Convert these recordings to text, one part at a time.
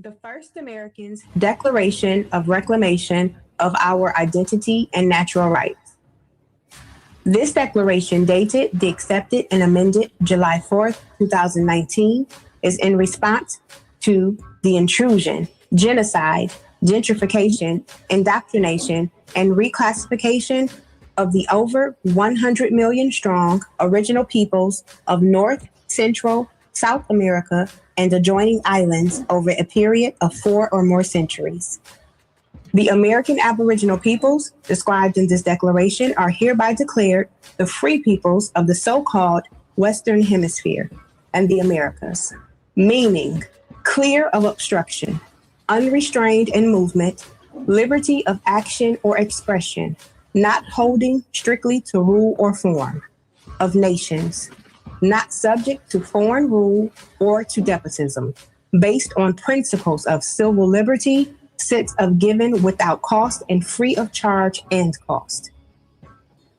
The first Americans' Declaration of Reclamation of Our Identity and Natural Rights. This declaration, dated the accepted and amended July 4th, 2019, is in response to the intrusion, genocide, gentrification, indoctrination, and reclassification of the over 100 million strong original peoples of North, Central, South America, and adjoining islands over a period of 4 or more centuries. The American Aboriginal peoples described in this declaration are hereby declared the free peoples of the so-called Western Hemisphere and the Americas, meaning clear of obstruction, unrestrained in movement, liberty of action or expression, not holding strictly to rule or form, of nations, not subject to foreign rule or to despotism, based on principles of civil liberty, sense of giving without cost and free of charge and cost.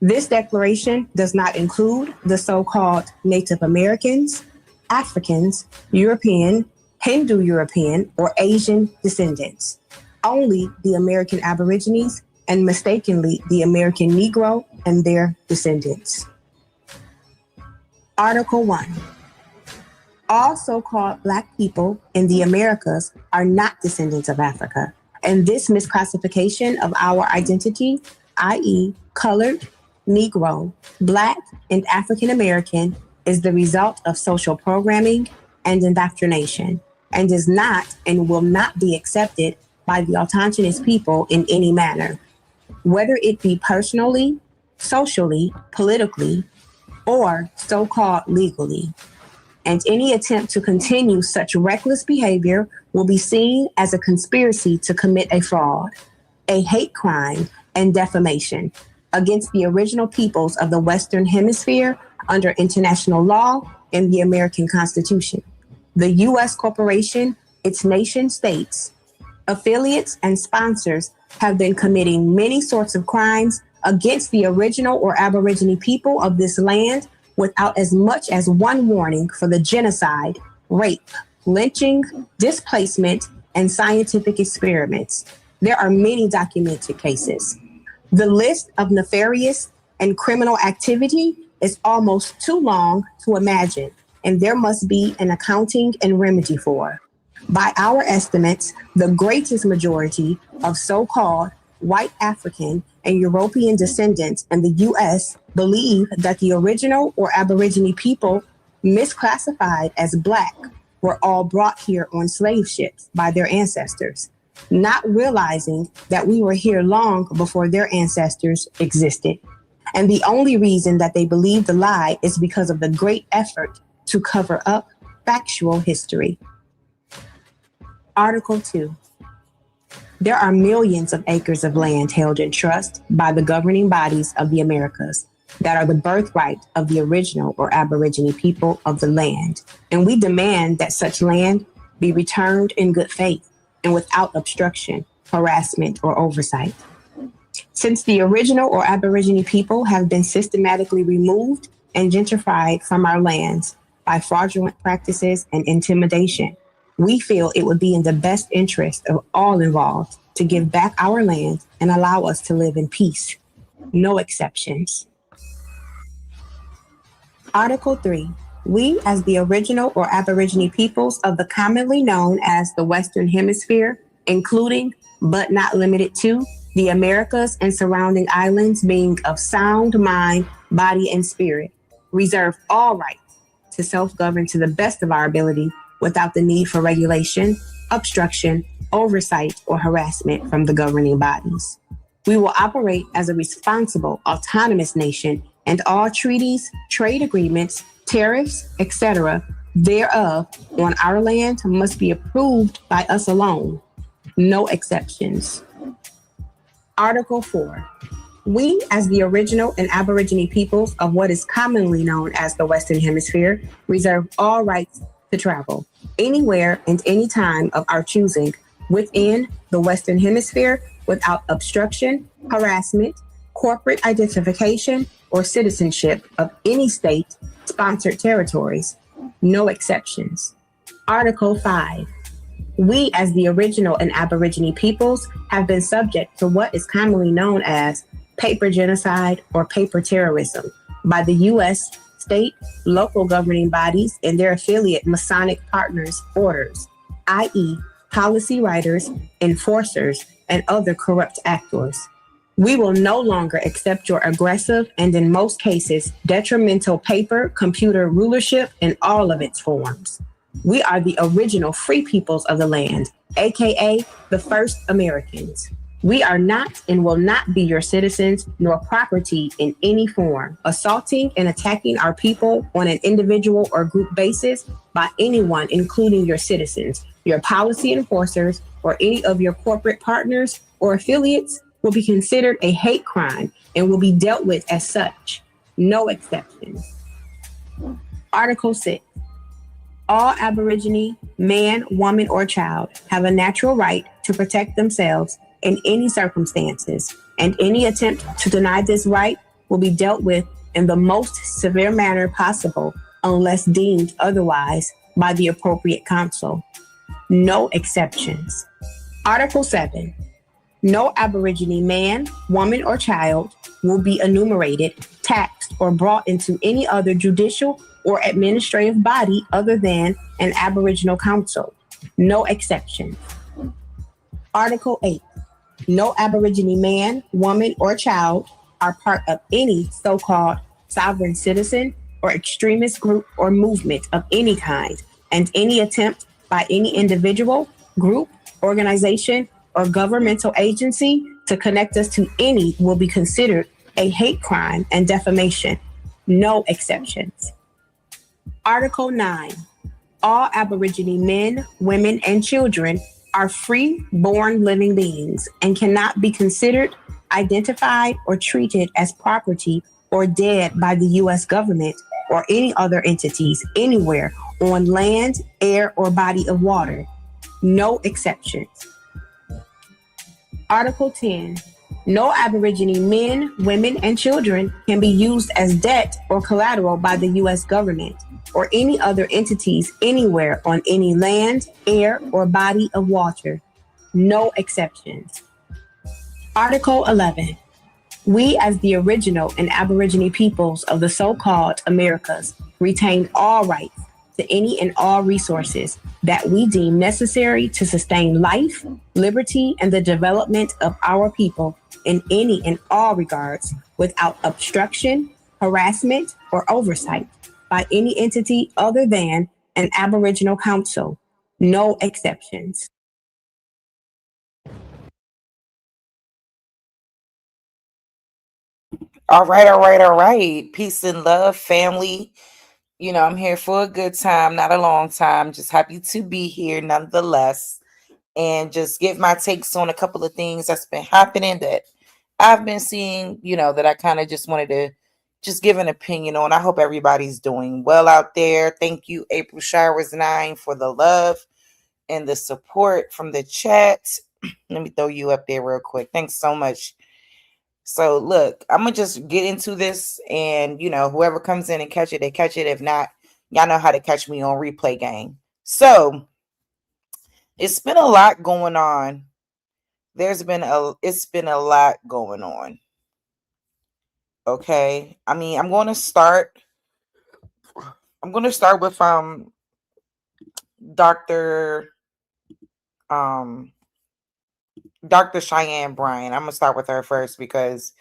This declaration does not include the so-called Native Americans, Africans, European, Hindu-European, or Asian descendants, only the American Aborigines and mistakenly the American Negro and their descendants. Article 1. All so-called Black people in the Americas are not descendants of Africa, and this misclassification of our identity, i.e. colored, Negro, Black, and African American, is the result of social programming and indoctrination, and is not and will not be accepted by the autochthonous people in any manner, whether it be personally, socially, politically, or so-called legally. And any attempt to continue such reckless behavior will be seen as a conspiracy to commit a fraud, a hate crime, and defamation against the original peoples of the Western Hemisphere under international law and the American Constitution. The U.S. corporation, its nation states, affiliates, and sponsors have been committing many sorts of crimes against the original or Aborigine people of this land without as much as one warning for the genocide, rape, lynching, displacement, and scientific experiments. There are many documented cases. The list of nefarious and criminal activity is almost too long to imagine, and there must be an accounting and remedy for. By our estimates, the greatest majority of so-called white African and European descendants in the U.S. believe that the original or Aborigine people misclassified as Black were all brought here on slave ships by their ancestors, not realizing that we were here long before their ancestors existed. And the only reason that they believe the lie is because of the great effort to cover up factual history. Article 2. There are millions of acres of land held in trust by the governing bodies of the Americas that are the birthright of the original or Aborigine people of the land, and we demand that such land be returned in good faith and without obstruction, harassment, or oversight. Since the original or Aborigine people have been systematically removed and gentrified from our lands by fraudulent practices and intimidation, we feel it would be in the best interest of all involved to give back our land and allow us to live in peace. No exceptions. Article 3. We, as the original or Aborigine peoples of the commonly known as the Western Hemisphere, including but not limited to the Americas and surrounding islands, being of sound mind, body, and spirit, reserve all rights to self-govern to the best of our ability without the need for regulation, obstruction, oversight, or harassment from the governing bodies. We will operate as a responsible, autonomous nation, and all treaties, trade agreements, tariffs, etc., thereof on our land must be approved by us alone. No exceptions. Article 4. We, as the original and Aborigine peoples of what is commonly known as the Western Hemisphere, reserve all rights to travel anywhere and any time of our choosing within the Western Hemisphere without obstruction, harassment, corporate identification, or citizenship of any state-sponsored territories. No exceptions. Article 5. We, as the original and Aborigine peoples, have been subject to what is commonly known as paper genocide or paper terrorism by the U.S. state, local governing bodies, and their affiliate Masonic partners orders, i.e., policy writers, enforcers, and other corrupt actors. We will no longer accept your aggressive and, in most cases, detrimental paper, computer rulership in all of its forms. We are the original free peoples of the land, aka the first Americans. We are not and will not be your citizens nor property in any form, assaulting and attacking our people on an individual or group basis by anyone, including your citizens, your policy enforcers, or any of your corporate partners or affiliates will be considered a hate crime and will be dealt with as such. No exceptions. Article 6. All Aborigine, man, woman, or child have a natural right to protect themselves in any circumstances, and any attempt to deny this right will be dealt with in the most severe manner possible unless deemed otherwise by the appropriate council. No exceptions. Article 7. No Aborigine man, woman, or child will be enumerated, taxed, or brought into any other judicial or administrative body other than an Aboriginal council. No exceptions. Article 8. No Aborigine man, woman, or child are part of any so-called sovereign citizen or extremist group or movement of any kind, and any attempt by any individual, group, organization, or governmental agency to connect us to any will be considered a hate crime and defamation. No exceptions. Article 9. All Aborigine men, women, and children are free, born living beings and cannot be considered, identified, or treated as property or dead by the U.S. government or any other entities anywhere on land, air, or body of water. No exceptions. Article 10. No Aborigine men, women, and children can be used as debt or collateral by the U.S. government or any other entities anywhere on any land, air, or body of water. No exceptions. Article 11. We, as the original and Aborigine peoples of the so-called Americas, retain all rights to any and all resources that we deem necessary to sustain life, liberty, and the development of our people in any and all regards without obstruction, harassment, or oversight by any entity other than an Aboriginal council. No exceptions. All right, all right, all right. Peace and love, family. I'm here for a good time, not a long time. Just happy to be here nonetheless. And just give my takes on a couple of things that's been happening that I've been seeing, that I kind of just wanted to just give an opinion on. I hope everybody's doing well out there. Thank you, April Showers 9, for the love and the support from the chat. Let me throw you up there real quick. Thanks so much. So look, I'm gonna just get into this, and whoever comes in and catch it, they catch it. If not, y'all know how to catch me on replay gang. So it's been a lot going on. It's been a lot going on. Okay. I mean, I'm gonna start with Dr. Cheyenne Bryant. I'm gonna start with her first because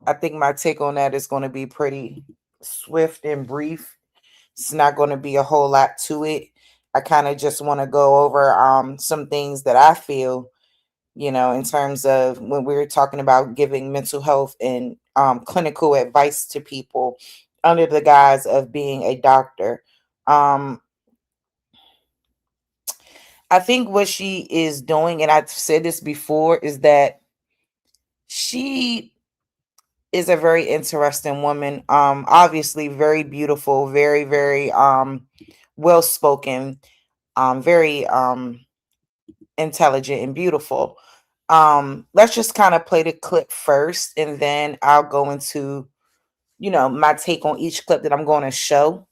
I think my take on that is going to be pretty swift and brief. It's not going to be a whole lot to it. I kind of just want to go over some things that I feel, in terms of when we're talking about giving mental health and clinical advice to people under the guise of being a doctor. I think what she is doing, and I've said this before, is that she is a very interesting woman. Obviously very beautiful, very, very well spoken, very intelligent and beautiful. Let's just kind of play the clip first, and then I'll go into, my take on each clip that I'm going to show.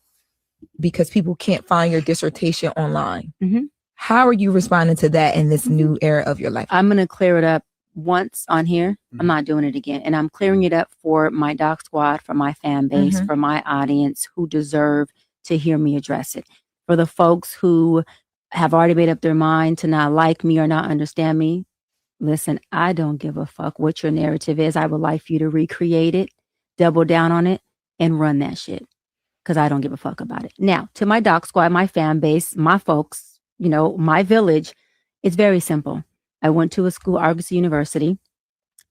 Because people can't find your dissertation online. Mm-hmm. How are you responding to that in this new era of your life? I'm going to clear it up once on here. I'm not doing it again. And I'm clearing it up for my doc squad, for my fan base, for my audience who deserve to hear me address it. For the folks who have already made up their mind to not like me or not understand me, listen, I don't give a fuck what your narrative is. I would like for you to recreate it, double down on it, and run that shit. Because I don't give a fuck about it. Now, to my doc squad, my fan base, my folks, my village, it's very simple. I went to a school, Argos University,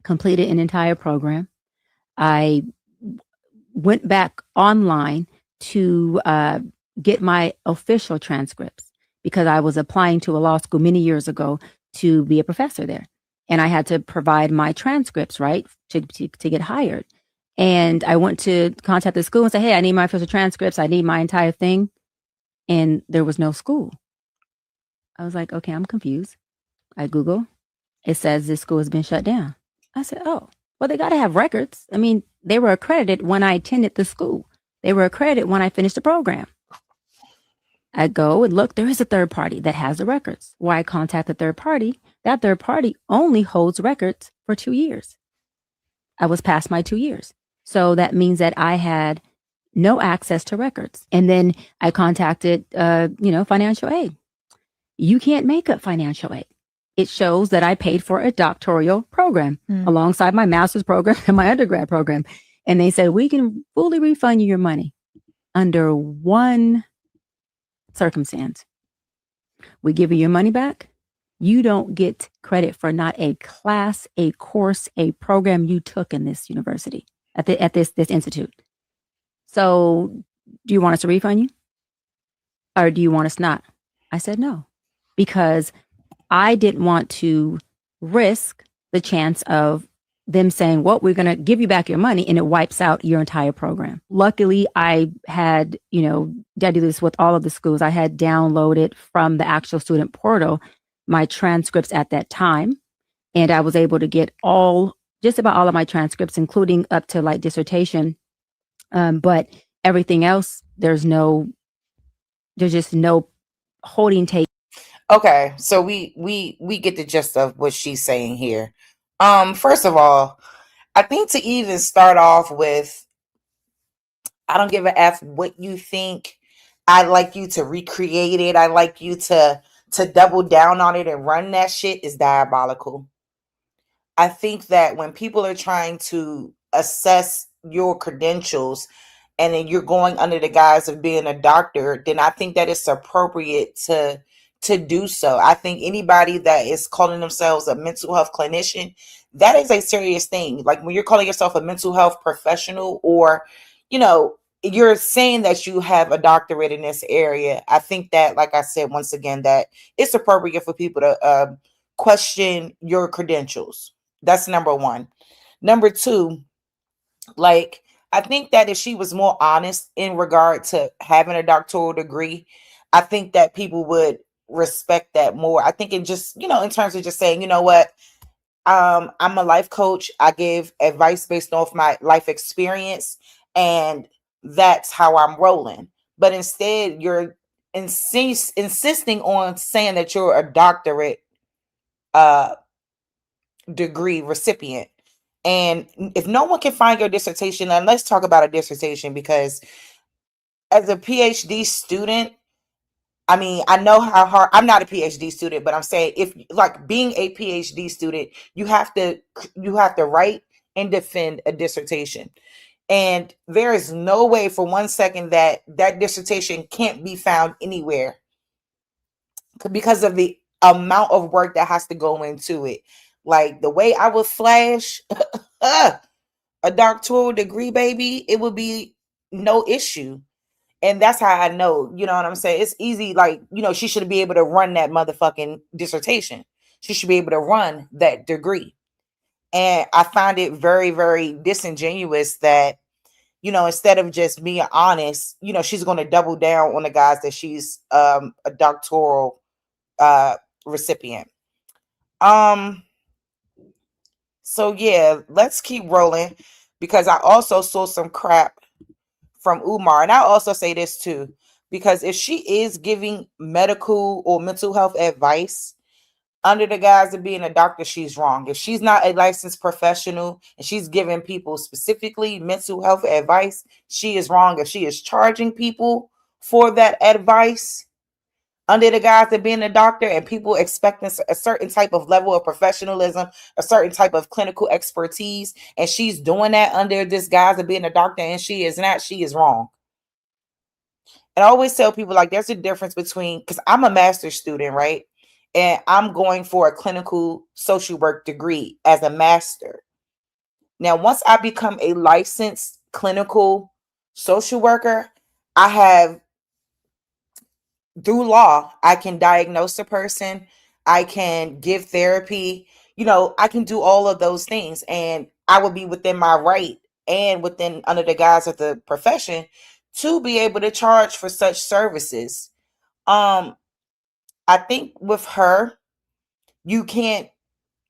completed an entire program. I went back online to get my official transcripts because I was applying to a law school many years ago to be a professor there. And I had to provide my transcripts, right, to get hired. And I went to contact the school and say, hey, I need my official transcripts. I need my entire thing. And there was no school. I was like, okay, I'm confused. I Google. It says this school has been shut down. I said, oh, well, they got to have records. I mean, they were accredited when I attended the school. They were accredited when I finished the program. I go and look, there is a third party that has the records. Why I contact the third party, that third party only holds records for 2 years. I was past my 2 years. So that means that I had no access to records. And then I contacted, financial aid. You can't make up financial aid. It shows that I paid for a doctoral program alongside my master's program and my undergrad program. And they said, we can fully refund you your money under one circumstance. We give you your money back. You don't get credit for not a class, a course, a program you took in this university, at this institute. So do you want us to refund you? Or do you want us not? I said no, because I didn't want to risk the chance of them saying, well, we're going to give you back your money, and it wipes out your entire program. Luckily, I had, I do this with all of the schools. I had downloaded from the actual student portal my transcripts at that time. And I was able to get just about all of my transcripts, including up to like dissertation. But everything else, there's just no holding tape. Okay, so we get the gist of what she's saying here. First of all, I think to even start off with, I don't give a F what you think. I'd like you to recreate it. I like you to double down on it and run that shit is diabolical. I think that when people are trying to assess your credentials and then you're going under the guise of being a doctor, then I think that it's appropriate to do so. I think anybody that is calling themselves a mental health clinician, that is a serious thing. Like when you're calling yourself a mental health professional, or, you're saying that you have a doctorate in this area, I think that, like I said, once again, that it's appropriate for people to question your credentials. That's number one. Number two, like, I think that if she was more honest in regard to having a doctoral degree, I think that people would respect that more. I think in just, in terms of just saying, you know what, I'm a life coach. I give advice based off my life experience, and that's how I'm rolling. But instead, you're insisting on saying that you're a doctorate degree recipient. And if no one can find your dissertation, then let's talk about a dissertation, because as a PhD student, I mean, I know how hard, I'm not a PhD student, but I'm saying, if like being a PhD student, you have to write and defend a dissertation. And there is no way for 1 second that dissertation can't be found anywhere, because of the amount of work that has to go into it. Like the way I would flash a doctoral degree, baby, it would be no issue. And that's how I know, you know what I'm saying? It's easy. Like, she should be able to run that motherfucking dissertation. She should be able to run that degree. And I find it very, very disingenuous that, instead of just being honest, she's going to double down on the guys that she's a doctoral recipient. So yeah, let's keep rolling, because I also saw some crap from Umar. And I'll also say this too. Because if she is giving medical or mental health advice under the guise of being a doctor, she's wrong. If she's not a licensed professional and she's giving people specifically mental health advice, she is wrong. If she is charging people for that advice under the guise of being a doctor and people expecting a certain type of level of professionalism, a certain type of clinical expertise, and she's doing that under this guise of being a doctor and she is not, she is wrong. And I always tell people, like, there's a difference between, because I'm a master's student, right? And I'm going for a clinical social work degree as a master. Now, once I become a licensed clinical social worker, I have, through law, I can diagnose a person, I can give therapy, I can do all of those things. And I would be within my right and within under the guise of the profession to be able to charge for such services. I think with her, you can't,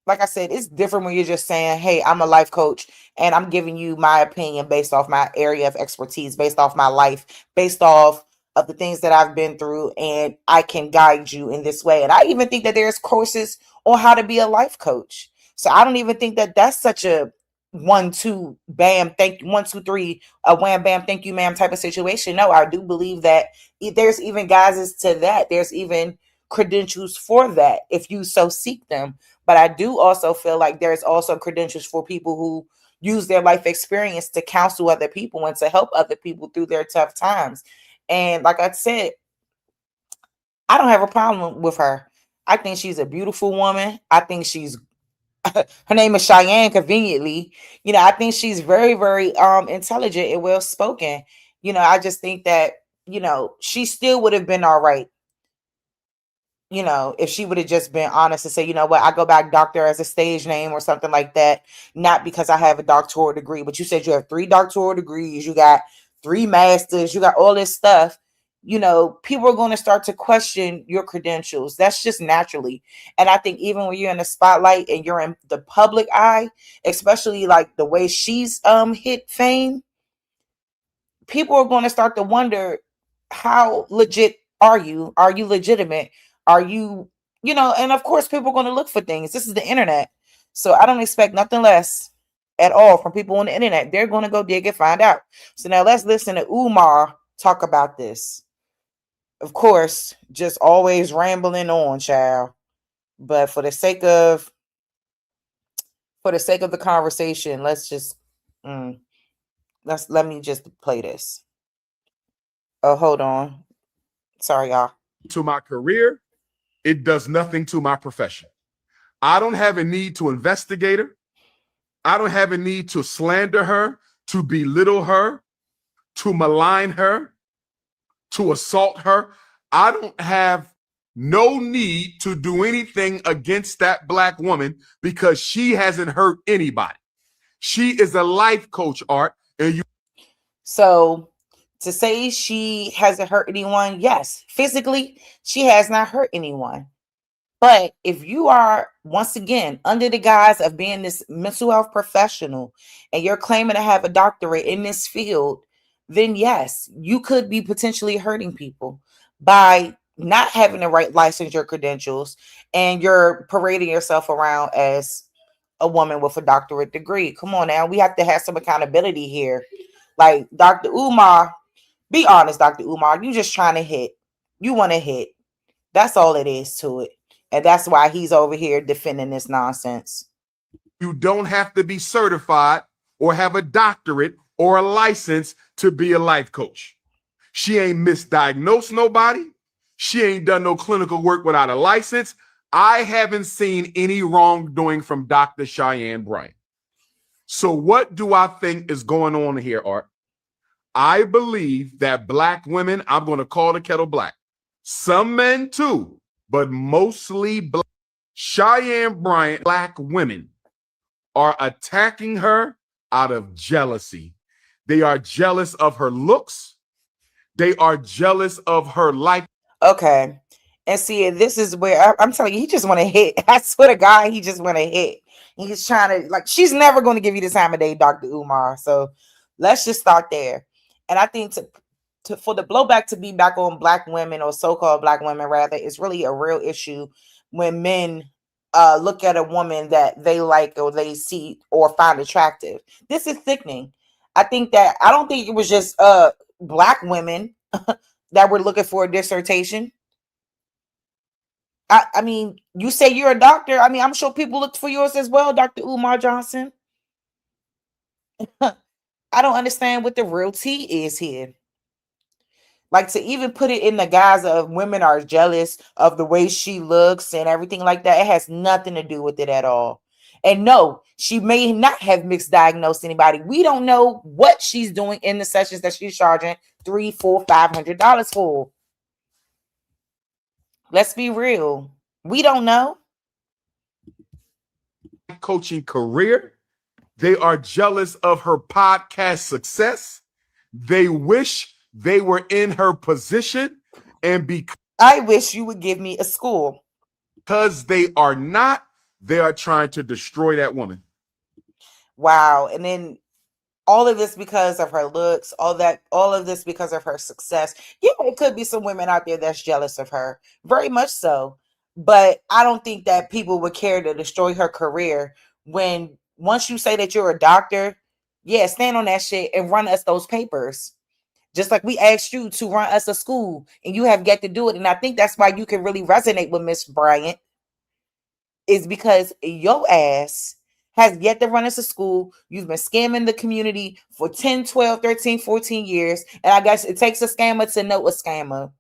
like I said, it's different when you're just saying, hey, I'm a life coach and I'm giving you my opinion based off my area of expertise, based off my life, based off of the things that I've been through, and I can guide you in this way. And I even think that there's courses on how to be a life coach. So I don't even think that that's such a 1, 2, bam, thank you, 1, 2, 3, a wham, bam, thank you, ma'am type of situation. No, I do believe that there's even guises to that. There's even credentials for that if you so seek them. But I do also feel like there's also credentials for people who use their life experience to counsel other people and to help other people through their tough times. And like I said, I don't have a problem with her. I think she's a beautiful woman. I think she's her name is Cheyenne, conveniently. I think she's very, very intelligent and well spoken. I just think that, she still would have been all right. If she would have just been honest and say, you know what, I go back doctor as a stage name or something like that, not because I have a doctoral degree. But you said you have 3 doctoral degrees, you got 3 masters, you got all this stuff. People are going to start to question your credentials. That's just naturally. And I think even when you're in the spotlight and you're in the public eye, especially like the way she's hit fame, people are going to start to wonder, how legit are you? Are you legitimate? Are you, and of course, people are going to look for things. This is the internet. So I don't expect nothing less at all from people on the internet. They're going to go dig and find out. So now let's listen to Umar talk about this. Of course, just always rambling on, child. But for the sake of the conversation, let's just let me just play this. Oh, hold on. Sorry, y'all. To my career, it does nothing to my profession. I don't have a need to investigate her. I don't have a need to slander her, to belittle her, to malign her, to assault her. I don't have no need to do anything against that Black woman because she hasn't hurt anybody. She is a life coach, Art. And you. So to say she hasn't hurt anyone, yes, physically, she has not hurt anyone. But if you are, once again, under the guise of being this mental health professional and you're claiming to have a doctorate in this field, then yes, you could be potentially hurting people by not having the right licensure credentials, and you're parading yourself around as a woman with a doctorate degree. Come on now, we have to have some accountability here. Like Dr. Umar, be honest, Dr. Umar, you just trying to hit. You want to hit. That's all it is to it. And that's why he's over here defending this nonsense. You don't have to be certified or have a doctorate or a license to be a life coach. She ain't misdiagnosed nobody. She ain't done no clinical work without a license. I haven't seen any wrongdoing from Dr. Cheyenne Bryant. So what do I think is going on here, Art? I believe that Black women, I'm going to call the kettle black. Some men too, but mostly Black. Cheyenne Bryant, Black women are attacking her out of jealousy. They are jealous of her looks. They are jealous of her life. Okay. And see, this is where I'm telling you, he just want to hit. I swear to God, he just want to hit. He's trying to, like, she's never going to give you the time of day, Dr. Umar. So let's just start there. And I think for the blowback to be back on Black women, or so-called Black women rather, is really a real issue when men look at a woman that they like or they see or find attractive. This is sickening. I don't think it was just Black women that were looking for a dissertation. I mean, you say you're a doctor. I mean, I'm sure people looked for yours as well, Dr. Umar Johnson. I don't understand what the real tea is here. Like, to even put it in the guise of women are jealous of the way she looks and everything like that, it has nothing to do with it at all. And no, she may not have misdiagnosed anybody. We don't know what she's doing in the sessions that she's charging $300, $400, $500 for. Let's be real. We don't know. Coaching career. They are jealous of her podcast success. They wish they were in her position, and I wish you would give me a school. Because they are not, they are trying to destroy that woman. Wow. And then all of this because of her looks, all of this because of her success. Yeah, it could be some women out there that's jealous of her. Very much so. But I don't think that people would care to destroy her career when once you say that you're a doctor, yeah, stand on that shit and run us those papers. Just like we asked you to run us a school and you have yet to do it. And I think that's why you can really resonate with Miss Bryant, is because your ass has yet to run us a school. You've been scamming the community for 10, 12, 13, 14 years. And I guess it takes a scammer to know a scammer.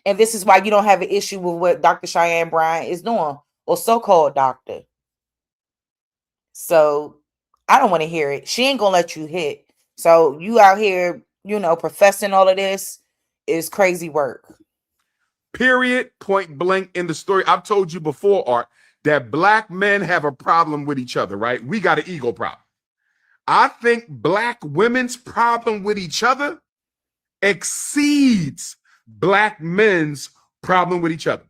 And this is why you don't have an issue with what Dr. Cheyenne Bryant is doing, or so-called doctor. So I don't want to hear it. She ain't going to let you hit. So you out here, professing all of this is crazy work. Period. Point blank in the story. I've told you before, Art, that Black men have a problem with each other, right? We got an ego problem. I think Black women's problem with each other exceeds Black men's problem with each other.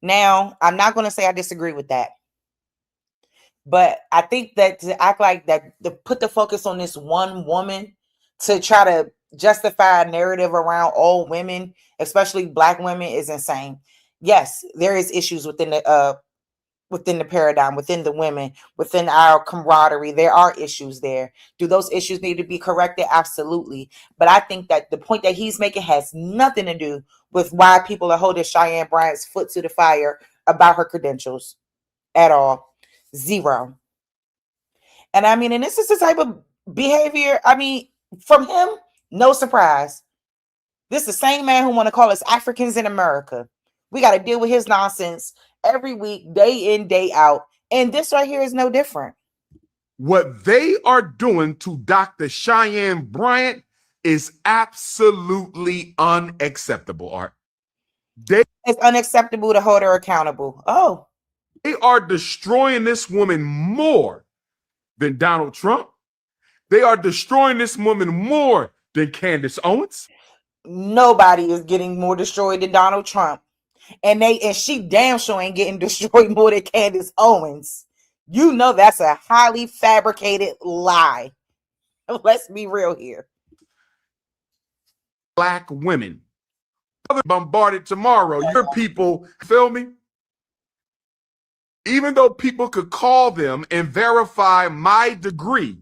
Now, I'm not going to say I disagree with that. But I think that to act like that, to put the focus on this one woman to try to justify a narrative around all women, especially Black women, is insane. Yes, there is issues within the paradigm, within the women, within our camaraderie. There are issues there. Do those issues need to be corrected? Absolutely. But I think that the point that he's making has nothing to do with why people are holding Cheyenne Bryant's foot to the fire about her credentials at all. Zero. And I mean, and this is the type of behavior, I mean, from him, no surprise. This is the same man who want to call us Africans in America. We got to deal with his nonsense every week, day in, day out. And this right here is no different. What they are doing to Dr. Cheyenne Bryant is absolutely unacceptable, Art. It's unacceptable to hold her accountable. Oh. They are destroying this woman more than Donald Trump. They are destroying this woman more than Candace Owens. Nobody is getting more destroyed than Donald Trump. And she damn sure ain't getting destroyed more than Candace Owens. You know that's a highly fabricated lie. Let's be real here. Black women bombarded tomorrow. Your people, feel me? Even though people could call them and verify my degree,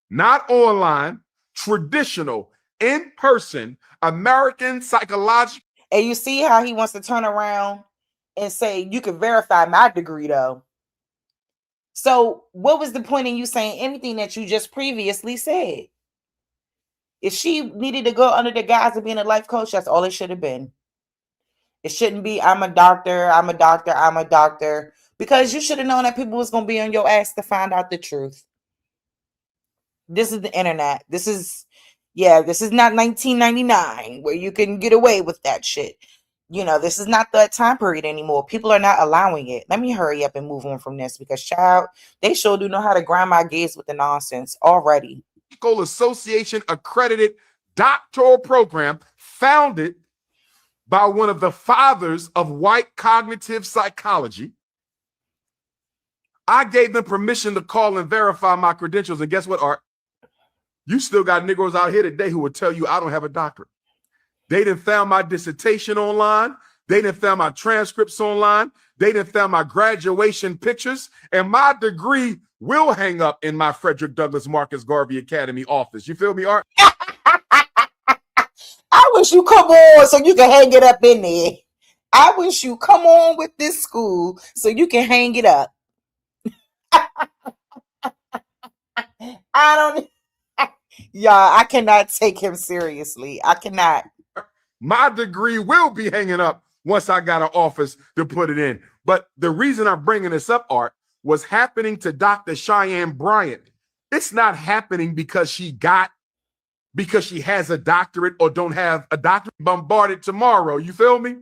not online, traditional, in person, American psychological. And you see how he wants to turn around and say, you can verify my degree though. So what was the point in you saying anything that you just previously said? If she needed to go under the guise of being a life coach, that's all it should have been. It shouldn't be, I'm a doctor, I'm a doctor, I'm a doctor. Because you should have known that people was going to be on your ass to find out the truth. This is the internet. This is not 1999 where you can get away with that shit. This is not that time period anymore. People are not allowing it. Let me hurry up and move on from this because, child, they sure do know how to grind my gears with the nonsense already. Association accredited doctoral program founded by one of the fathers of white cognitive psychology. I gave them permission to call and verify my credentials. And guess what, Art? You still got Negroes out here today who will tell you I don't have a doctorate. They done found my dissertation online. They done found my transcripts online. They done found my graduation pictures. And my degree will hang up in my Frederick Douglass Marcus Garvey Academy office. You feel me, Art? I wish you come on so you can hang it up in there. I wish you come on with this school so you can hang it up. I don't, y'all, I cannot take him seriously. I cannot. My degree will be hanging up once I got an office to put it in. But the reason I'm bringing this up, Art, was happening to Dr. Cheyenne Bryant. It's not happening because she has a doctorate or don't have a doctorate. Bombarded tomorrow. You feel me?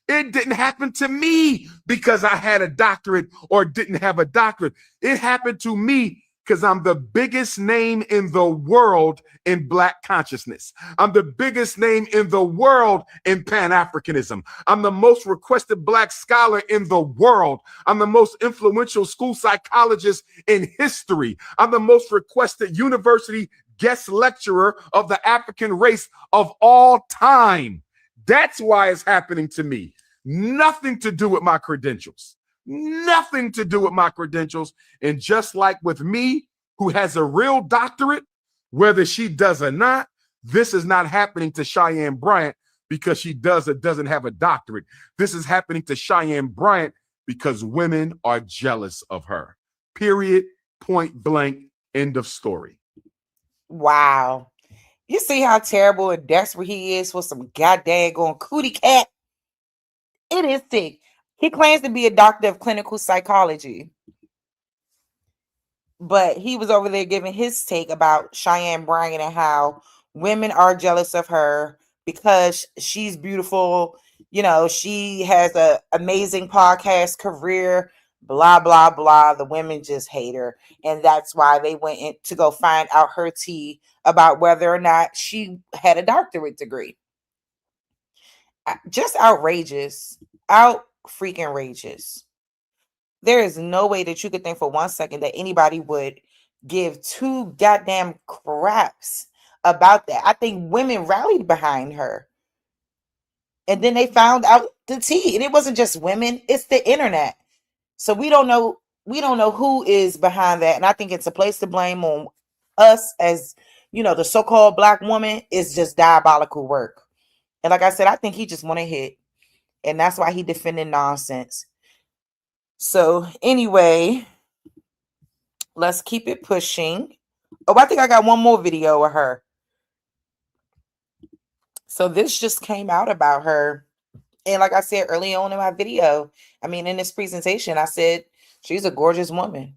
It didn't happen to me because I had a doctorate or didn't have a doctorate. It happened to me because I'm the biggest name in the world in Black consciousness. I'm the biggest name in the world in Pan-Africanism. I'm the most requested Black scholar in the world. I'm the most influential school psychologist in history. I'm the most requested university guest lecturer of the African race of all time. That's why it's happening to me. Nothing to do with my credentials. Nothing to do with my credentials. And just like with me, who has a real doctorate, whether she does or not, this is not happening to Cheyenne Bryant because she does or doesn't have a doctorate. This is happening to Cheyenne Bryant because women are jealous of her. Period. Point blank. End of story. Wow. You see how terrible and desperate he is for some goddamn cootie cat? It is sick. He claims to be a doctor of clinical psychology, but he was over there giving his take about Cheyenne Bryant and how women are jealous of her because she's beautiful. You know, she has an amazing podcast career, blah, blah, blah. The women just hate her. And that's why they went in to go find out her tea about whether or not she had a doctorate degree. Just outrageous. Out freaking rageous. There is no way that you could think for 1 second that anybody would give two goddamn craps about that. I think women rallied behind her. And then they found out the tea. And it wasn't just women, it's the internet. So we don't know who is behind that. And I think it's a place to blame on us as, you know, the so-called Black woman. Is just diabolical work. And like I said, I think he just want to hit. And that's why he defended nonsense. So anyway, let's keep it pushing. Oh, I think I got one more video of her. So this just came out about her. And like I said early on in my video, in this presentation, I said, she's a gorgeous woman.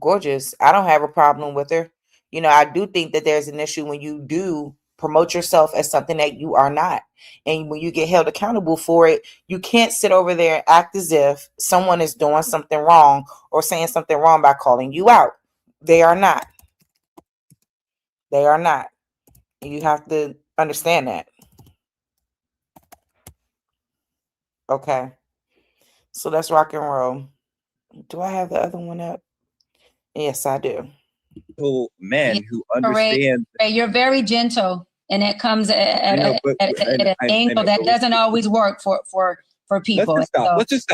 Gorgeous. I don't have a problem with her. You know, I do think that there's an issue when you do promote yourself as something that you are not. And when you get held accountable for it, you can't sit over there and act as if someone is doing something wrong or saying something wrong by calling you out. They are not. They are not. You have to understand that. Okay. So let's rock and roll. Do I have the other one up? Yes, I do. Men who understand. Ray, you're very gentle, and it comes at an angle that doesn't always work for people. Let's just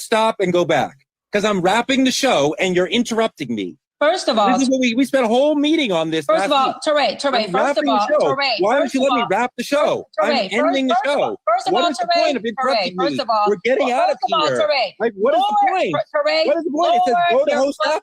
stop and go back, because I'm wrapping the show and you're interrupting me. First of all, this is what we spent a whole meeting on this. First of all, Teray, why don't you let me wrap the show? I'm ending the show. What is the point of interrupting me? We're getting out of here. Like, what is the point? What is the point? It says go to host up.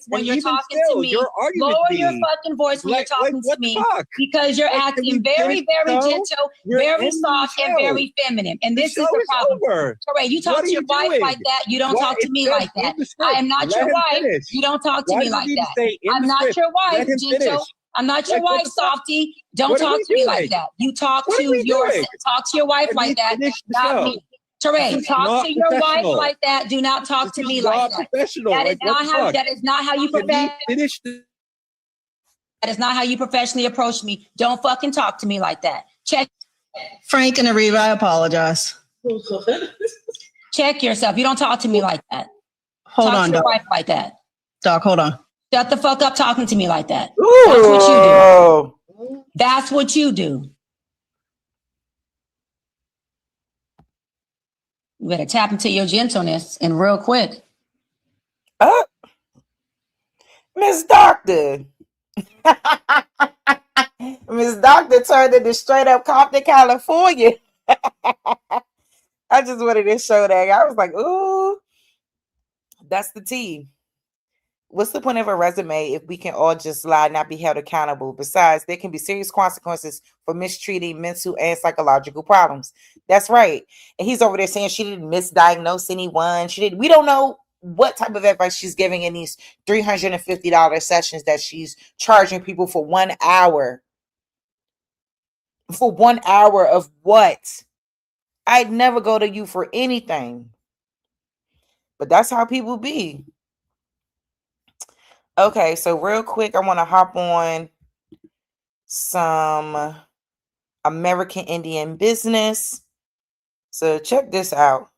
When you're talking to me, lower your fucking voice when you're talking to me, because you're acting very, very gentle, very soft, and very feminine. And this is the problem. Teray, you talk to your wife like that. You don't talk to me like that. I am not your wife. You don't talk to me like that. I'm not your wife, gentle. I'm not your wife, softy. Don't talk to me like that. You talk to your wife like that, not me. Teray, talk to your wife like that. Do not talk to me like that. That is not how you That is not how you professionally approach me. Don't fucking talk to me like that. Check. Frank and Ariva, I apologize. Check yourself. You don't talk to me like that. Hold on, talk to your Doc. wife like that. Doc, hold on. Shut the fuck up talking to me like that. Ooh. That's what you do. That's what you do. You better tap into your gentleness and real quick. Miss Doctor. Miss Doctor turned into straight up Compton, California. I just wanted to show that. I was like, ooh, that's the tea. What's the point of a resume if we can all just lie, not be held accountable? Besides, there can be serious consequences for mistreating mental and psychological problems. That's right. And he's over there saying she didn't misdiagnose anyone. We don't know what type of advice she's giving in these $350 sessions that she's charging people for 1 hour. For 1 hour of what? I'd never go to you for anything. But that's how people be. Okay, so real quick, I want to hop on some American Indian business. So check this out.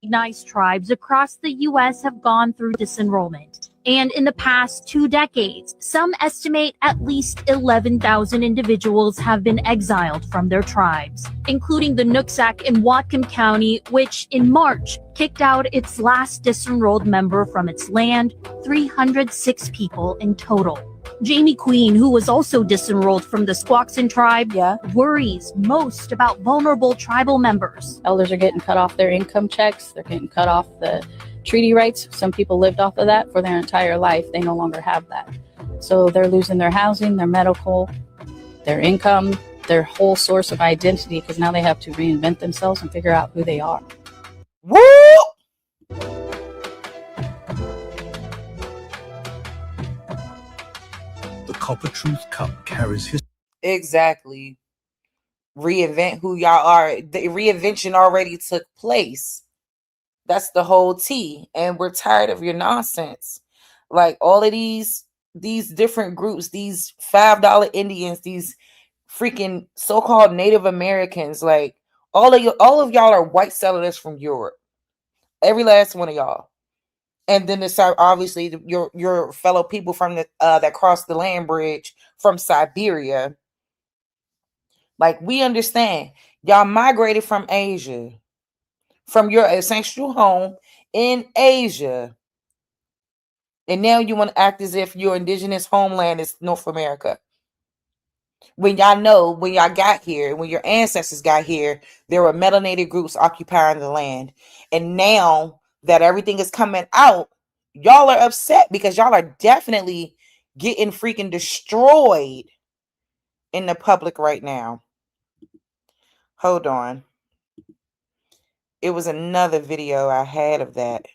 Recognized tribes across the U.S. have gone through disenrollment. And in the past 2 decades, some estimate at least 11,000 individuals have been exiled from their tribes, including the Nooksack in Whatcom County, which in March kicked out its last disenrolled member from its land, 306 people in total. Jamie Queen, who was also disenrolled from the Squaxin tribe, worries most about vulnerable tribal members. Elders are getting cut off their income checks. They're getting cut off the treaty rights. Some people lived off of that for their entire life. They no longer have that. So they're losing their housing, their medical, their income, their whole source of identity, because now they have to reinvent themselves and figure out who they are. Woo! The Copper Truth Cup carries history. Exactly. Reinvent who y'all are. The reinvention already took place. That's the whole tea. And we're tired of your nonsense. Like all of these different groups, these $5 Indians, these freaking so-called Native Americans, like all of y'all are white settlers from Europe. Every last one of y'all. And then there's obviously your fellow people from the that crossed the land bridge from Siberia. Like, we understand y'all migrated from Asia, from your ancestral home in Asia, and now you want to act as if your indigenous homeland is North America. When y'all know, when y'all got here, when your ancestors got here, there were melanated groups occupying the land, and now that everything is coming out, y'all are upset because y'all are definitely getting freaking destroyed in the public right now. Hold on. It was another video I had of that.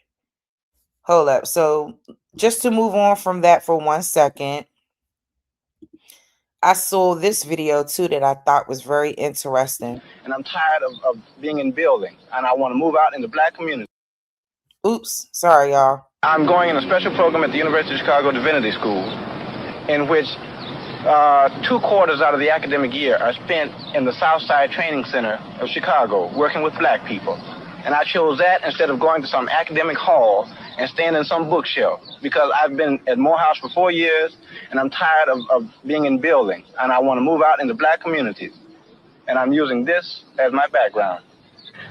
Hold up. So just to move on from that for 1 second, I saw this video too that I thought was very interesting. And I'm tired of being in buildings, and I want to move out in the Black community. Oops, sorry, y'all. I'm going in a special program at the University of Chicago Divinity School, in which 2 quarters out of the academic year are spent in the Southside Training Center of Chicago, working with Black people. And I chose that instead of going to some academic hall and staying in some bookshelf, because I've been at Morehouse for 4 years, and I'm tired of being in buildings, and I want to move out in the Black communities. And I'm using this as my background.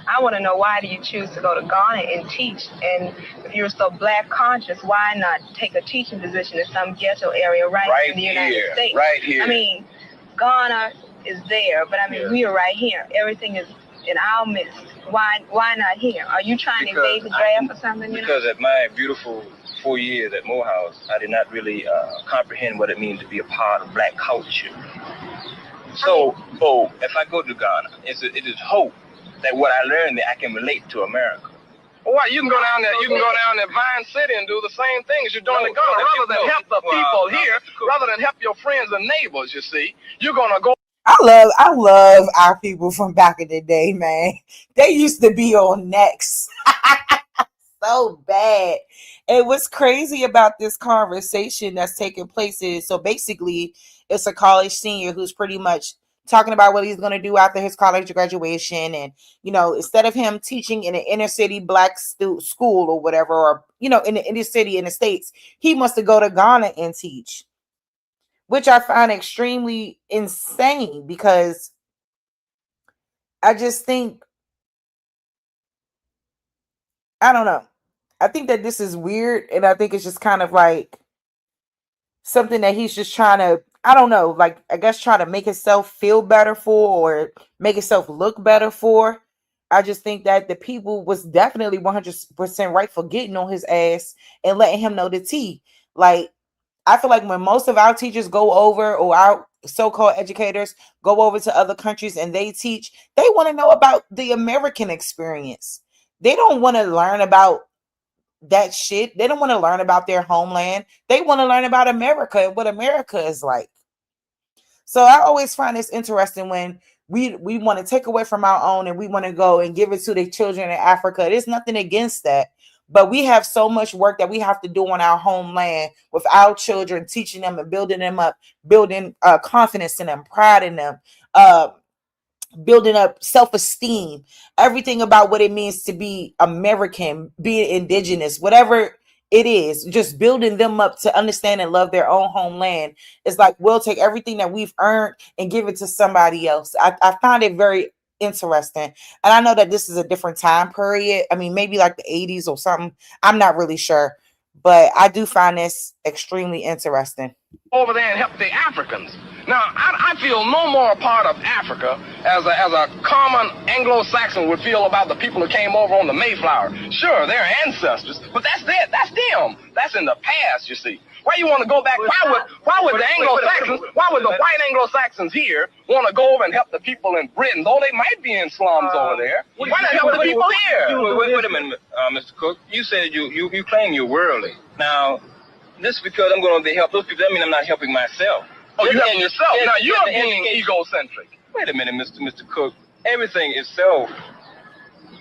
I want to know, why do you choose to go to Ghana and teach? And if you're so Black conscious, why not take a teaching position in some ghetto area right in the United States? Right here. I mean, Ghana is there, but I mean, we are right here. Everything is in our midst. Why not here? Are you trying to evade the draft or something? Because at my beautiful 4 years at Morehouse, I did not really comprehend what it means to be a part of Black culture. So, if I go to Ghana, it is hope that what I learned that I can relate to America. Well, you can go down there. You can go down to Vine City and do the same thing as you're doing in Ghana. Rather than help the people here, rather than help your friends and neighbors, you see, you're gonna go. I love our people from back in the day, man. They used to be on next so bad. And what's crazy about this conversation that's taking place is, so basically, it's a college senior who's pretty much talking about what he's going to do after his college graduation. And, you know, instead of him teaching in an inner city black school or whatever, or, you know, in the inner city in the States, he wants to go to Ghana and teach, which I find extremely insane, because I just think, I don't know. I think that this is weird. And I think it's just kind of like something that he's just trying to, I don't know, like, I guess trying to make himself feel better for, or make himself look better for. I just think that the people was definitely 100% right for getting on his ass and letting him know the tea. Like, I feel like when most of our teachers go over, or our so-called educators go over to other countries and they teach, they want to know about the American experience. They don't want to learn about that shit. They don't want to learn about their homeland. They want to learn about America and what America is like. So I always find this interesting when we want to take away from our own and we want to go and give it to the children in Africa. There's nothing against that. But we have so much work that we have to do on our homeland with our children, teaching them and building them up, building confidence in them, pride in them, building up self-esteem, everything about what it means to be American, being indigenous, whatever it is, just building them up to understand and love their own homeland. It's like, we'll take everything that we've earned and give it to somebody else. I find it very interesting. And I know that this is a different time period. I mean, maybe like the 80s or something. I'm not really sure. But I do find this extremely interesting. Over there and help the Africans. Now, I feel no more a part of Africa as a common Anglo-Saxon would feel about the people who came over on the Mayflower. Sure, they're ancestors, but that's them. That's in the past, you see. Why you want to go back? Why would the Anglo-Saxons, why would the white Anglo-Saxons here want to go over and help the people in Britain, though they might be in slums over there? Why not help the people here? Wait a minute, Mr. Cook. You said you claim you're worldly. Now, just because I'm going to help those people, that means I'm not helping myself. Oh, you're helping yourself. Now you're being egocentric. Wait a minute, Mr. Cook. Everything is self,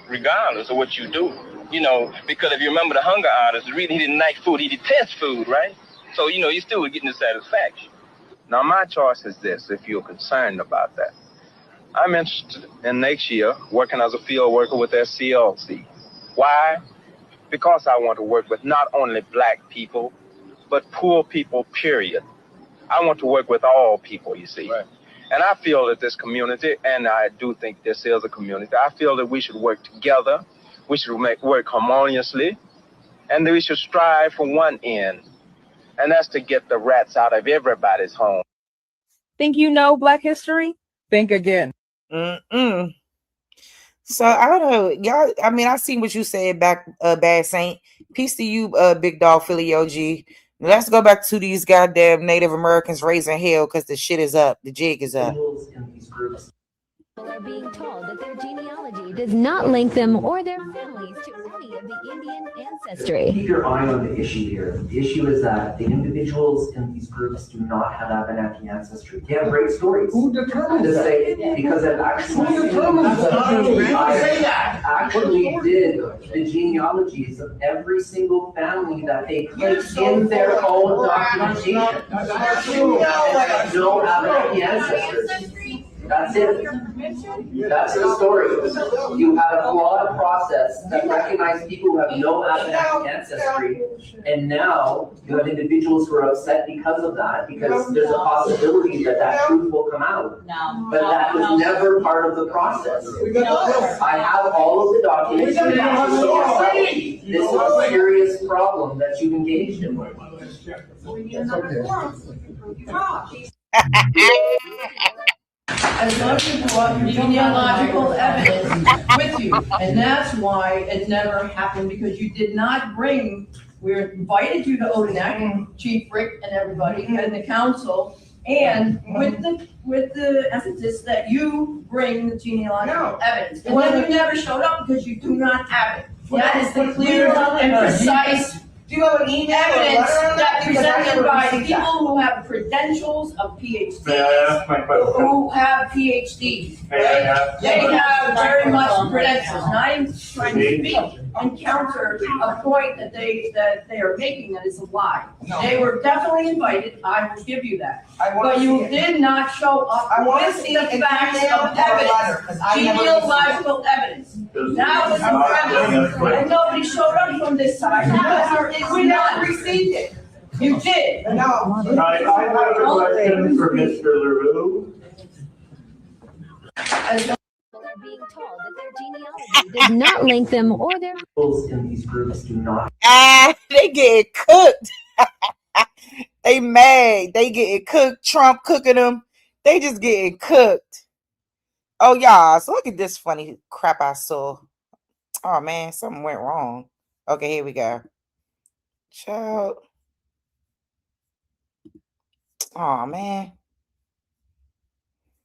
regardless of what you do. You know, because if you remember the hunger artist, the reason he didn't like food, he detests food, right? So, you know, you still would get the satisfaction. Now, my choice is this, if you're concerned about that. I'm interested in next year working as a field worker with SCLC. Why? Because I want to work with not only black people, but poor people, period. I want to work with all people, you see. Right. And I feel that this community, and I do think this is a community, I feel that we should work together, we should work harmoniously, and that we should strive for one end, and that's to get the rats out of everybody's home. Think you know Black history? Think again. So I don't know, y'all. I mean, I seen what you said back, Bad Saint. Peace to you, Big Dog Philly OG. Let's go back to these goddamn Native Americans raising hell because the shit is up. The jig is up. People are being told that their genealogy does not link them or their families to any of the Indian ancestry. Keep your eye on the issue here. The issue is that the individuals in these groups do not have Abenaki ancestry. They have great stories. Who determines that? Say, because I've actually did the genealogies of every single family that they place in their own documentation. No Abenaki ancestors. That's it. That's the story. You have a flawed process that recognizes people who have no Abenaki ancestry, and now you have individuals who are upset because of that, because there's a possibility that that truth will come out. But that was never part of the process. I have all of the documents. This is a serious problem that you've engaged in. As much as you want your genealogical evidence with you. And that's why it never happened, because you did not bring, we invited you to Odanak, Chief Rick and everybody, and the council, and with the emphasis that you bring the genealogical evidence. And then you never showed up because you do not have it. That is the clear and precise evidence that presented by people who have credentials of PhDs, who have PhDs. They have very much credentials, and I'm trying to speak and counter a point that they are making that is a lie. They were definitely invited, I will give you that. But you did not show up with the facts of evidence, genealogical evidence. That was incredible, and nobody showed up from this side because we never received it. You did. I have a question for Mr. LaRue. They're being told that their genealogy does not link them or their in these groups do not. They get cooked. They mad. They getting cooked. Trump cooking them. They just getting cooked. Oh, y'all. So look at this funny crap I saw. Oh, man. Something went wrong. Okay, here we go. Child. Oh, man.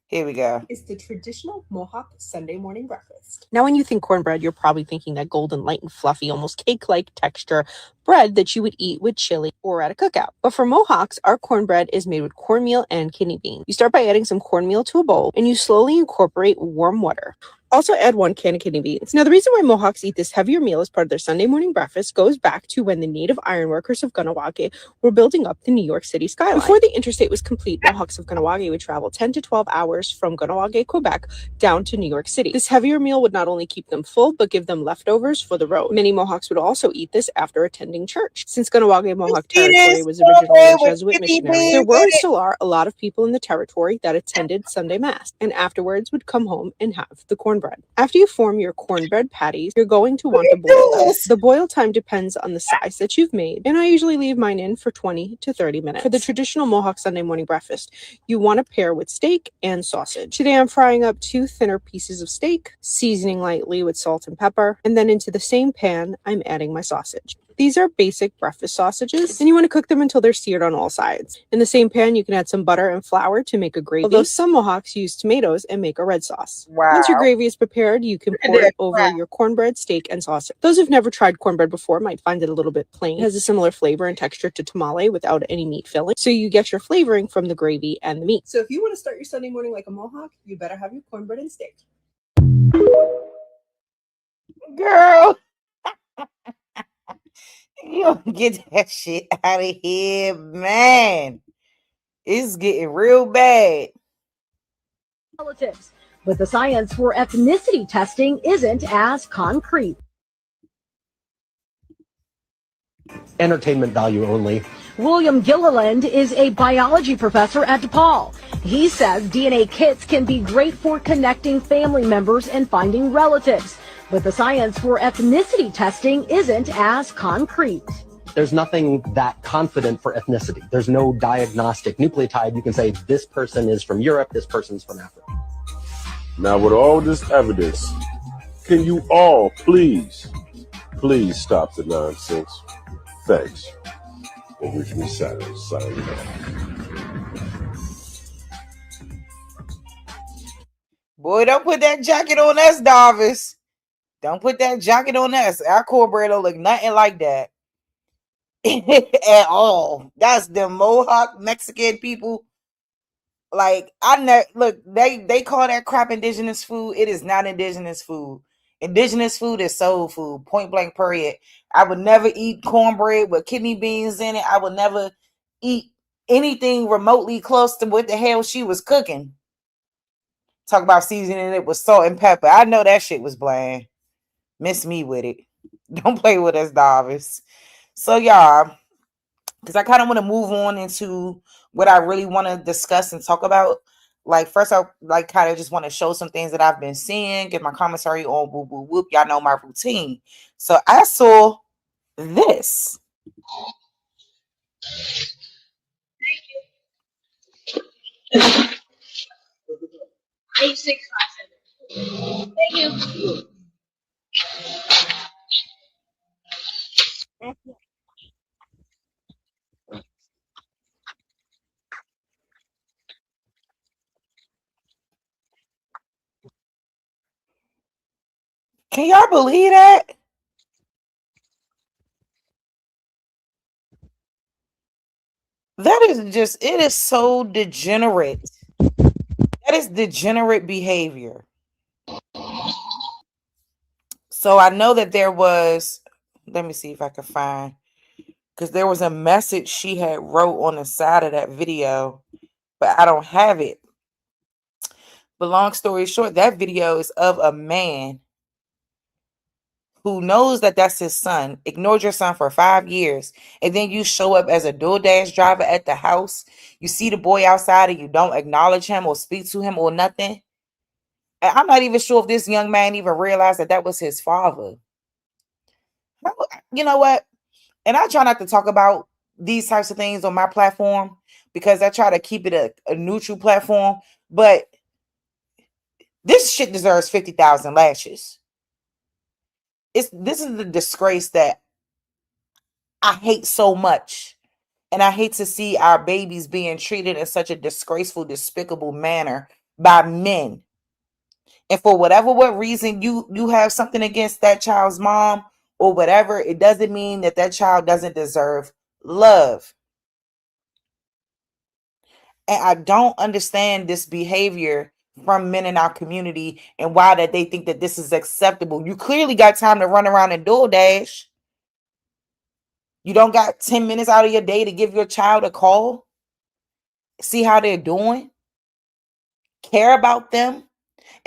Here we go. Is the traditional Mohawk Sunday morning breakfast. Now, when you think cornbread, you're probably thinking that golden, light, and fluffy, almost cake-like texture bread that you would eat with chili or at a cookout. But for Mohawks, our cornbread is made with cornmeal and kidney beans. You start by adding some cornmeal to a bowl, and you slowly incorporate warm water. Also add 1 can of kidney beans. Now, the reason why Mohawks eat this heavier meal as part of their Sunday morning breakfast goes back to when the native ironworkers of Kahnawake were building up the New York City skyline. Before the interstate was complete, Mohawks of Kahnawake would travel 10 to 12 hours from Kahnawake, Quebec, down to New York City. This heavier meal would not only keep them full, but give them leftovers for the road. Many Mohawks would also eat this after attending church. Since Kahnawake Mohawk territory was originally a Jesuit missionary, there were and still are a lot of people in the territory that attended Sunday Mass, and afterwards would come home and have the cornbread. After you form your cornbread patties, you're going to want to boil them. The boil time depends on the size that you've made, and I usually leave mine in for 20 to 30 minutes. For the traditional Mohawk Sunday morning breakfast, you want to pair with steak and sausage. Today I'm frying up 2 thinner pieces of steak, seasoning lightly with salt and pepper, and then into the same pan, I'm adding my sausage. These are basic breakfast sausages, and you want to cook them until they're seared on all sides. In the same pan, you can add some butter and flour to make a gravy, although some Mohawks use tomatoes and make a red sauce. Wow. Once your gravy is prepared, you can pour it over your cornbread, steak, and sausage. Those who've never tried cornbread before might find it a little bit plain. It has a similar flavor and texture to tamale without any meat filling, so you get your flavoring from the gravy and the meat. So if you want to start your Sunday morning like a Mohawk, you better have your cornbread and steak. Girl. You don't get that shit out of here, man. It's getting real bad. Relatives, but the science for ethnicity testing isn't as concrete. Entertainment value only. William Gilliland is a biology professor at DePaul. He says DNA kits can be great for connecting family members and finding relatives, but the science for ethnicity testing isn't as concrete. There's nothing that confident for ethnicity. There's no diagnostic nucleotide. You can say this person is from Europe, this person's from Africa. Now, with all this evidence, can you all please stop the nonsense? Thanks. And wish me silence. Boy, don't put that jacket on us, Darvis. Don't put that jacket on us. Our cornbread don't look nothing like that at all. That's the Mohawk Mexican people. Like, look, they call that crap indigenous food. It is not indigenous food. Indigenous food is soul food. Point blank period. I would never eat cornbread with kidney beans in it. I would never eat anything remotely close to what the hell she was cooking. Talk about seasoning it with salt and pepper. I know that shit was bland. Miss me with it. Don't play with us, Darvis. So, y'all, because I kind of want to move on into what I really want to discuss and talk about. Like, first, I like kind of just want to show some things that I've been seeing, get my commentary on whoop, whoop, whoop. Y'all know my routine. So I saw this. Thank you. Can y'all believe that? That is just, it is so degenerate. That is degenerate behavior. So I know that there was, let me see if I can find, because there was a message she had wrote on the side of that video, but I don't have it. But long story short, that video is of a man who knows that that's his son, ignored your son for 5 years, and then you show up as a DoorDash driver at the house. You see the boy outside and you don't acknowledge him or speak to him or nothing. And I'm not even sure if this young man even realized that that was his father. You know what? And I try not to talk about these types of things on my platform because I try to keep it a neutral platform. But this shit deserves 50,000 lashes. This is the disgrace that I hate so much. And I hate to see our babies being treated in such a disgraceful, despicable manner by men. And for what reason you have something against that child's mom or whatever, it doesn't mean that that child doesn't deserve love. And I don't understand this behavior from men in our community and why that they think that this is acceptable. You clearly got time to run around and DoorDash. You don't got 10 minutes out of your day to give your child a call, see how they're doing, care about them.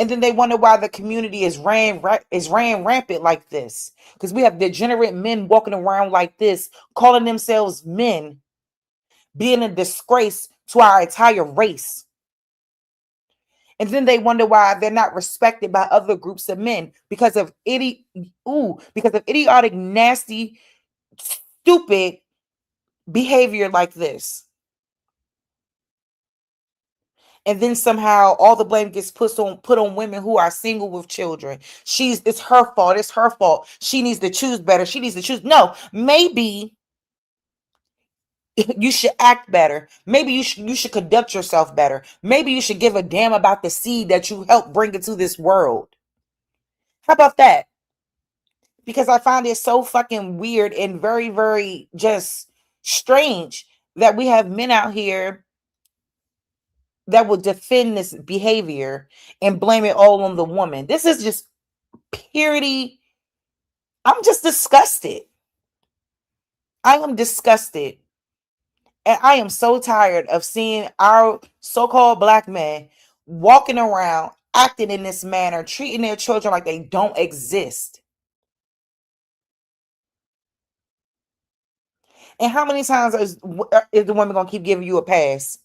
And then they wonder why the community is ran rampant like this. Because we have degenerate men walking around like this, calling themselves men, being a disgrace to our entire race. And then they wonder why they're not respected by other groups of men because of idiotic, nasty, stupid behavior like this. And then somehow all the blame gets put on women who are single with children. It's her fault. It's her fault. She needs to choose better. She needs to choose. No, maybe you should act better. Maybe you should conduct yourself better. Maybe you should give a damn about the seed that you helped bring into this world. How about that? Because I find it so fucking weird and very, very just strange that we have men out here that will defend this behavior and blame it all on the woman. This is just purity. I'm just disgusted. I am disgusted. And I am so tired of seeing our so-called black men walking around, acting in this manner, treating their children like they don't exist. And how many times is the woman going to keep giving you a pass?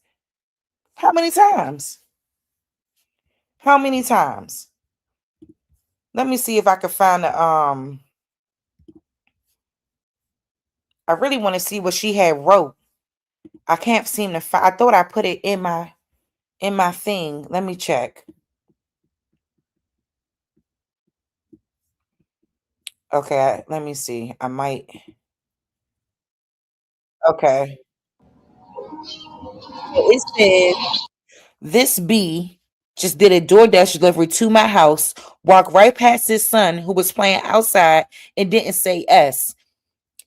How many times? How many times? Let me see if I can find the I really want to see what she had wrote. I can't seem to find. I thought I put it in my thing. Let me check. Okay, let me see. I might. Okay. It said this B just did a DoorDash delivery to my house, walked right past his son who was playing outside and didn't say S.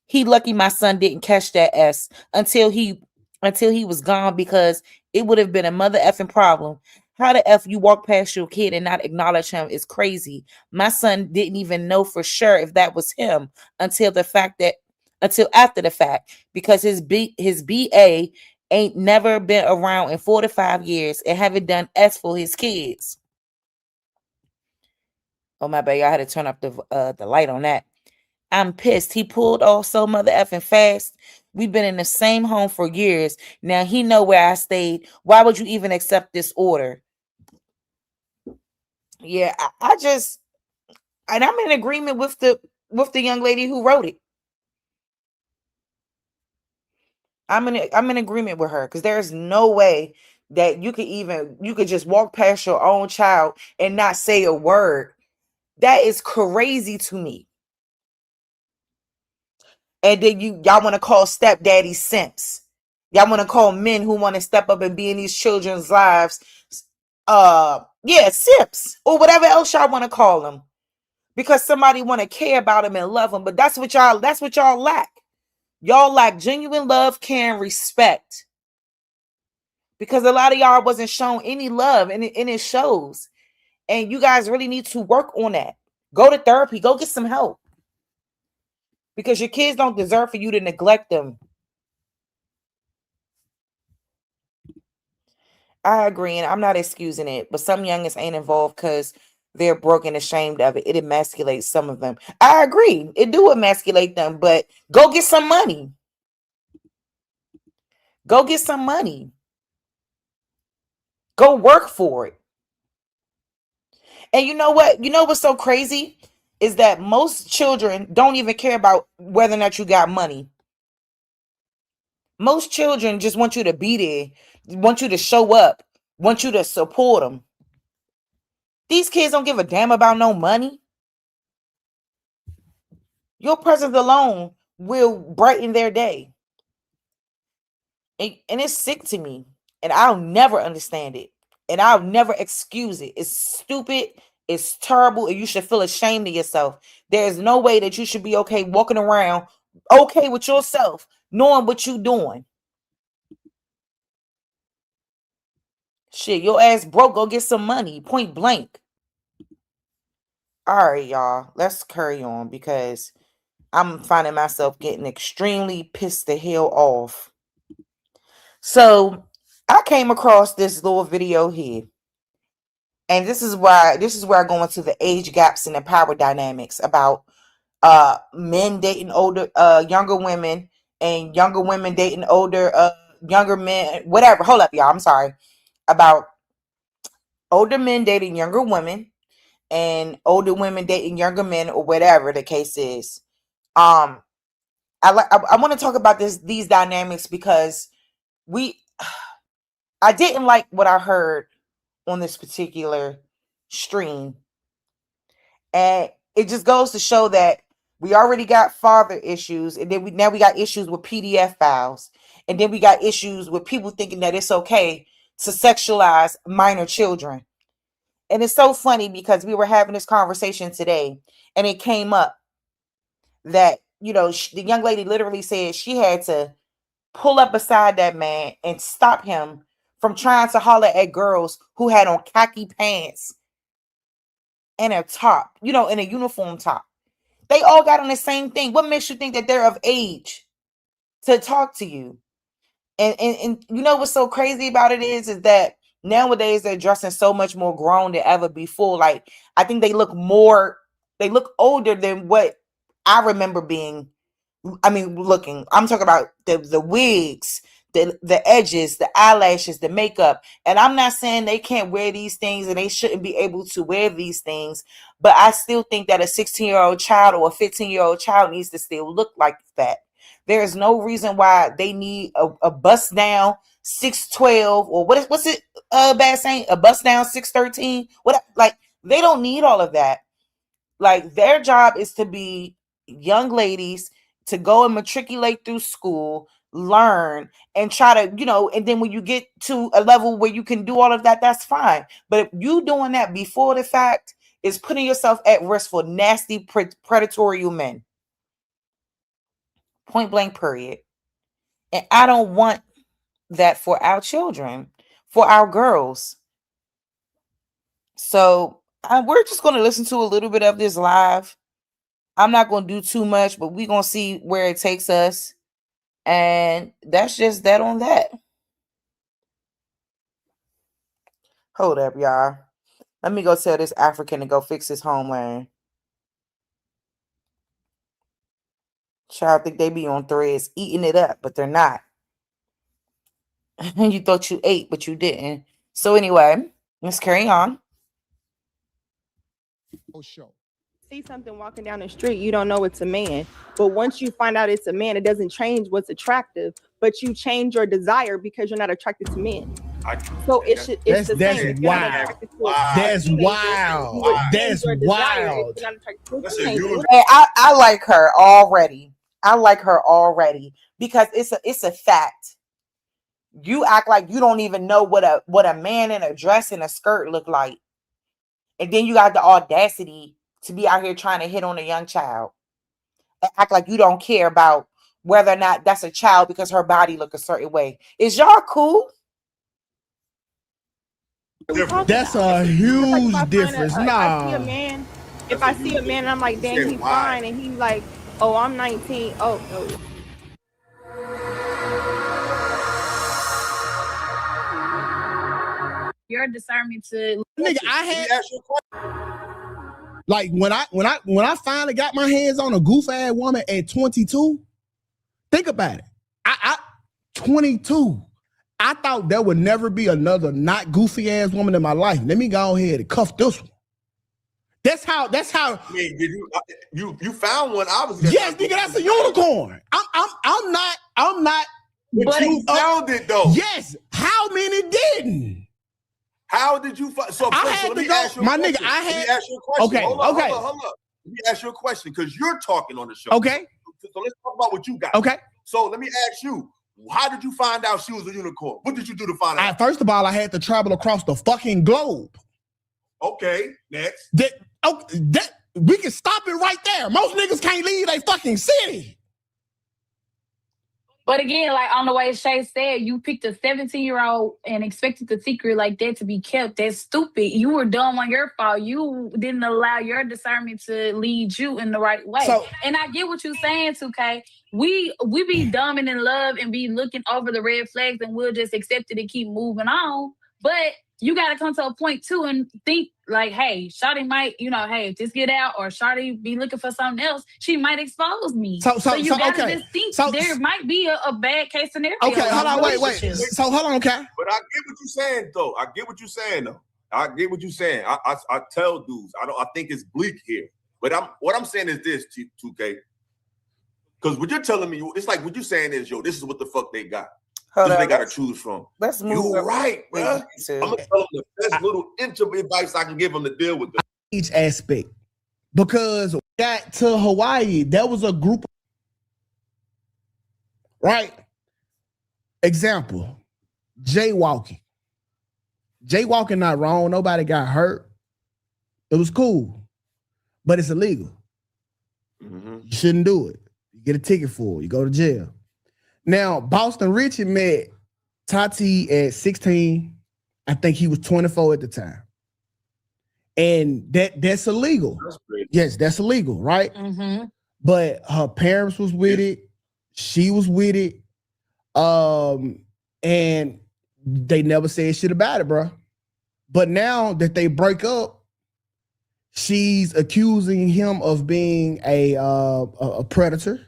He lucky my son didn't catch that S until he was gone because it would have been a mother effing problem. How the F you walk past your kid and not acknowledge him is crazy. My son didn't even know for sure if that was him until after the fact because his BA ain't never been around in 4 to 5 years and haven't done S for his kids. Oh my bad, I had to turn up the light on that. I'm pissed. He pulled off so mother effing fast. We've been in the same home for years. Now he know where I stayed. Why would you even accept this order? Yeah, I just, and I'm in agreement with the young lady who wrote it. I'm in agreement with her because there's no way that you could just walk past your own child and not say a word. That is crazy to me. And then y'all want to call stepdaddy simps. Y'all want to call men who want to step up and be in these children's lives, simps or whatever else y'all want to call them, because somebody want to care about them and love them. But that's what y'all lack. Y'all lack genuine love, care, and respect. Because a lot of y'all wasn't shown any love, and it shows. And you guys really need to work on that. Go to therapy. Go get some help. Because your kids don't deserve for you to neglect them. I agree, and I'm not excusing it, but some youngins ain't involved because they're broke and ashamed of it. It emasculates some of them. I agree. It do emasculate them, but go get some money. Go get some money. Go work for it. And you know what? You know what's so crazy? Is that most children don't even care about whether or not you got money. Most children just want you to be there, want you to show up, want you to support them. These kids don't give a damn about no money. Your presence alone will brighten their day. And it's sick to me. And I'll never understand it. And I'll never excuse it. It's stupid. It's terrible. And you should feel ashamed of yourself. There's no way that you should be okay walking around okay with yourself, knowing what you're doing. Shit, your ass broke. Go get some money. Point blank. All right, y'all. Let's carry on because I'm finding myself getting extremely pissed the hell off. So I came across this little video here. And this is where I go into the age gaps and the power dynamics about men dating older younger women and younger women dating older younger men, whatever. Hold up, y'all. I'm sorry. About older men dating younger women and older women dating younger men, or whatever the case is. I want to talk about these dynamics because I didn't like what I heard on this particular stream. And it just goes to show that we already got father issues, and then we got issues with PDF files, and then we got issues with people thinking that it's okay to sexualize minor children. And it's so funny because we were having this conversation today, and it came up that, you know, the young lady literally said she had to pull up beside that man and stop him from trying to holler at girls who had on khaki pants and a top, you know, in a uniform top. They all got on the same thing. What makes you think that they're of age to talk to you? And you know what's so crazy about it is that nowadays they're dressing so much more grown than ever before. Like, I think they look older than what I remember being. Looking. I'm talking about the wigs, the edges, the eyelashes, the makeup. And I'm not saying they can't wear these things and they shouldn't be able to wear these things, but I still think that a 16-year-old child or a 15-year-old child needs to still look like that. There is no reason why they need a bust down 6'12" or what's it bad saying? A bust down 6'13"? What, like, they don't need all of that. Like, their job is to be young ladies, to go and matriculate through school, learn, and try to, you know, and then when you get to a level where you can do all of that, that's fine. But if you doing that before the fact, is putting yourself at risk for nasty, predatory men. Point blank, period. And I don't want that for our children, for our girls. So we're just going to listen to a little bit of this live. I'm not going to do too much, but we're going to see where it takes us. And that's just that on that. Hold up, y'all. Let me go tell this African to go fix his homeland. Child think they be on Threads eating it up, but they're not. You thought you ate, but you didn't. So anyway, let's carry on. See something walking down the street, you don't know it's a man. But once you find out it's a man, it doesn't change what's attractive, but you change your desire because you're not attracted to men. So it's the same. That's wild. That's wild. Hey, I like her already. Because it's a fact. You act like you don't even know what a man in a dress and a skirt look like. And then you got the audacity to be out here trying to hit on a young child. And act like you don't care about whether or not that's a child because her body look a certain way. Is y'all cool? That's a huge difference. If I see a man If I see a man and I'm like, dang, he's fine, and he's like, oh, I'm 19. Oh, no. Your discernment to Nigga, I had like when I finally got my hands on a goof ass woman at 22. Think about it. I 22. I thought there would never be another not goofy ass woman in my life. Let me go ahead and cuff this one. That's how. I mean, did you found one? Obviously. Yes, nigga, that's a unicorn. I'm not. But you found it though. Yes. How many didn't? How did you find? So, let me ask you a question. Nigga, Let me ask you a question. Okay. Hold up. Let me ask you a question because you're talking on the show. Okay. So let's talk about what you got. Okay. So let me ask you, how did you find out she was a unicorn? What did you do to find out? First of all, I had to travel across the fucking globe. Okay, next. We can stop it right there. Most niggas can't leave their fucking city. But again, like on the way Shay said, you picked a 17-year-old and expected the secret like that to be kept. That's stupid. You were dumb on your fault. You didn't allow your discernment to lead you in the right way. And I get what you're saying, 2K. We be dumb and in love and be looking over the red flags and we'll just accept it and keep moving on. But you got to come to a point too and think like, hey, Shawty might, hey, just get out, or Shawty be looking for something else. She might expose me. So you got to just think there might be a bad case scenario. Okay, hold on, wait. So hold on, okay. But I get what you're saying, though. I get what you're saying. I tell dudes, I think it's bleak here. But what I'm saying is this, 2K. Because what you're telling me, it's like what you're saying is, yo, this is what the fuck they got. They got to choose from. Let's move. You're right, bro. I'm going to tell them the best little inch of advice I can give them to deal with this. Each aspect. Because we got to Hawaii, there was a group. Right? Example, jaywalking. Jaywalking not wrong. Nobody got hurt. It was cool. But it's illegal. Mm-hmm. You shouldn't do it. You get a ticket for it. You go to jail. Now, Boston Richie met Tati at 16. I think he was 24 at the time. And that's illegal. Yes, that's illegal, right? Mm-hmm. But her parents was with it. She was with it. And they never said shit about it, bro. But now that they break up, she's accusing him of being a predator.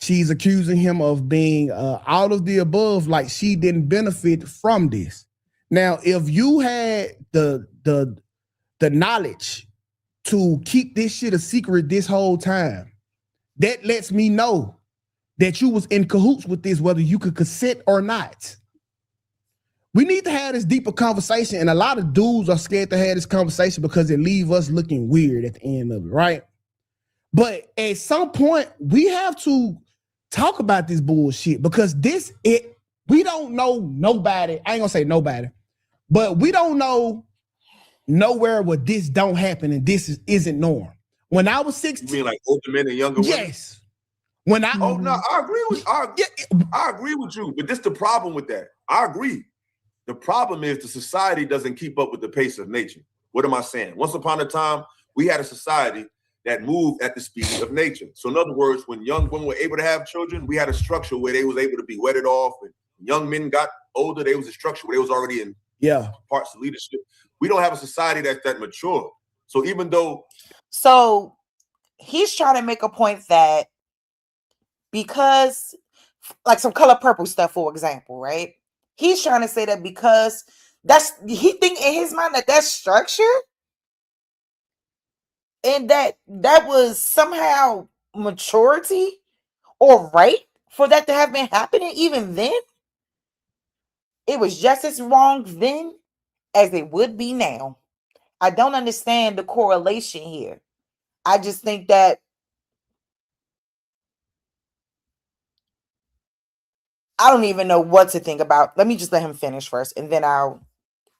She's accusing him of being all of the above, like she didn't benefit from this. Now, if you had the knowledge to keep this shit a secret this whole time, that lets me know that you was in cahoots with this, whether you could consent or not. We need to have this deeper conversation, and a lot of dudes are scared to have this conversation because it leaves us looking weird at the end of it, right? But at some point, we have to talk about this bullshit because we don't know nobody. I ain't gonna say nobody, but we don't know nowhere where this don't happen and this isn't norm. When I was 16, you mean like older men and younger women? Yes. I agree with you, but this the problem with that. I agree. The problem is the society doesn't keep up with the pace of nature. What am I saying? Once upon a time, we had a society that moved at the speed of nature. So in other words, when young women were able to have children, we had a structure where they was able to be wedded off. And when young men got older, there was a structure where they was already in parts of leadership. We don't have a society that's that mature. So even though... So he's trying to make a point that because, like some color purple stuff, for example, right? He's trying to say that because he think in his mind that that's structure and that was somehow maturity or right for that to have been happening even then. It was just as wrong then as it would be now. I don't understand the correlation here. I just think that I don't even know what to think about. Let me just let him finish first, and then I'll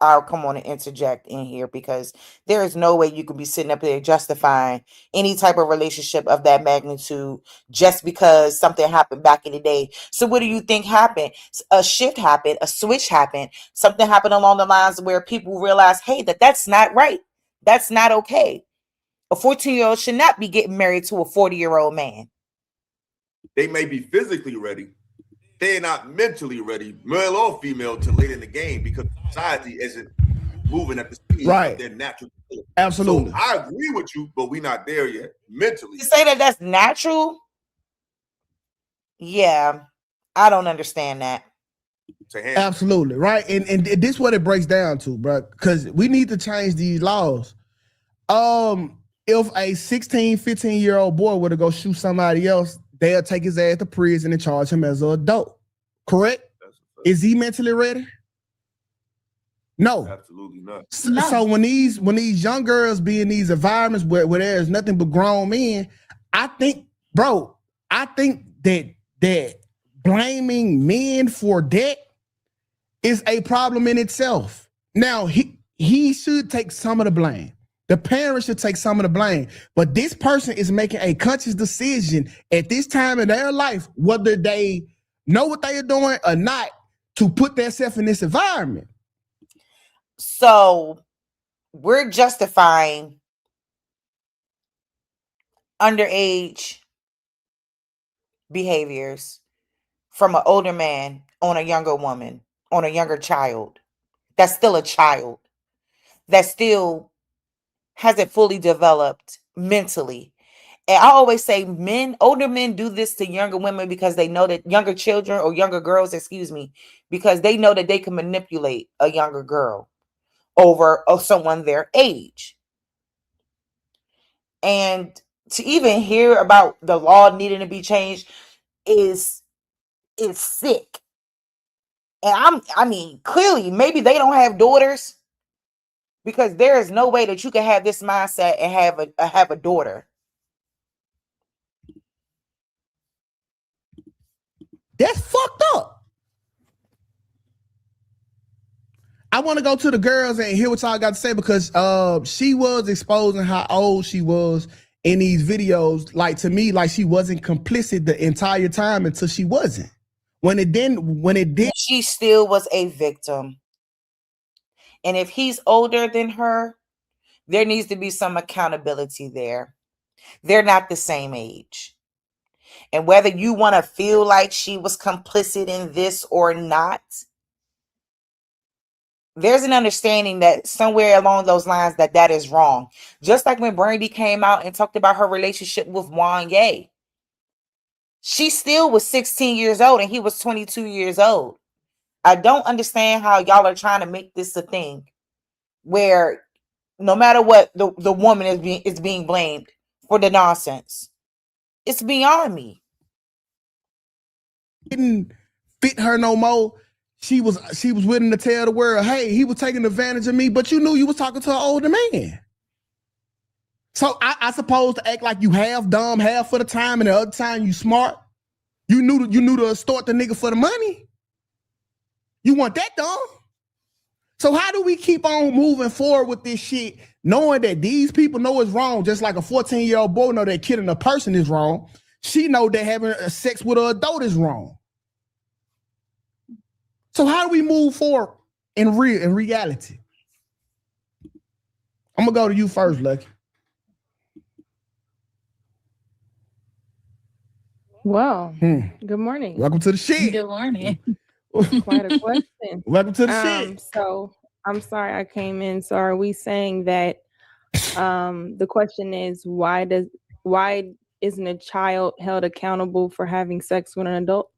come on and interject in here, because there is no way you can be sitting up there justifying any type of relationship of that magnitude just because something happened back in the day. So what do you think happened? A shift happened, a switch happened, something happened along the lines where people realized, hey, that's not right. That's not okay. A 14-year-old should not be getting married to a 40-year-old man. They may be physically ready. They're not mentally ready, male or female, to late in the game because society isn't moving at the speed of their natural ability. Absolutely. So I agree with you, but we're not there yet mentally. To say that that's natural, yeah, I don't understand that. Absolutely, right? And this is what it breaks down to, bro, because we need to change these laws. If a 16, 15-year-old boy were to go shoot somebody else, they'll take his ass to prison and charge him as an adult. Correct? Is he mentally ready? No. Absolutely not. So when these young girls be in these environments where there's nothing but grown men, I think that blaming men for that is a problem in itself. Now, he should take some of the blame. The parents should take some of the blame. But this person is making a conscious decision at this time in their life, whether they know what they are doing or not, to put themselves in this environment. So we're justifying underage behaviors from an older man on a younger woman, on a younger child. That's still a child. That still hasn't fully developed mentally. And I always say older men do this to younger women because they know that younger children or younger girls, because they know that they can manipulate a younger girl over someone their age. And to even hear about the law needing to be changed is sick. And I mean, clearly, maybe they don't have daughters, because there is no way that you can have this mindset and have a daughter. That's fucked up. I want to go to the girls and hear what y'all got to say, because she was exposing how old she was in these videos. Like, to me, like she wasn't complicit the entire time until she wasn't. When it did, she still was a victim. And if he's older than her, there needs to be some accountability there. They're not the same age. And whether you want to feel like she was complicit in this or not, there's an understanding that somewhere along those lines that is wrong. Just like when Brandy came out and talked about her relationship with Juan Ye. She still was 16 years old and he was 22 years old. I don't understand how y'all are trying to make this a thing where no matter what, the woman is being blamed for the nonsense. It's beyond me. Didn't fit her no more. She was willing to tell the world, hey, he was taking advantage of me, but you knew you was talking to an older man. So I suppose to act like you half dumb, half for the time, and the other time you smart. You knew to extort the nigga for the money. You want that dumb? So how do we keep on moving forward with this shit, knowing that these people know it's wrong, just like a 14-year-old boy know that killing a person is wrong. She know that having sex with an adult is wrong. So how do we move forward in reality? I'm gonna go to you first, Lucky. Well, good morning. Welcome to the shit. Good morning. Quite a question. Welcome to the shit. So I'm sorry I came in. So are we saying that the question is why isn't a child held accountable for having sex with an adult?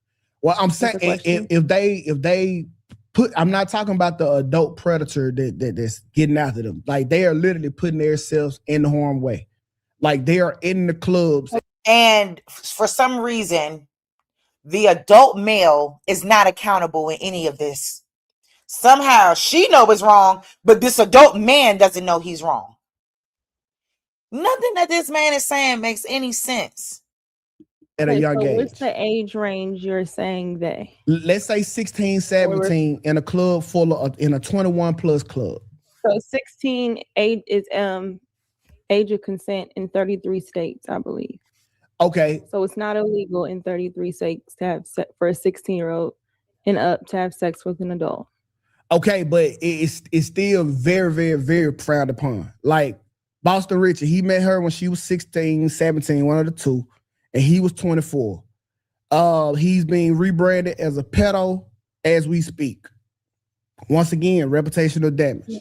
Well, I'm saying if they put, I'm not talking about the adult predator that's getting after them. Like, they are literally putting themselves in the harm's way. Like, they are in the clubs. And for some reason, the adult male is not accountable in any of this. Somehow she knows it's wrong, but this adult man doesn't know he's wrong. Nothing that this man is saying makes any sense. At a young age. What's the age range you're saying that? Let's say 16, 17 in a club in a 21 plus club. So 16 age is age of consent in 33 states, I believe. Okay. So it's not illegal in 33 states to have for a 16-year-old and up to have sex with an adult. Okay, but it's still very, very, very frowned upon. Like, Boston Richard, he met her when she was 16, 17, one of the two, and he was 24. He's being rebranded as a pedo as we speak. Once again, reputational damage.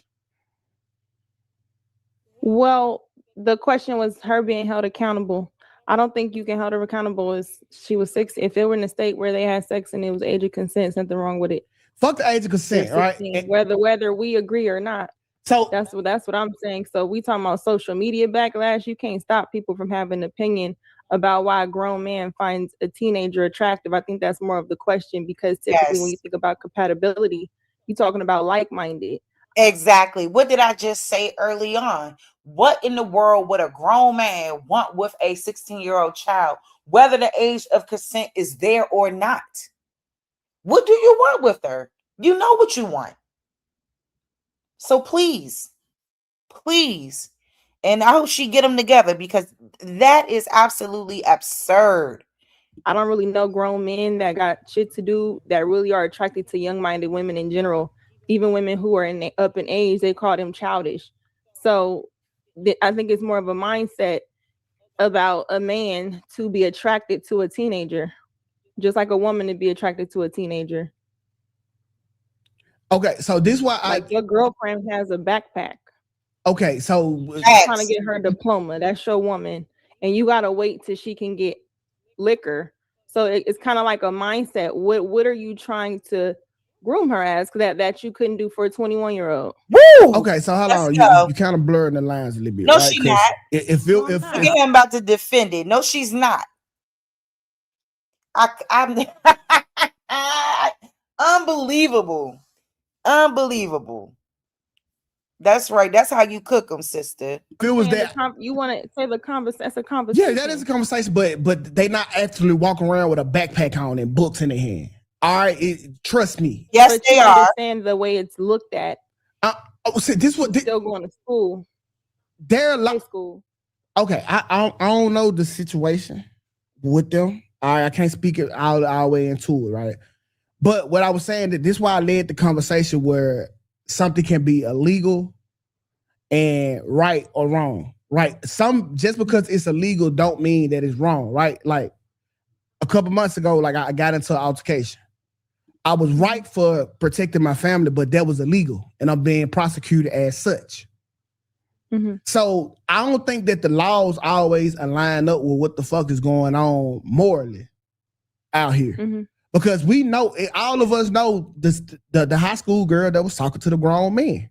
Well, the question was her being held accountable. I don't think you can hold her accountable as she was 6. If it were in a state where they had sex and it was age of consent, something wrong with it. Fuck the age of consent, right? Whether we agree or not. So that's what I'm saying. So we talking about social media backlash. You can't stop people from having an opinion about why a grown man finds a teenager attractive. I think that's more of the question, because typically when you think about compatibility, you're talking about like-minded. Exactly. What did I just say early on? What in the world would a grown man want with a 16-year-old child, whether the age of consent is there or not? What do you want with her? You know what you want. So please, and I hope she get them together, because that is absolutely absurd. I don't really know grown men that got shit to do that really are attracted to young-minded women in general. Even women who are up in age, they call them childish. So I think it's more of a mindset about a man to be attracted to a teenager, just like a woman to be attracted to a teenager. Okay, so this is why your girlfriend has a backpack. Okay, so trying to get her diploma. That's your woman, and you gotta wait till she can get liquor. So it's kind of like a mindset. What are you trying to groom her as that you couldn't do for a 21-year-old? Okay, so hold on. You kind of blurring the lines a little bit. No, right? she's not. If I'm about to defend it. No, she's not. I'm unbelievable. That's right. That's how you cook them, sister. If it was that, you want to say the conversation. That's a conversation. Yeah, that is a conversation, but they not actually walking around with a backpack on and books in their hand. All right, trust me. Yes, but they you are. Understand the way it's looked at. Still going to school. They're high school. Okay, I don't know the situation with them. All right, I can't speak it all the way into it, right? But what I was saying, that this is why I led the conversation where something can be illegal and right or wrong, right? Just because it's illegal don't mean that it's wrong, right? Like a couple months ago, like I got into an altercation. I was right for protecting my family, but that was illegal, and I'm being prosecuted as such. Mm-hmm. So I don't think that the laws always align up with what the fuck is going on morally out here. Mm-hmm. Because we know, all of us know the high school girl that was talking to the grown man.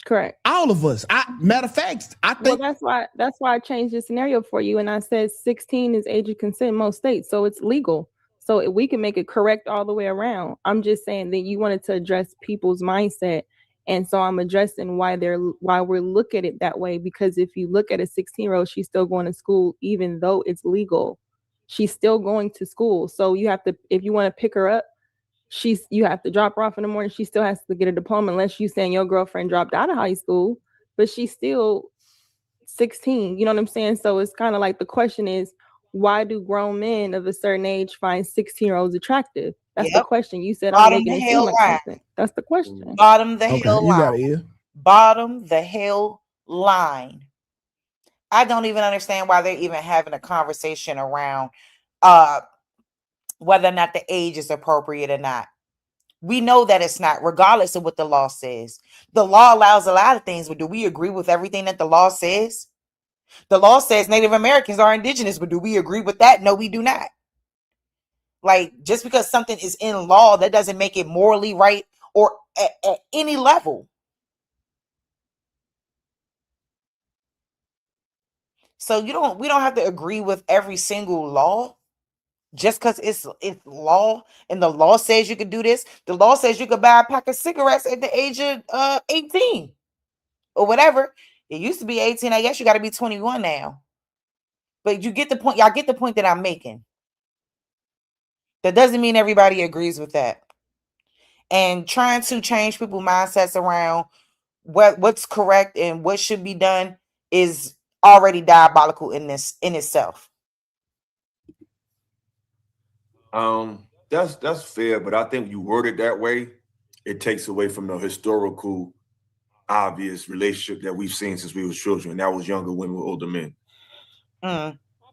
Correct. All of us. Matter of fact, I think that's why I changed the scenario for you, and I said 16 is age of consent in most states, so it's legal. So we can make it correct all the way around. I'm just saying that you wanted to address people's mindset, and so I'm addressing why we're looking at it that way. Because if you look at a 16-year-old, she's still going to school, even though it's legal. She's still going to school. So you have to, if you want to pick her up, you have to drop her off in the morning. She still has to get a diploma, unless you saying your girlfriend dropped out of high school, but she's still 16. You know what I'm saying? So it's kind of like the question is, why do grown men of a certain age find 16-year-olds attractive? That's the question. You said I'm making it seem like something. That's the question. Bottom the hell line. got it, Bottom the hell line. I don't even understand why they're even having a conversation around whether or not the age is appropriate or not. We know that it's not, regardless of what the law says. The law allows a lot of things, but do we agree with everything that the law says? The law says Native Americans are indigenous, but do we agree with that? No, we do not. Like, just because something is in law, that doesn't make it morally right or at any level. So we don't have to agree with every single law just because it's law, and the law says you could do this. The law says you could buy a pack of cigarettes at the age of 18 or whatever. It used to be 18. I guess you got to be 21 now. But you get the point. Y'all get the point that I'm making. That doesn't mean everybody agrees with that. And trying to change people's mindsets around what's correct and what should be done is already diabolical in itself. That's fair, but I think you word it that way, it takes away from the historical obvious relationship that we've seen since we were children. That was younger women with older men.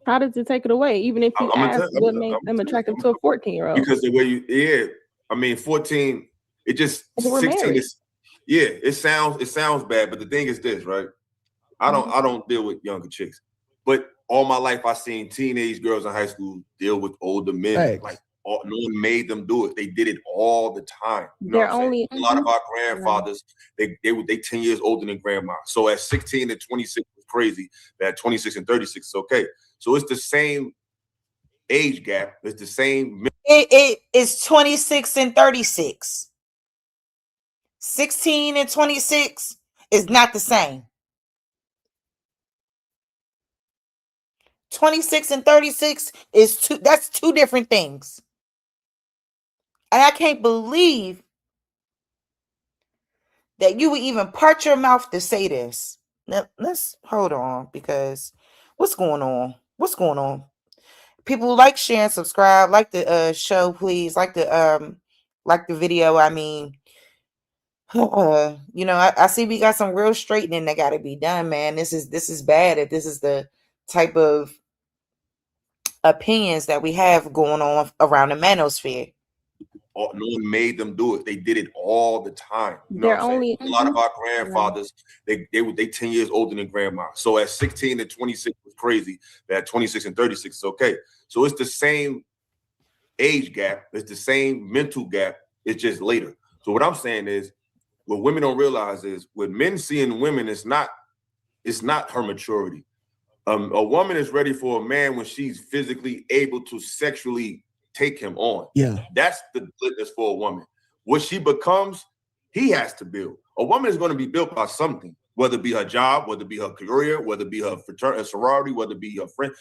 How does it take it away? Even if you ask what made them attractive to a 14-year-old? Because the way you, I mean, 14, it just, We're 16 married. is, it sounds bad, but the thing is this, right? I don't deal with younger chicks, but all my life I've seen teenage girls in high school deal with older men. Thanks. Like no one made them do it. They did it all the time. You know They're what I'm saying? only A lot of our grandfathers, they 10 years older than grandma. So at 16 and 26 was crazy. At 26 and 36 is okay. So it's the same age gap. It's the same. It is 26 and 36. 16 and 26 is not the same. 26 and 36 is that's two different things. And I can't believe that you would even part your mouth to say this. Now, let's hold on, because what's going on? What's going on? People like, share, and subscribe. Like the show, please. Like the video. I mean, I see we got some real straightening that got to be done, man. This is bad. If this is the type of opinions that we have going on around the manosphere. No one made them do it. They did it all the time. You know They're what I'm saying? only A lot of our grandfathers, they 10 years older than grandma. So at 16 and 26 was crazy. At 26 and 36 is okay. So it's the same age gap. It's the same mental gap. It's just later. So what I'm saying is, what women don't realize is, what men see in women is not her maturity. A woman is ready for a man when she's physically able to sexually take him on. Yeah. That's the litmus for a woman. What she becomes, he has to build. A woman is going to be built by something, whether it be her job, whether it be her career, whether it be her fraternity, sorority, whether it be her friend.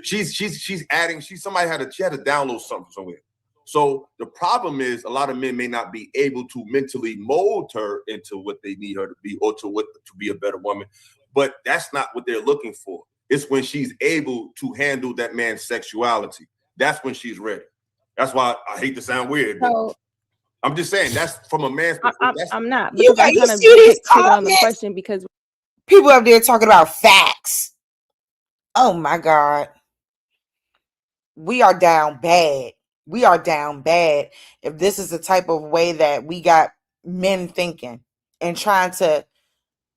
She's adding, somebody had to download something somewhere. So the problem is, a lot of men may not be able to mentally mold her into what they need her to be, or to be a better woman. But that's not what they're looking for. It's when she's able to handle that man's sexuality. That's when she's ready. That's why I hate to sound weird, but I'm just saying, that's from a man's perspective. I'm not. You Because I'm see kind of these taking on the comments? question, because People up there talking about facts. Oh my God. We are down bad. We are down bad if this is the type of way that we got men thinking and trying to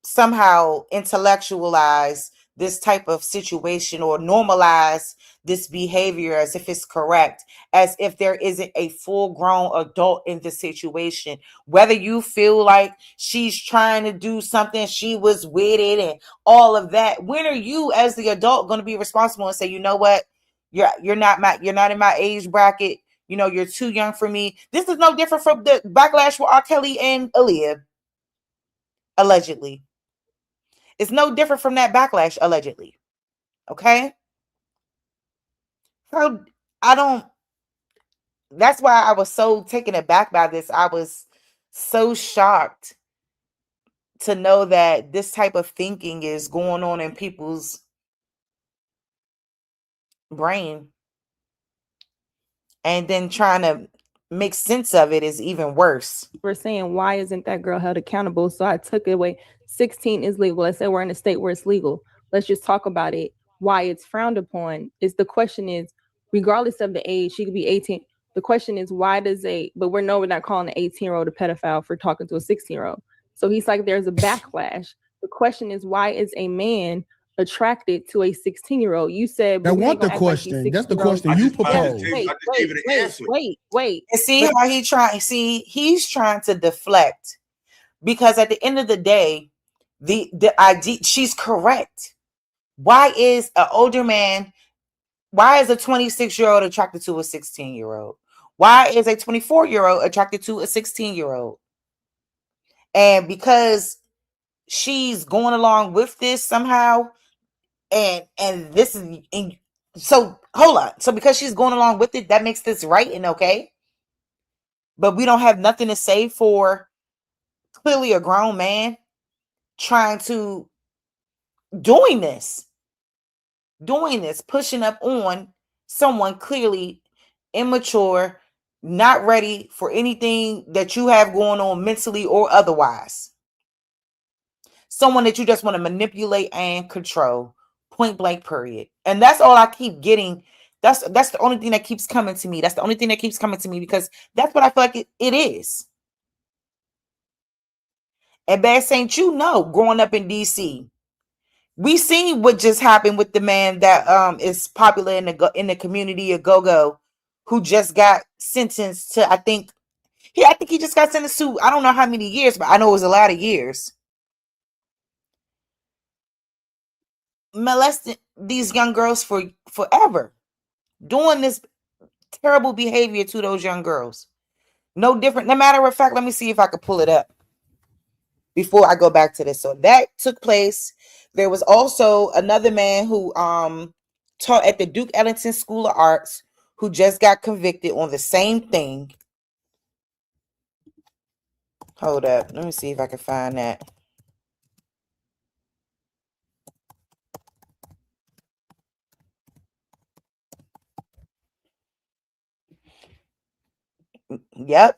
somehow intellectualize this type of situation, or normalize this behavior as if it's correct, as if there isn't a full-grown adult in the situation. Whether you feel like she's trying to do something, she was with it, and all of that, when are you as the adult going to be responsible and say, you know what, you're not in my age bracket, you're too young for me? This is no different from the backlash with R. Kelly and Aaliyah, allegedly. It's no different from that backlash, allegedly. Okay? So that's why I was so taken aback by this. I was so shocked to know that this type of thinking is going on in people's brain. And then trying to make sense of it is even worse. we're saying, why isn't that girl held accountable? So I took it away. 16 is legal. Let's say we're in a state where it's legal. Let's just talk about it. Why it's frowned upon is the question is, regardless of the age, she could be 18. The question is, why does but we're not calling an 18-year-old a pedophile for talking to a 16-year-old. So he's like, there's a backlash. The question is, why is a man attracted to a 16-year-old? You said that wasn't the question. That's the question you proposed. Wait. And see how he's trying to deflect, because at the end of the day, the idea, she's correct. Why is an older man, why is a 26-year-old attracted to a 16-year-old? Why is a 24-year-old attracted to a 16-year-old? And because she's going along with this somehow, and this is, and so hold on. So because she's going along with it, that makes this right and okay. But we don't have nothing to say for clearly a grown man trying to doing this, pushing up on someone clearly immature, not ready for anything that you have going on mentally or otherwise. someone that you just want to manipulate and control, point blank, period. And that's all I keep getting. That's the only thing that keeps coming to me. That's the only thing that keeps coming to me, because that's what I feel like it is. And Bad Saint, you know, growing up in DC, we seen what just happened with the man that is popular in the community of Go-Go, who just got sentenced to, I think he just got sentenced to, I don't know how many years, but I know it was a lot of years. Molesting these young girls for forever, doing this terrible behavior to those young girls. No different. No matter of fact, let me see if I could pull it up before I go back to this. So that took place. There was also another man who taught at the Duke Ellington School of Arts who just got convicted on the same thing. Hold up. Let me see if I can find that. Yep.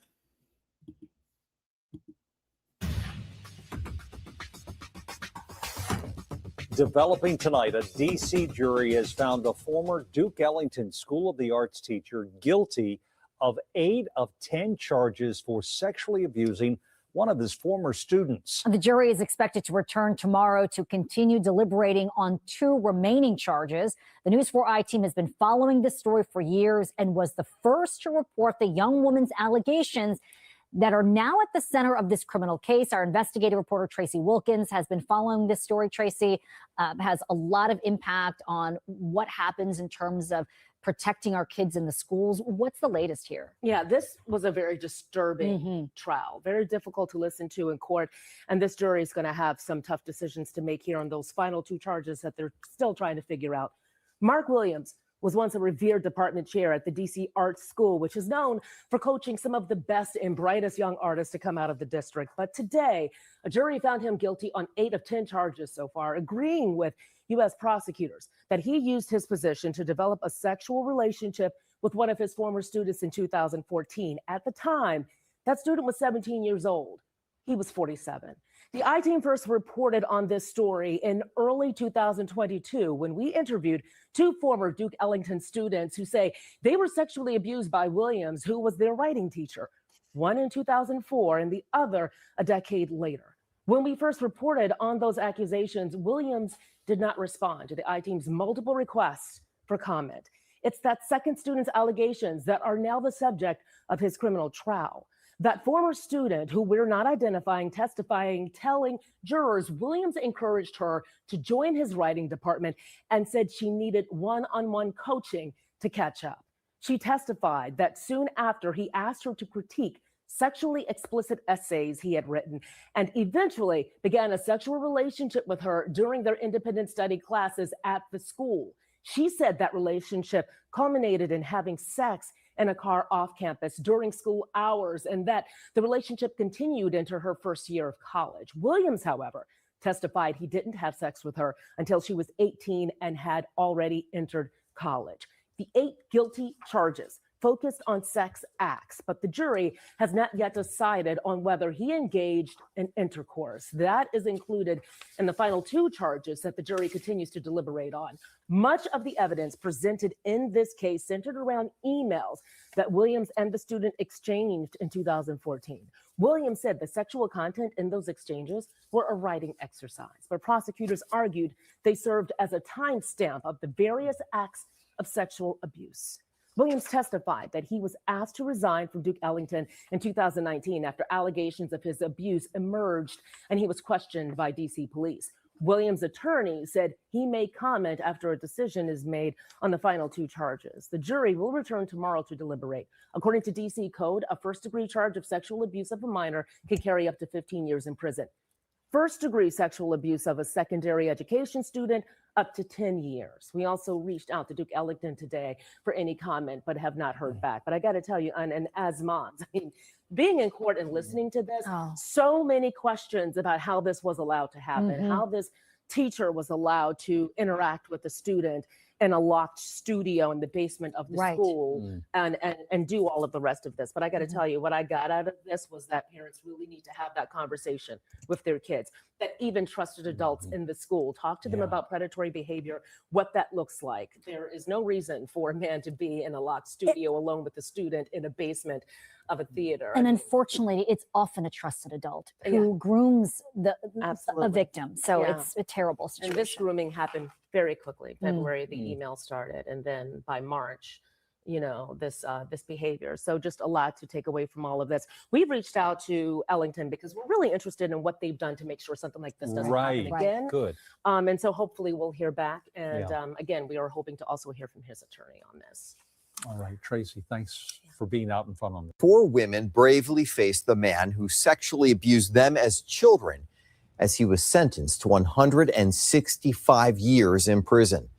Developing tonight, a D.C. jury has found a former Duke Ellington School of the Arts teacher guilty of 8 of 10 charges for sexually abusing one of his former students. The jury is expected to return tomorrow to continue deliberating on 2 remaining charges. The News 4 I team has been following this story for years and was the first to report the young woman's allegations that are now at the center of this criminal case. Our investigative reporter, Tracy Wilkins, has been following this story. Tracy has a lot of impact on what happens in terms of protecting our kids in the schools. What's the latest here? Yeah, this was a very disturbing trial, very difficult to listen to in court. And this jury is going to have some tough decisions to make here on those final 2 charges that they're still trying to figure out. Mark Williams was once a revered department chair at the DC Arts School, which is known for coaching some of the best and brightest young artists to come out of the district. But today, a jury found him guilty on 8 of 10 charges so far, agreeing with U.S. prosecutors that he used his position to develop a sexual relationship with one of his former students in 2014. At the time, that student was 17 years old. He was 47. The I-Team first reported on this story in early 2022 when we interviewed 2 former Duke Ellington students who say they were sexually abused by Williams, who was their writing teacher, one in 2004 and the other a decade later. When we first reported on those accusations, Williams did not respond to the I-Team's multiple requests for comment. It's that second student's allegations that are now the subject of his criminal trial. That former student, who we're not identifying, testifying, telling jurors Williams encouraged her to join his writing department and said she needed one-on-one coaching to catch up. She testified that soon after he asked her to critique sexually explicit essays he had written and eventually began a sexual relationship with her during their independent study classes at the school. She said that relationship culminated in having sex in a car off campus during school hours, and that the relationship continued into her first year of college. Williams, however, testified he didn't have sex with her until she was 18 and had already entered college. The 8 guilty charges focused on sex acts, but the jury has not yet decided on whether he engaged in intercourse. That is included in the final 2 charges that the jury continues to deliberate on. Much of the evidence presented in this case centered around emails that Williams and the student exchanged in 2014. Williams said the sexual content in those exchanges were a writing exercise, but prosecutors argued they served as a timestamp of the various acts of sexual abuse. Williams testified that he was asked to resign from Duke Ellington in 2019 after allegations of his abuse emerged and he was questioned by DC police. Williams' attorney said he may comment after a decision is made on the final 2 charges. The jury will return tomorrow to deliberate. According to DC code, a first-degree charge of sexual abuse of a minor can carry up to 15 years in prison. First-degree sexual abuse of a secondary education student, up to 10 years. We also reached out to Duke Ellington today for any comment, but have not heard back. But I got to tell you, and as moms, I mean, being in court and listening to this, so many questions about how this was allowed to happen, how this teacher was allowed to interact with the student in a locked studio in the basement of the Right. school and do all of the rest of this. But I got to tell you, what I got out of this was that parents really need to have that conversation with their kids, that even trusted adults in the school talk to them about predatory behavior, what that looks like. There is no reason for a man to be in a locked studio alone with a student in a basement of a theater. And unfortunately, it's often a trusted adult who grooms a victim. So it's a terrible situation. And this grooming happened very quickly. February, the email started, and then by March, you know, this behavior. So just a lot to take away from all of this. We've reached out to Ellington because we're really interested in what they've done to make sure something like this doesn't happen again. Good. And so hopefully we'll hear back. And again, we are hoping to also hear from his attorney on this. All right, Tracy, thanks for being out in front on this. 4 women bravely faced the man who sexually abused them as children as he was sentenced to 165 years in prison.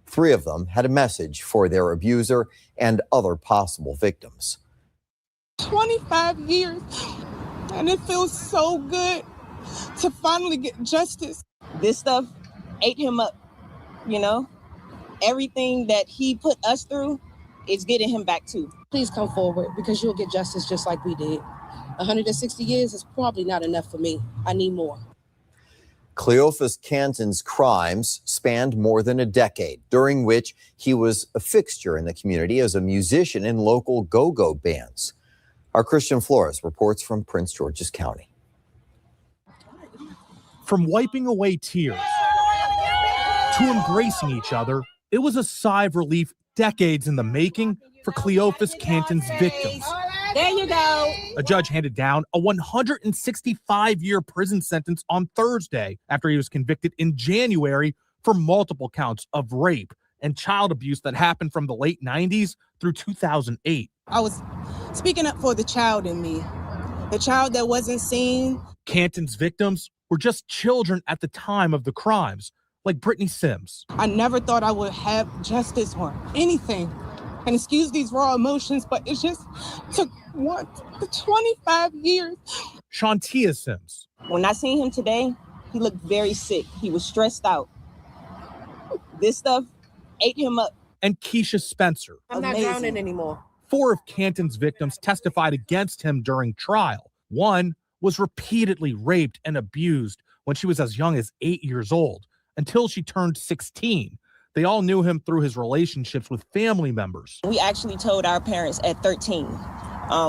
3 of them had a message for their abuser and other possible victims. 25 years, and it feels so good to finally get justice. This stuff ate him up, you know? Everything that he put us through, it's getting him back too. Please come forward because you'll get justice just like we did. 160 years is probably not enough for me. I need more. Cleophas Canton's crimes spanned more than a decade, during which he was a fixture in the community as a musician in local go-go bands. Our Christian Flores reports from Prince George's County. From wiping away tears to embracing each other, it was a sigh of relief decades in the making for Cleophas Canton's victims. There you go. A judge handed down a 165-year prison sentence on Thursday after he was convicted in January for multiple counts of rape and child abuse that happened from the late 90s through 2008. I was speaking up for the child in me, the child that wasn't seen. Canton's victims were just children at the time of the crimes, like Brittany Sims. I never thought I would have justice or anything. And excuse these raw emotions, but it just took 25 years. Shantia Sims. When I seen him today, he looked very sick. He was stressed out. This stuff ate him up. And Keisha Spencer. I'm not drowning anymore. 4 of Canton's victims testified against him during trial. One was repeatedly raped and abused when she was as young as 8 years old until she turned 16. They all knew him through his relationships with family members. We actually told our parents at 13.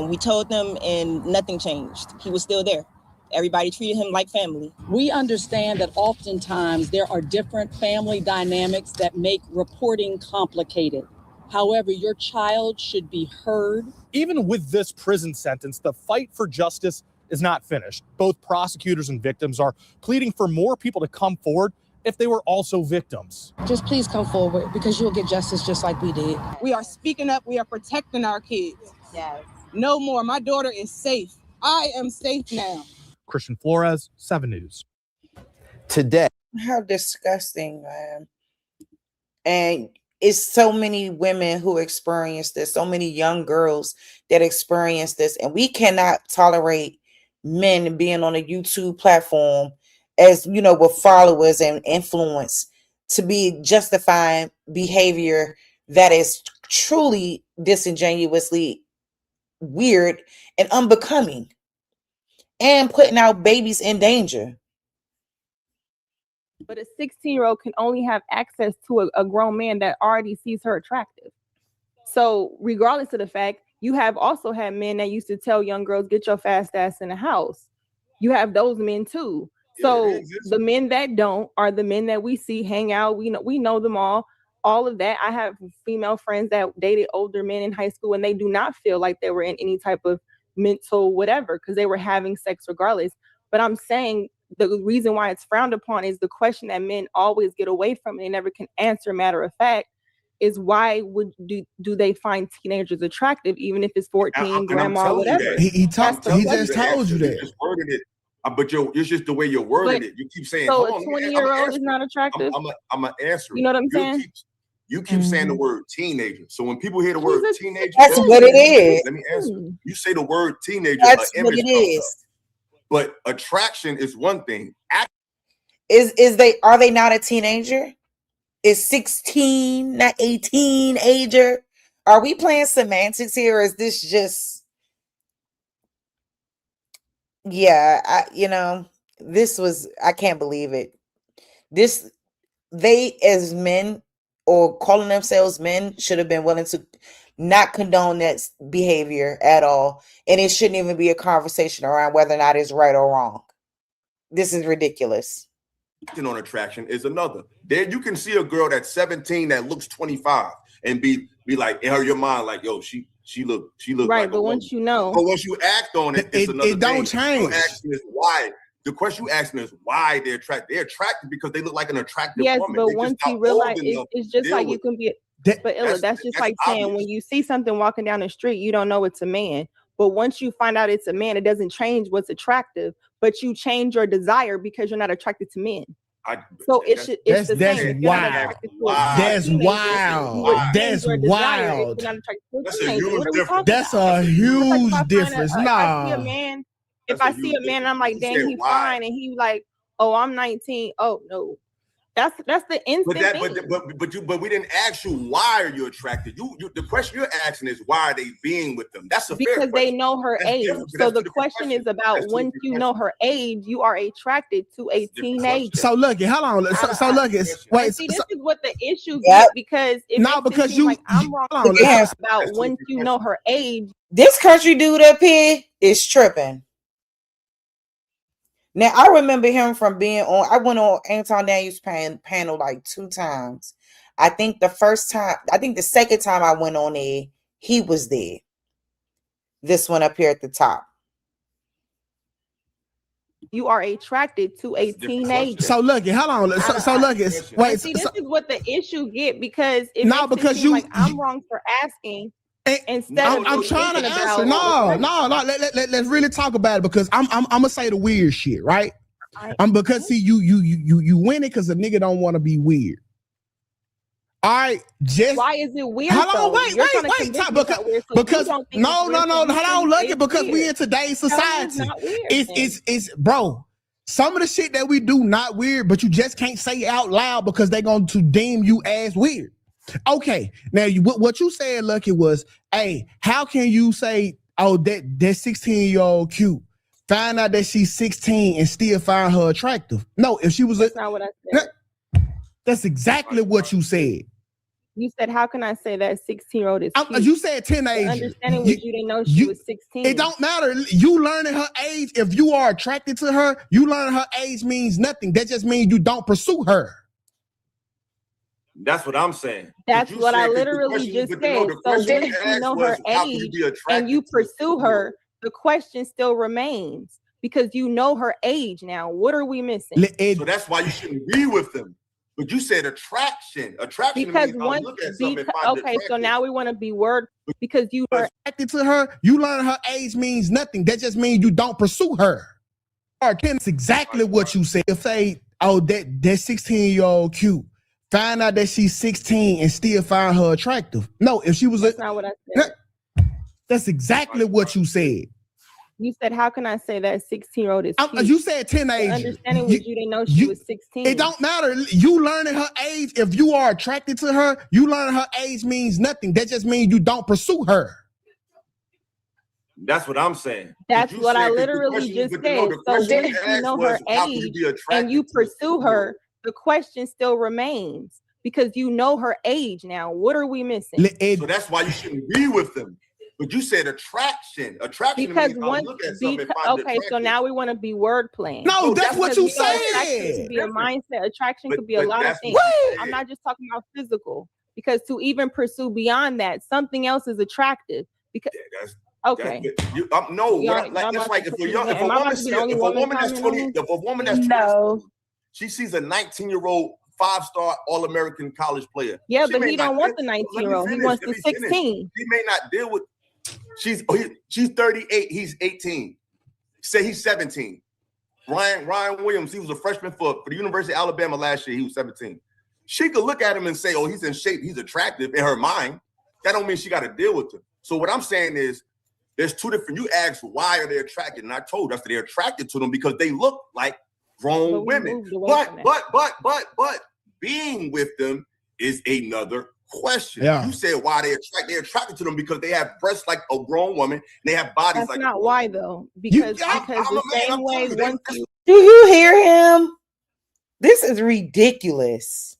We told them and nothing changed. He was still there. Everybody treated him like family. We understand that oftentimes there are different family dynamics that make reporting complicated. However, your child should be heard. Even with this prison sentence, the fight for justice is not finished. Both prosecutors and victims are pleading for more people to come forward if they were also victims. Just please come forward because you'll get justice just like we did. We are speaking up. We are protecting our kids. Yes. No more. My daughter is safe. I am safe now. Christian Flores, 7 News. Today. How disgusting, man. And it's so many women who experience this, so many young girls that experience this. And we cannot tolerate men being on a YouTube platform as, you know, with followers and influence to be justifying behavior that is truly disingenuously weird and unbecoming and putting our babies in danger. But a 16-year-old can only have access to a grown man that already sees her attractive. So regardless of the fact, you have also had men that used to tell young girls, get your fast ass in the house. You have those men too. So the men that don't are the men that we see hang out. We know them all of that. I have female friends that dated older men in high school and they do not feel like they were in any type of mental whatever because they were having sex regardless. But I'm saying the reason why it's frowned upon is the question that men always get away from and they never can answer. Matter of fact, is why do they find teenagers attractive even if it's 14, grandma, whatever? He just told you that. Just worded it. But it's just the way you're wording it. You keep saying, so a 20-year-old is not attractive. I'm gonna answer it. You know what I'm saying? You keep saying the word teenager. So when people hear the word teenager, that's what it is. Let me answer. You say the word teenager, that's an what image it is. But attraction is one thing. Are they not a teenager? is 16, not 18 ager? Are we playing semantics here? Or is this just, yeah, I can't believe it. They as men or calling themselves men should have been willing to not condone that behavior at all. And it shouldn't even be a conversation around whether or not it's right or wrong. This is ridiculous. On attraction is another. There you can see a girl that's 17 that looks 25 and be like in your mind like, yo, she look right. Like but once you know, but once you act on it, it's another it don't thing. change. Is why. The question you asking is why they're attracted. They're attracted because they look like an attractive yes, woman. but They're once just you not realize old enough it's to just deal like you with can be. That- But Illa, that's just like saying obvious. when you see something walking down the street, you don't know it's a man. But once you find out it's a man, it doesn't change what's attractive, but you change your desire because you're not attracted to men. So it's the same. If you're not attracted to a That's teenager, wild. you would change That's your desire if wild. you're not attracted to a That's a teenager. huge What are we difference. talking That's about? a It's like huge if I find difference. if I see a Nah. man, if That's I a see huge a man and I'm like, You dang, said he's why. fine, and he like, oh, I'm 19. Oh no. That's the instant thing. But we didn't ask you why are you attracted. You the question you're asking is why are they being with them? That's a fair Because they question. know her That's age. different, but So that's the two different question is questions. about That's two once different you know her age, you are attracted to a teenager. So look, hold on. So look, And wait. see, this is what the issue Yep. gets because it No, makes it because seem you like I'm wrong hold on. Yeah. about once you know her age. This country dude up here is tripping. Now, I remember him from being on, I went on Anton Daniels' panel like 2 times. I think the second time I went on there, he was there. This one up here at the top. You are attracted to a teenager. So look, hold on. So look, wait. See, this is what the issue get because it No, makes it because seem you- like I'm wrong for asking. Instead of I'm just trying to thinking answer. about No. Let's really talk about it because I'm gonna say the weird shit, right? Because see, you win it because the nigga don't want to be weird. All right, just why is it weird? hold on, though? wait, You're trying to convince me it's not weird, so because you don't think no, it's weird, so hold you on, think look it's it because we weird. in today's Tell me society. it's not weird, It's bro. Some of the shit that we do not weird, but you just can't say out loud because they're going to deem you as weird. Okay, now what you said, Lucky, was, hey, how can you say, oh, that 16-year-old cute, find out that she's 16 and still find her attractive? No, if she was That's not what I said. That's exactly what you said. You said, how can I say that 16-year-old is cute? You said teenager. The understanding was you didn't know she was 16. It don't matter. You learning her age, if you are attracted to her, you learning her age means nothing. That just means you don't pursue her. That's what I'm saying. That's what I literally just said. So once you know her age and you pursue her, the question still remains because you know her age now. What are we missing? So that's why you shouldn't be with them. But you said attraction. Attraction Because means I'll look at something and find it okay, so attractive. now we want to be word because you are attracted to her, you learn her age means nothing. That just means you don't pursue her. That's exactly what you said. If say, oh, that 16-year-old cute, find out that she's 16 and still find her attractive. No, if she was that's not what I said. That's exactly what you said. You said, how can I say that 16-year-old is cute? You said teenager. The understanding was you didn't know she was 16. It don't matter. You learning her age, if you are attracted to her, you learning her age means nothing. That just means you don't pursue her. That's what I'm saying. That's what I literally just said. So once you know her age and you pursue her, the question still remains because you know her age now. What are we missing? So that's why you shouldn't be with them. But you said attraction. Attraction because means I'll look at something and find it okay, so now we want to be word playing. No, that's what you said. Attraction could be a mindset. Attraction could be a lot of things. I'm not just talking about physical because to even pursue beyond that, something else is attractive. Because okay, that's like if a woman that's 20, if a woman that's 20, she sees a 19-year-old 5-star All-American college player. Yeah, but he don't want the 19-year-old. He wants the 16. He may not deal with. She's 38. He's 18. Say he's 17. Ryan Williams. He was a freshman for the University of Alabama last year. He was 17. She could look at him and say, "Oh, he's in shape. He's attractive." In her mind, that don't mean she got to deal with him. So what I'm saying is, there's two different. You asked why are they attracted, and I told us that they're attracted to them because they look like grown women. But being with them is another question. Yeah. You said why they're attracted to them because they have breasts like a grown woman and they have bodies That's like not a grown why woman. though. Because I'm the a man, same I'm way telling you, once you Do you hear him? This is ridiculous.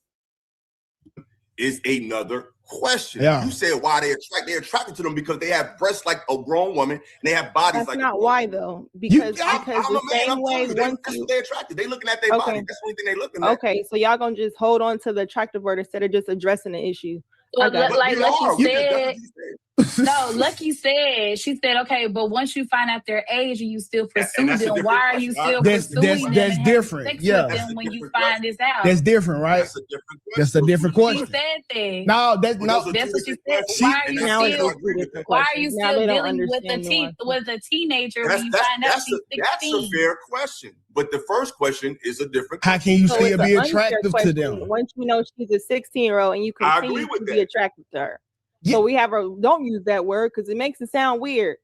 is another question. Yeah. You said why they're attracted to them because they have breasts like a grown woman and they have bodies that's like not a grown why woman. though. Because I'm the a man, same I'm way telling you, once that's you what they're attracted. They looking at their body. That's the only thing they looking at. okay, so y'all gonna just hold on to the attractive word instead of just addressing the issue. Well, I got it. like Lucky said, said. no, Lucky said, she said, okay, but once you find out their age and you still pursue that's a them, different why are question. you still That's pursuing them that's and different. having sex Yeah. with them when you find this out? That's different, right? That's a different question. That's a different She question. said that. No, that's Well, no. those are That's two what she different said. questions, Why are and you that's still? I agree with that. Why are you Now still they don't dealing with understand nuances. with a teenager That's when you find out that's she's that's a 16? fair question. But the first question is a different How question. can you So still it's an be unfair attractive to question them? once you know she's a 16-year-old and you I agree continue with to be that. attracted to her. Yeah. So we have her. Don't use that word because it makes it sound weird.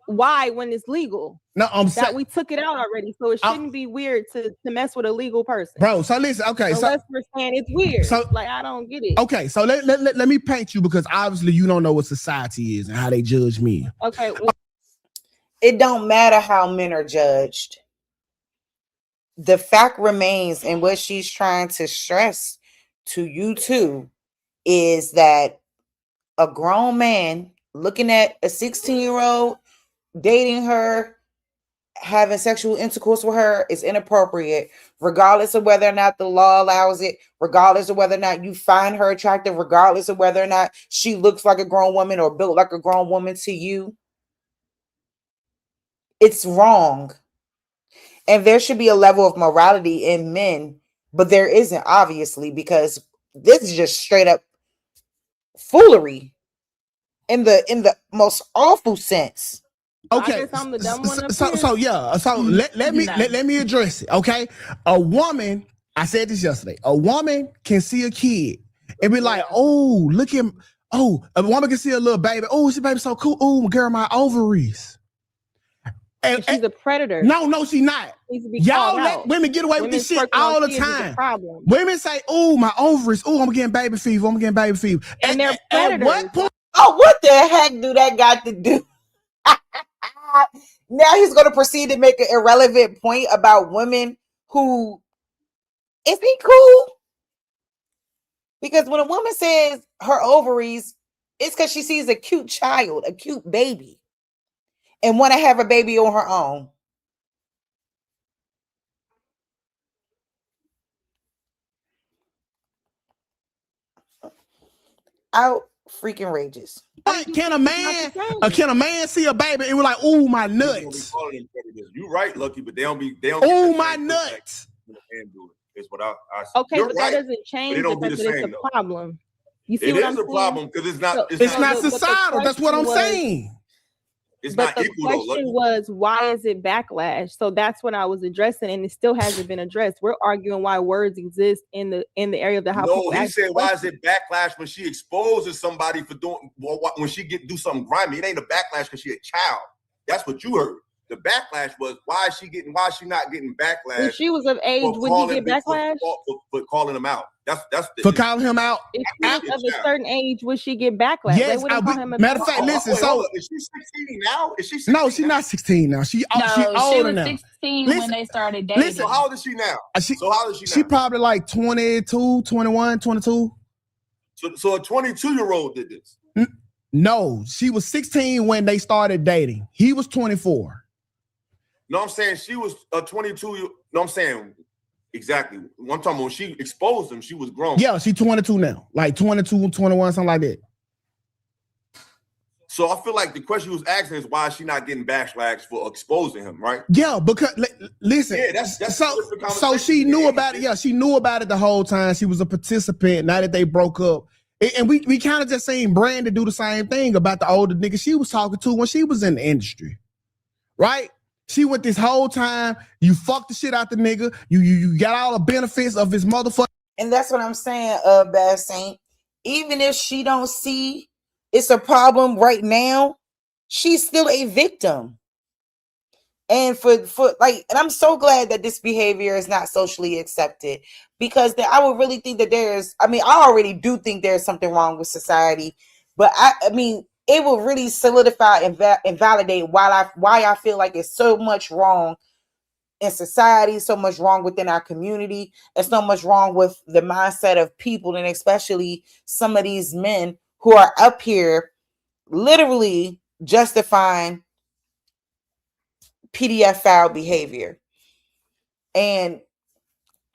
Why when it's legal? No, I'm That saying, we took it out already, so it shouldn't be weird to mess with a legal person. bro. So listen, okay. Unless we're saying it's weird. So Like I don't get it. okay, so let me paint you because obviously you don't know what society is and how they judge me. Okay. Well, It don't matter how men are judged. The fact remains, and what she's trying to stress to you too is that a grown man looking at a 16-year-old, dating her, having sexual intercourse with her is inappropriate, regardless of whether or not the law allows it, regardless of whether or not you find her attractive, regardless of whether or not she looks like a grown woman or built like a grown woman to you. It's wrong. And there should be a level of morality in men, but there isn't, obviously, because this is just straight up foolery in the most awful sense. Okay, I guess I'm the dumb one up so here. let me address it. Okay, a woman, I said this yesterday. A woman can see a kid and be like, "Oh, look at, oh." A woman can see a little baby. Oh, this baby so cool. Oh, girl, my ovaries. And she's a predator. No, she's not. Y'all let women get away with this shit all the time. Women say, "Oh, my ovaries. Oh, I'm getting baby fever. I'm getting baby fever." And they're predators. At what point? Oh, what the heck do that got to do? Now he's going to proceed to make an irrelevant point about women who, is he cool? Because when a woman says her ovaries, it's because she sees a cute child, a cute baby, and want to have a baby on her own. Out freaking rages. Can a man see a baby and we're like, "Oh, my nuts"? You're right, Lucky, but they don't. Oh, my nuts. Is what I Okay, you're but right, that doesn't change but it don't be because the it's same, a though. problem. You see It what is I'm a saying? problem because it's not. It's not societal. That's what I'm question was- saying. It's But not the equal though. question Lucky. was, why is it backlash? So that's what I was addressing, and it still hasn't been addressed. We're arguing why words exist in the area of the how No, people he ask said, why is questions. it backlash when she exposes somebody for doing when she do something grimy? It ain't a backlash because she a child. That's what you heard. The backlash was why is she not getting backlash? When she was of age, would you get backlash? For calling him out. That's the For issue. calling him out. If she was of a certain age, would she get backlash? Yes, They wouldn't call him a matter of fact, listen. So is she 16 now? Is she 16 no, she's not 16 now. She No, she she older was now. 16 Listen, when they started dating. So how old is she now? So how old is she now? She probably like 22, 21, 22. So a 22-year-old did this. No, she was 16 when they started dating. He was 24. No, I'm saying she was a 22. No, I'm saying exactly. One time when she exposed him, she was grown. Yeah, she's 22 now. Like 22, 21, something like that. So I feel like the question you was asking is why is she not getting backlash for exposing him, right? Yeah, because listen. Yeah, that's so she knew about it. Yeah, she knew about it the whole time. She was a participant. Now that they broke up, and we kind of just seen Brandon do the same thing about the older nigga she was talking to when she was in the industry, right? She went this whole time. You fucked the shit out the nigga. You got all the benefits of his motherfucker. And that's what I'm saying, Bad Saint. Even if she don't see it's a problem right now, she's still a victim. And and I'm so glad that this behavior is not socially accepted, because I would really think that I already do think there's something wrong with society, but I mean, it will really solidify and validate why I feel like it's so much wrong in society, so much wrong within our community, and so much wrong with the mindset of people, and especially some of these men who are up here literally justifying pedophile behavior and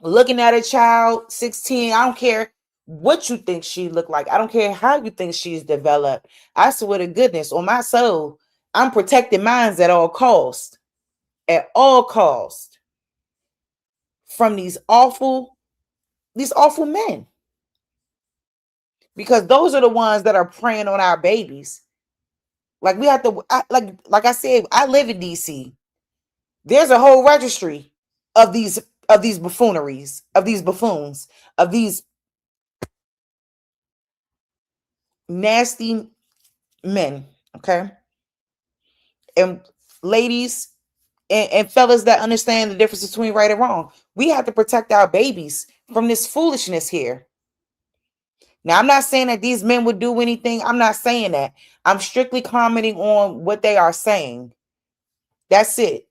looking at a child 16. I don't care what you think she looked like. I don't care how you think she's developed. I swear to goodness, on my soul, I'm protecting mines at all costs. At all costs. From these awful men. Because those are the ones that are preying on our babies. Like we have to, like I said, I live in DC. There's a whole registry of these buffooneries, of these buffoons, of these nasty men. Okay. And ladies and fellas that understand the difference between right and wrong, we have to protect our babies from this foolishness here. Now, I'm not saying that these men would do anything. I'm not saying that. I'm strictly commenting on what they are saying. That's it.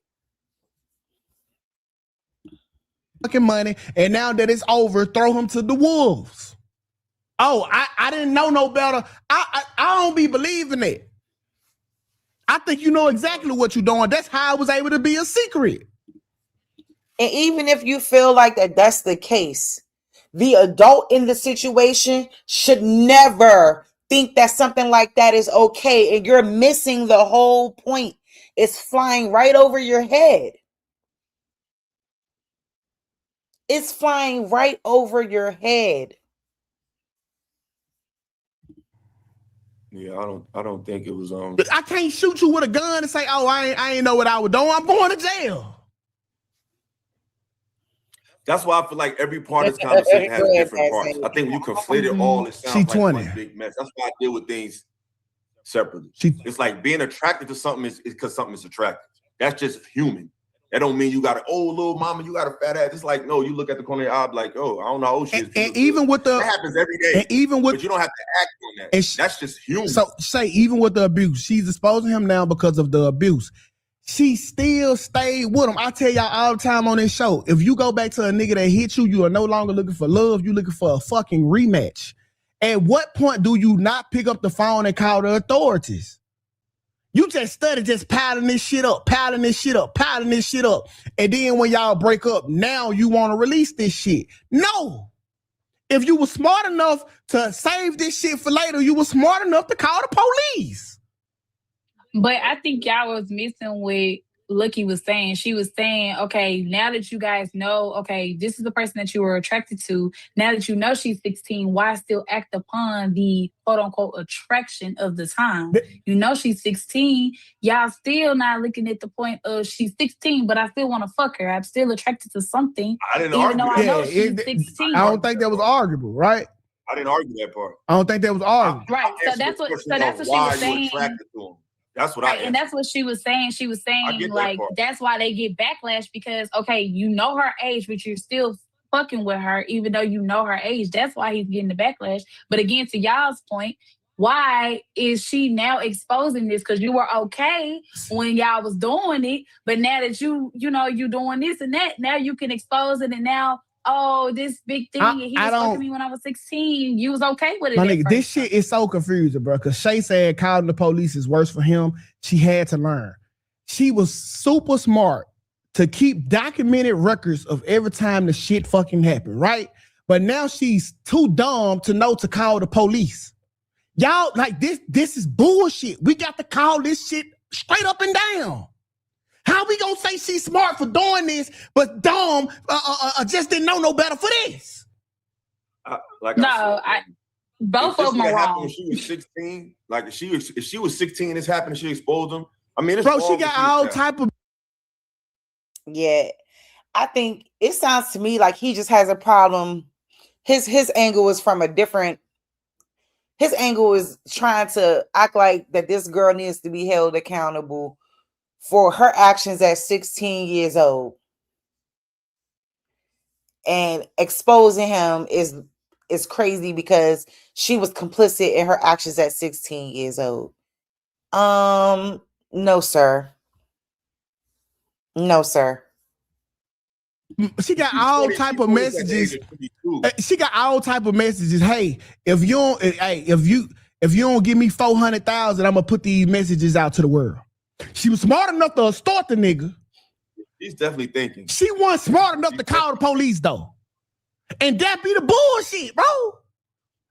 Fucking money, and now that it's over, throw him to the wolves. Oh, I didn't know no better. I don't be believing it. I think you know exactly what you're doing. That's how I was able to be a secret. And even if you feel like that's the case, the adult in the situation should never think that something like that is okay. And you're missing the whole point. It's flying right over your head. It's flying right over your head. Yeah, I don't think it was I can't shoot you with a gun and say, "Oh, I ain't know what I was doing. I'm going to jail." That's why I feel like every part of this conversation has different parts. I think when you conflate it all, it sounds like one big mess. That's why I deal with things separately. It's like being attracted to something is because something is attractive. That's just human. That don't mean you got little mama, you got a fat ass. It's like, no, you look at the corner of your eye, like, oh, I don't know how old she is. And even with that happens every day. And even with, but you don't have to act on that. That's just human. So say, even with the abuse, she's exposing him now because of the abuse. She still stayed with him. I tell y'all all the time on this show, if you go back to a nigga that hit you, you are no longer looking for love. You're looking for a fucking rematch. At what point do you not pick up the phone and call the authorities? You just started just piling this shit up. And then when y'all break up, now you want to release this shit. No. If you were smart enough to save this shit for later, you were smart enough to call the police. But I think y'all was missing what Lucky was saying. She was saying, okay, now that you guys know, okay, this is the person that you were attracted to. Now that you know she's 16, why still act upon the quote unquote attraction of the time? You know she's 16. Y'all still not looking at the point of she's 16, but I still want to fuck her. I'm still attracted to something. I didn't even argue though I know she's 16. I don't think that was arguable, right? I didn't argue that part. I don't think that was arguable. Right. So that's what she was saying. That's what and that's what she was saying. She was saying, like, that's why they get backlash because, okay, you know her age, but you're still fucking with her, even though you know her age. That's why he's getting the backlash. But again, to y'all's point, why is she now exposing this? Because you were okay when y'all was doing it, but now that you know, you doing this and that, now you can expose it, and now, oh, this big thing, and he was fucking me when I was 16. You was okay with it. My nigga, this shit is so confusing, bro. Because Shay said calling the police is worse for him. She had to learn. She was super smart to keep documented records of every time the shit fucking happened, right? But now she's too dumb to know to call the police. Y'all, like, this is bullshit. We got to call this shit straight up and down. How we gonna say she's smart for doing this, but dumb just didn't know no better for this? Both of them are wrong. When she was 16, like if she was 16, this happened, she exposed them. I mean, bro, she got all type of. Yeah, I think it sounds to me like he just has a problem. His angle is from a different. His angle is trying to act like that this girl needs to be held accountable for her actions at 16 years old. And exposing him is crazy because she was complicit in her actions at 16 years old. No, sir. No, sir. She got all type of messages. She got all type of messages. Hey, if you don't give me 400,000, I'm gonna put these messages out to the world. She was smart enough to start the nigga. He's definitely thinking. She wasn't smart enough to call the police though. And that be the bullshit, bro.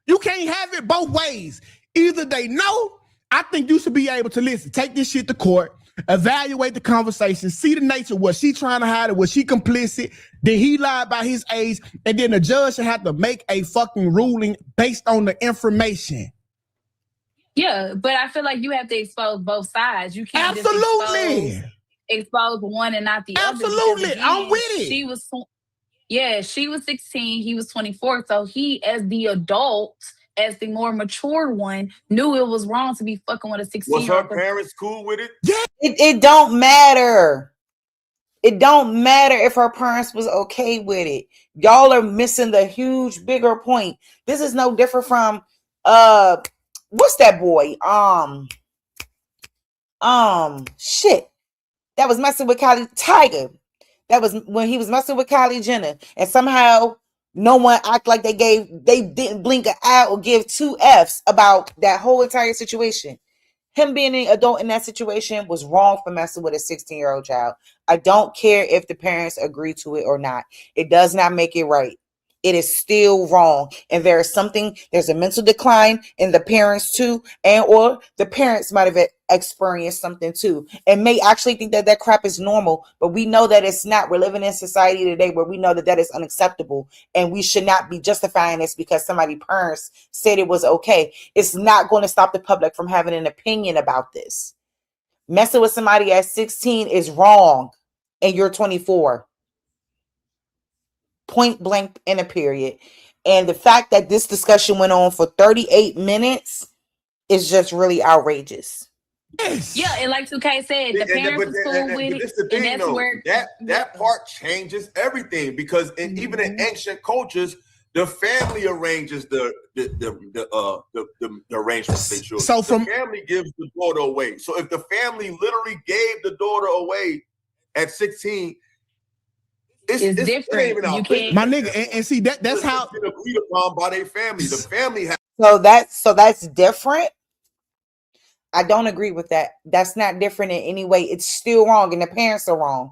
You can't have it both ways. Either they know, I think you should be able to listen, take this shit to court, evaluate the conversation, see the nature, was she trying to hide it, was she complicit, did he lie about his age, and then the judge should have to make a fucking ruling based on the information. Yeah, but I feel like you have to expose both sides. You can't absolutely just expose one and not the other. Absolutely, I'm with it. She was 16, he was 24. So he, as the adult, as the more mature one, knew it was wrong to be fucking with a 16-year-old. Was her parents cool with it? Yeah. It don't matter. It don't matter if her parents was okay with it. Y'all are missing the huge, bigger point. This is no different from what's that boy? Shit. That was messing with Kylie Tiger. That was when he was messing with Kylie Jenner. And somehow no one act like they didn't blink an eye or give 2 Fs about that whole entire situation. Him being an adult in that situation was wrong for messing with a 16-year-old child. I don't care if the parents agree to it or not. It does not make it right. It is still wrong. And there's a mental decline in the parents too, and or the parents might have experienced something too, and may actually think that that crap is normal, but we know that it's not. We're living in society today where we know that that is unacceptable, and we should not be justifying this because somebody's parents said it was okay. It's not going to stop the public from having an opinion about this. Messing with somebody at 16 is wrong, and you're 24. Point blank in a period. And the fact that this discussion went on for 38 minutes is just really outrageous. Yeah, and like 2K said, the parents was cool with it. It's the thing, and that's where that part changes everything, because even in ancient cultures, the family arranges the arrangements for their children. So the family gives the daughter away. So if the family literally gave the daughter away at 16, it's different. You can't, my nigga, and see that's how been agreed upon by their family. The family has. So that's different. I don't agree with that. That's not different in any way. It's still wrong, and the parents are wrong.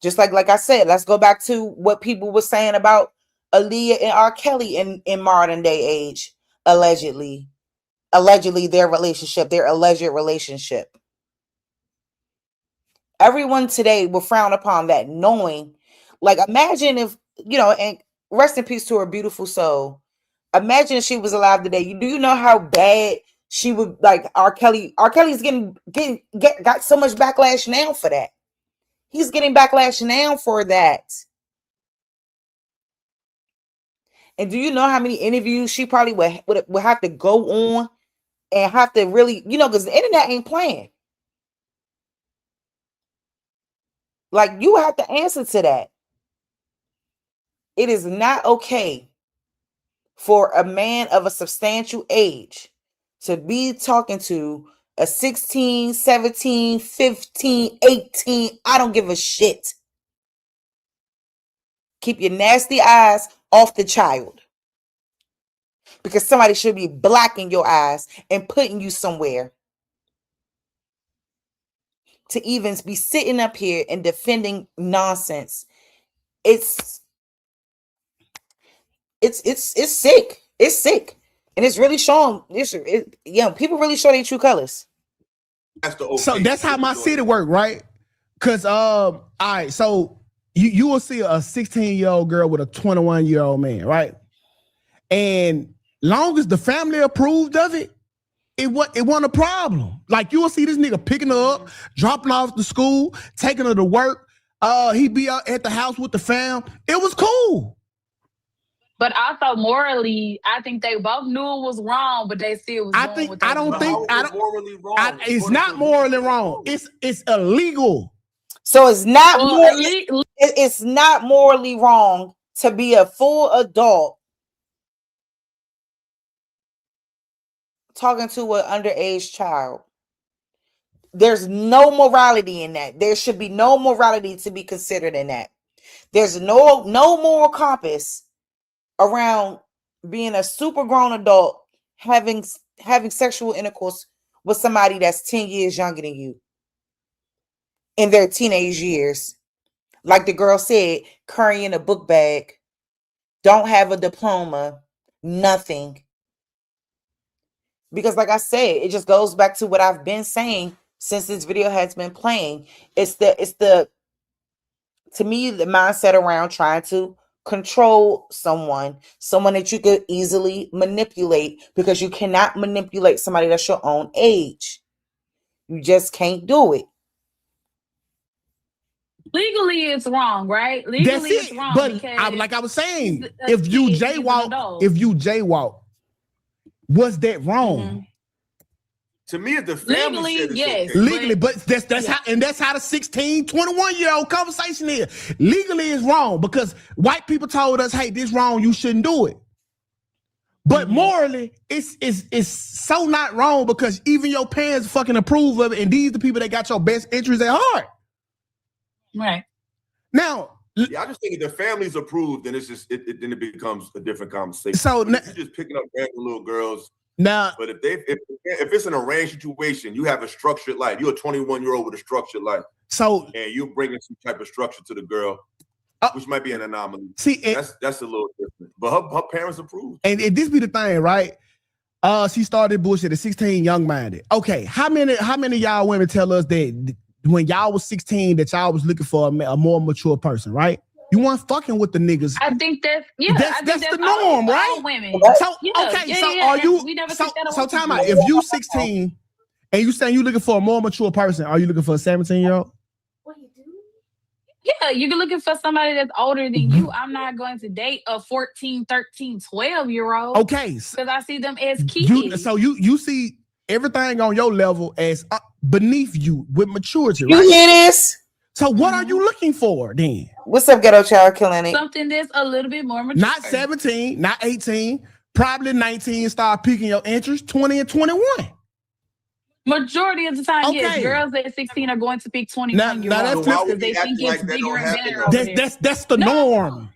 Just like I said, let's go back to what people were saying about Aaliyah and R. Kelly in modern day age. Allegedly their alleged relationship. Everyone today will frown upon that, knowing, like, imagine if, and rest in peace to her beautiful soul. Imagine if she was alive today. Do you know how bad she would, like, R. Kelly? R. Kelly's got so much backlash now for that. He's getting backlash now for that. And do you know how many interviews she probably would have to go on and have to really, because the internet ain't playing. Like, you have to answer to that. It is not okay for a man of a substantial age to be talking to a 16, 17, 15, 18. I don't give a shit. Keep your nasty eyes off the child. Because somebody should be blacking your eyes and putting you somewhere. To even be sitting up here and defending nonsense. It's sick. It's sick. And it's really showing people really show their true colors. So that's how my city work, right? Because all right, so you will see a 16-year-old girl with a 21-year-old man, right? And long as the family approved of it, it wasn't a problem. Like, you will see this nigga picking her up, dropping off to school, taking her to work. He be out at the house with the fam. It was cool. But also morally, I think they both knew it was wrong, but they still was doing what they was doing. Morally wrong. It's not morally wrong. It's illegal. So it's not it's not morally wrong to be a full adult talking to an underage child. There's no morality in that. There should be no morality to be considered in that. There's no moral compass around being a super grown adult having sexual intercourse with somebody that's 10 years younger than you in their teenage years. Like the girl said, carrying a book bag, don't have a diploma, nothing. Because like I said, it just goes back to what I've been saying since this video has been playing. It's the to me, the mindset around trying to control someone that you could easily manipulate, because you cannot manipulate somebody that's your own age. You just can't do it. Legally, it's wrong, right? Legally, it's wrong. But like I was saying, if you jaywalk, was that wrong? To me, if the family said it's yes. okay. Legally, but that's how the 16, 21-year-old conversation is. Legally is wrong because white people told us, hey, this wrong, you shouldn't do it. But morally, it's so not wrong because even your parents fucking approve of it, and these are the people that got your best interests at heart. Right. Now, I just think if the family's approved, then it's just then it becomes a different conversation. So if you're just picking up random little girls. Now, but if it's an arranged situation, you have a structured life. You're a 21-year-old with a structured life. So and you're bringing some type of structure to the girl, which might be an anomaly. See, that's a little different. But her parents approved. And this be the thing, right? She started bullshit at 16, young-minded. Okay, how many y'all women tell us that when y'all was 16 that y'all was looking for a more mature person, right? You weren't fucking with the niggas. I think that's the norm, right? All women. So are you? We never so time out. If you 16 and you saying you looking for a more mature person, are you looking for a 17-year-old? Yeah, you're looking for somebody that's older than you. I'm not going to date a 14, 13, 12-year-old. Okay. Because I see them as kids. You see everything on your level as beneath you with maturity, right? You hear this? So what are you looking for then? What's up, Ghetto Child Clinic? Something that's a little bit more mature. Not 17, not 18, probably 19, start piquing your interest, 20 and 21. Majority of the time, yes, girls at 16 are going to pick 21-year-olds because they think it's bigger and better over there. That's the norm.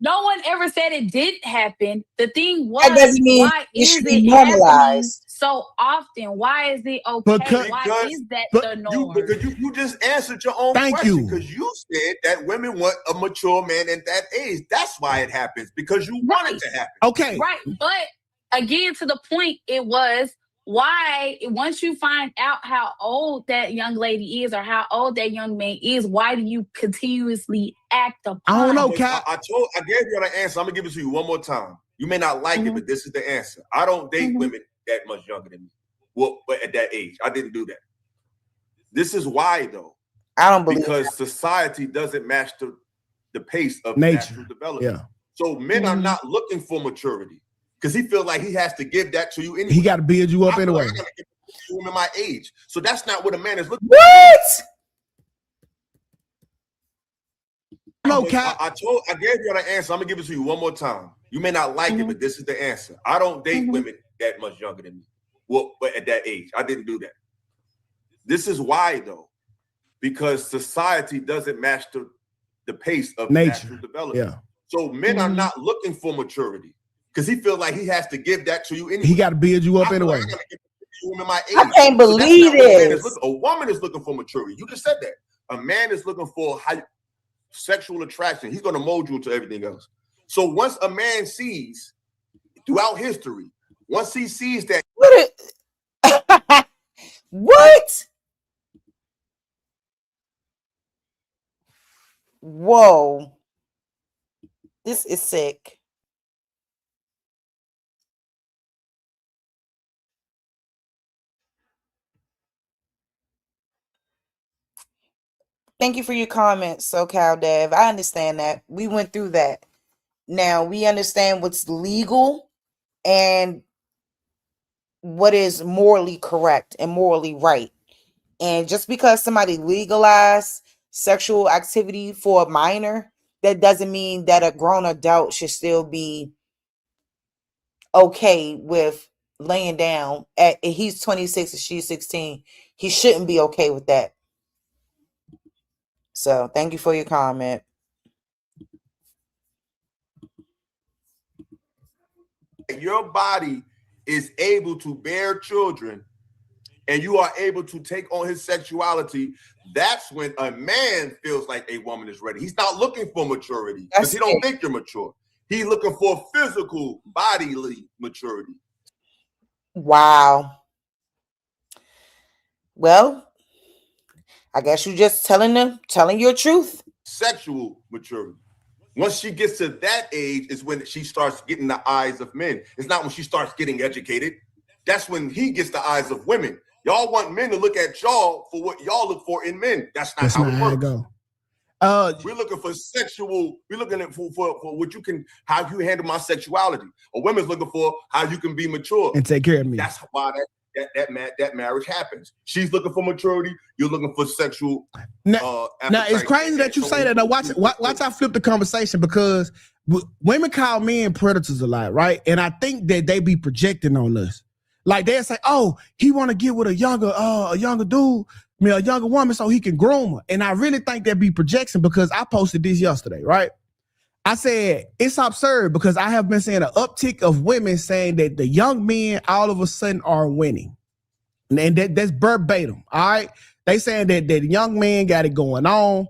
No one ever said it didn't happen. The thing was, that doesn't mean why it is should it be happening normalized so often? Why is it okay? Why is that the norm? Because you just answered your own question. Because you said that women want a mature man at that age. That's why it happens. Because you want it to happen. Okay. Right. But again, to the point, it was why, once you find out how old that young lady is or how old that young man is, why do you continuously act upon I don't know, it? I gave you the answer. I'm gonna give it to you one more time. You may not like it, but this is the answer. I don't date women that much younger than me. Well, but at that age, I didn't do that. This is why, though. I don't believe because society doesn't match the pace of natural development. Yeah. So men are not looking for maturity. Because he feels like he has to give that to you anyway. He got to build you up anyway. I gotta give it to him in my age. So that's not what a man is looking for. What? No, Cap. I gave you the answer. I'm gonna give it to you one more time. You may not like it, but this is the answer. I don't date women that much younger than me. Well, but at that age, I didn't do that. This is why, though, because society doesn't match the pace of natural development. Yeah. So men are not looking for maturity. Because he feels like he has to give that to you anyway. He got to build you up anyway. I can't believe this. A woman is looking for maturity. You just said that. A man is looking for sexual attraction. He's going to mold you into everything else. So once a man sees, throughout history, once he sees that. What? Whoa. This is sick. Thank you for your comments, SoCal Dev. I understand that. We went through that. Now we understand what's legal and what is morally correct and morally right. And just because somebody legalized sexual activity for a minor, that doesn't mean that a grown adult should still be okay with laying down at, he's 26 and she's 16. He shouldn't be okay with that. So thank you for your comment. Your body is able to bear children and you are able to take on his sexuality, that's when a man feels like a woman is ready. He's not looking for maturity because he don't think you're mature. He's looking for physical, bodily maturity. Wow. Well, I guess you just telling your truth. Sexual maturity. Once she gets to that age is when she starts getting the eyes of men. It's not when she starts getting educated. That's when he gets the eyes of women. Y'all want men to look at y'all for what y'all look for in men. That's not how it works. We're looking for sexual. We're looking at for what you can, how you handle my sexuality. A woman's looking for how you can be mature and take care of me. That's why that marriage happens. She's looking for maturity. You're looking for sexual. Now it's crazy that you say that. Now watch I flip the conversation, because women call men predators a lot, right? And I think that they be projecting on us. Like they'll say, "Oh, he want to get with a younger dude, a younger woman, so he can groom her." And I really think that be projection, because I posted this yesterday, right? I said it's absurd because I have been seeing an uptick of women saying that the young men all of a sudden are winning, and that's verbatim. All right, they saying that the young men got it going on,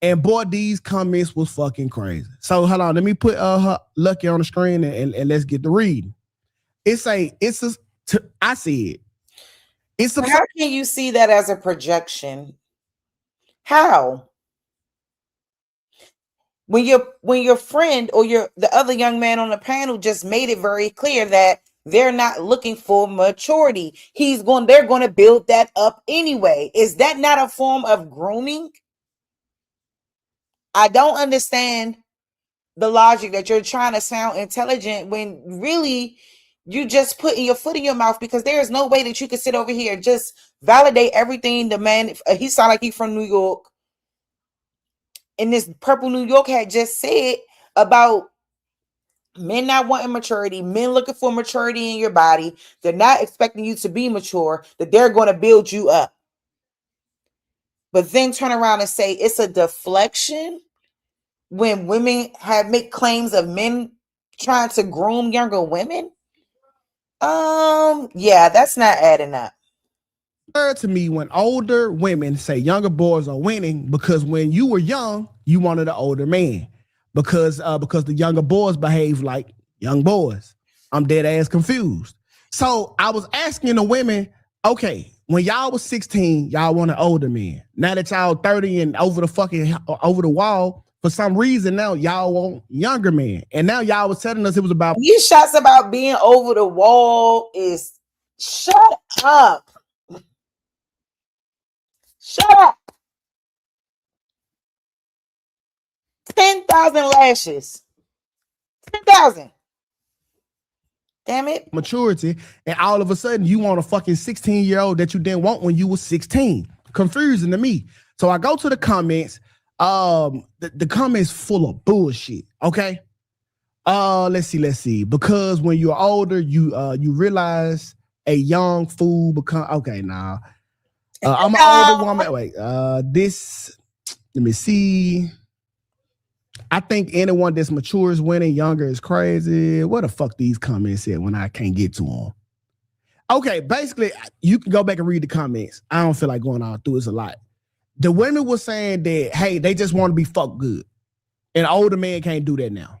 and boy, these comments was fucking crazy. So hold on, let me put her Lucky on the screen and let's get the reading. I see it. How can you see that as a projection? How? When your friend or the other young man on the panel just made it very clear that they're not looking for maturity. They're going to build that up anyway. Is that not a form of grooming? I don't understand the logic that you're trying to sound intelligent when really you just putting your foot in your mouth, because there is no way that you can sit over here and just validate everything the man, he sound like he's from New York, and this purple New York had just said about men not wanting maturity, men looking for maturity in your body. They're not expecting you to be mature, that they're going to build you up. But then turn around and say it's a deflection when women make claims of men trying to groom younger women. Yeah, that's not adding up. To me, when older women say younger boys are winning, because when you were young, you wanted an older man, because the younger boys behave like young boys. I'm dead ass confused. So I was asking the women, okay, when y'all was 16, y'all want an older man. Now that y'all 30 and over the wall, for some reason now y'all want younger men. And now y'all was telling us it was about these shots about being over the wall. Is shut up. Shut up. 10,000 lashes. 10,000. Damn it. maturity, and all of a sudden you want a fucking 16-year-old that you didn't want when you were 16. Confusing to me. So I go to the comments. The comments full of bullshit. Okay. Let's see. Because when you're older, you realize a young fool become okay. Now, I'm an older woman. Wait, let me see. I think anyone that's mature is winning, younger is crazy. What the fuck these comments said when I can't get to them? Okay, basically, you can go back and read the comments. I don't feel like going all through it a lot. The women were saying that, hey, they just want to be fucked good. And older men can't do that now.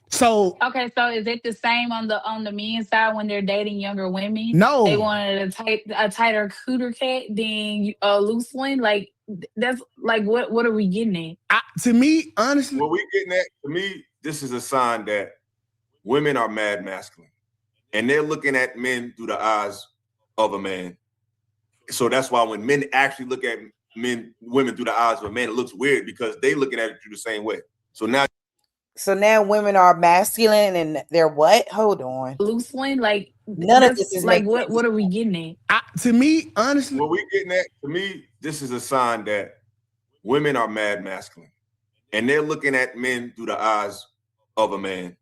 So okay, so is it the same on the men's side when they're dating younger women? No, they wanted a tighter cooter cat than a loose one. Like that's like what are we getting at? To me, honestly, what we getting at, to me, this is a sign that women are mad masculine, and they're looking at men through the eyes of a man. So that's why when men actually look at women through the eyes of a man, it looks weird because they looking at it through the same way. So now women are masculine and they're what? Hold on. Loosely, like none of this is like making what are we getting at? To me, honestly, what we getting at, to me, this is a sign that women are mad masculine and they're looking at men through the eyes of a man.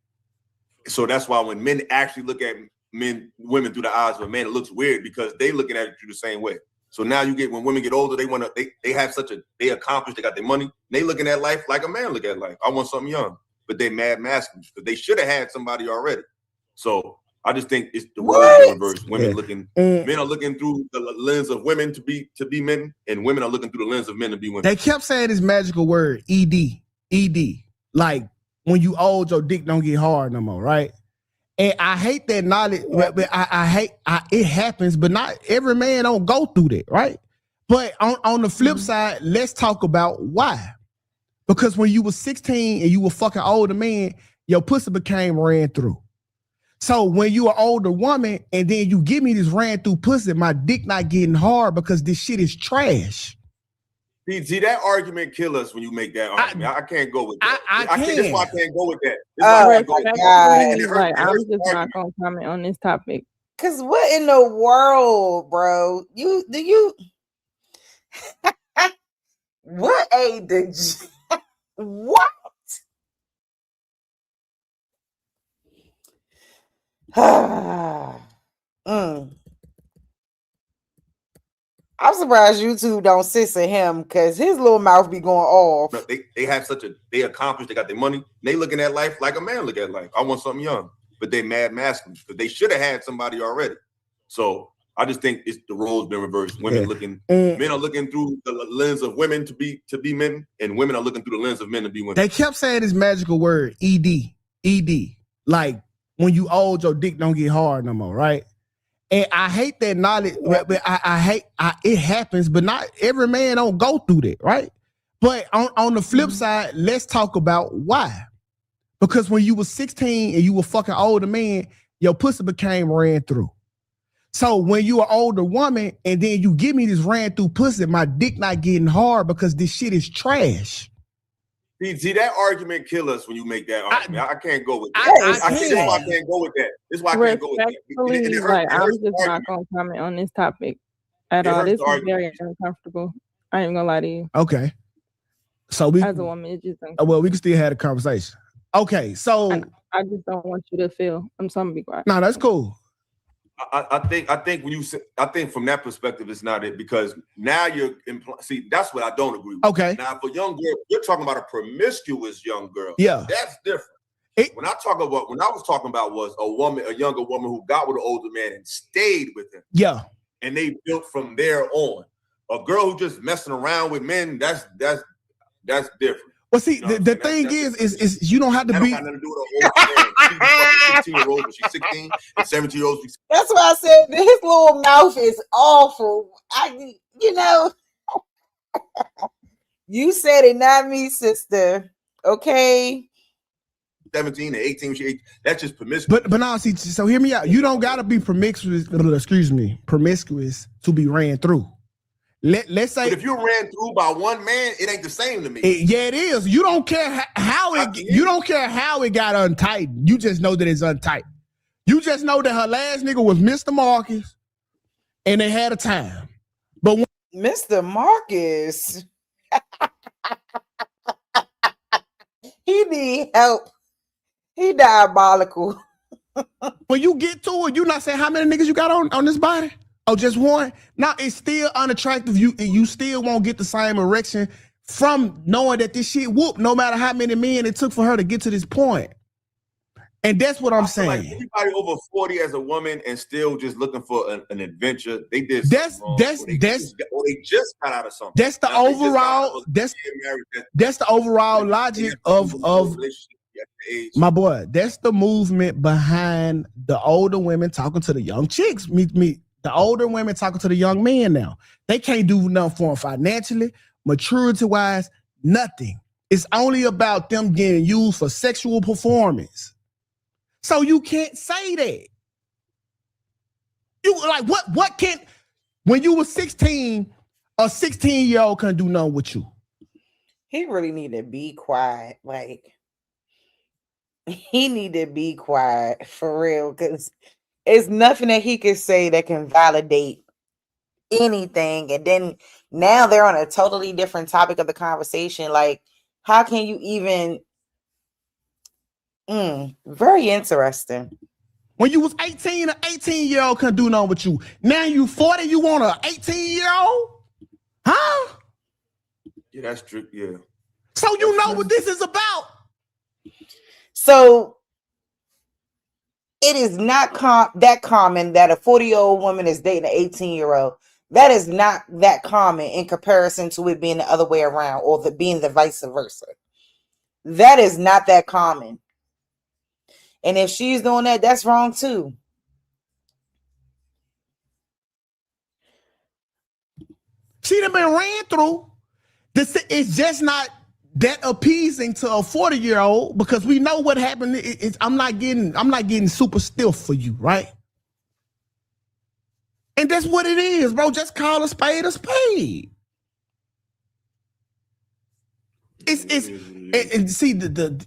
So that's why when men actually look at women through the eyes of a man, it looks weird because they looking at it through the same way. So now you get, when women get older, they have they accomplished, they got their money, they looking at life like a man look at life. I want something young, but they mad masculine because they should have had somebody already. So I just think it's the role in reverse. Women men are looking through the lens of women to be men, and women are looking through the lens of men to be women. They kept saying this magical word, ED. Like when you old, your dick don't get hard no more, right? And I hate that knowledge. I hate it happens, but not every man don't go through that, right? But on the flip side, let's talk about why. Because when you were 16 and you were fucking older man, your pussy became ran through. So when you an older woman and then you give me this ran through pussy, my dick not getting hard because this shit is trash. See, that argument kill us when you make that argument. I can't go with that. I can't. That's why I can't go with that. I'm just not gonna comment on this topic. Cause what in the world, bro? What what? I'm surprised YouTube don't censor him because his little mouth be going off. But they have they accomplished, they got their money, they looking at life like a man look at life. I want something young, but they mad masculine because they should have had somebody already. So I just think it's the roles been reversed. Men are looking through the lens of women to be men, and women are looking through the lens of men to be women. They kept saying this magical word, ED. Like when you old, your dick don't get hard no more, right? And I hate that knowledge. It happens, but not every man don't go through that, right? But on the flip side, let's talk about why. Because when you were 16 and you were fucking older man, your pussy became ran through. So when you an older woman and then you give me this ran through pussy, my dick not getting hard because this shit is trash. See, that argument kill us when you make that argument. I can't go with that. This is why I can't go with that. This is why I can't go with that. I'm just not going to comment on this topic at all. This is very uncomfortable. I ain't going to lie to you. Okay. So as a woman, it's just uncomfortable. Well, we can still have a conversation. Okay, so I just don't want you to feel. I'm sorry to be quiet. No, that's cool. I think when you say, I think from that perspective, it's not it because now you're see, that's what I don't agree with. Okay. Now for young girl, you're talking about a promiscuous young girl. Yeah. That's different. When I was talking about was a younger woman who got with an older man and stayed with him. Yeah. And they built from there on. A girl who just messing around with men, that's different. Well, see, the thing is you don't have to be. Got nothing to do with a 16-year-old, but she's 16 and 17-year-olds. That's why I said his little mouth is awful. You said it, not me, sister. Okay. 17 and 18, that's just promiscuous. But now, see, so hear me out. You don't gotta be promiscuous to be ran through. Let's say, but if you ran through by one man, it ain't the same to me. It is. You don't care how it got untightened. You just know that it's untightened. You just know that her last nigga was Mr. Marcus, and they had a time. But Mr. Marcus, he need help. He diabolical. When you get to it, you not saying how many niggas you got on this body. Oh, just one? Now it's still unattractive. You still won't get the same erection from knowing that this shit whoop, no matter how many men it took for her to get to this point. And that's what I'm saying. Like anybody over 40 as a woman and still just looking for an adventure, they did they just got out of something. That's the overall. That's the overall logic of my boy. That's the movement behind the older women talking to the young chicks. The older women talking to the young men now. They can't do nothing for them financially, maturity-wise, nothing. It's only about them getting used for sexual performance. So you can't say that. You like what can when you were 16, A 16-year-old can't do nothing with you. He really need to be quiet. Like, he need to be quiet for real, because it's nothing that he can say that can validate anything. And then now they're on a totally different topic of the conversation. Like, how can you even? Very interesting. When you was 18, an 18-year-old couldn't do nothing with you. Now you 40, you want an 18-year-old? Huh? Yeah, that's true. Yeah. So you know what this is about. So it is not that common that a 40-year-old woman is dating an 18-year-old. That is not that common in comparison to it being the other way around, or being the vice versa. That is not that common. And if she's doing that, that's wrong too. She done been ran through. It's just not that appeasing to a 40-year-old, because we know what happened. I'm not getting super stiff for you, right? And that's what it is, bro. Just call a spade a spade. And see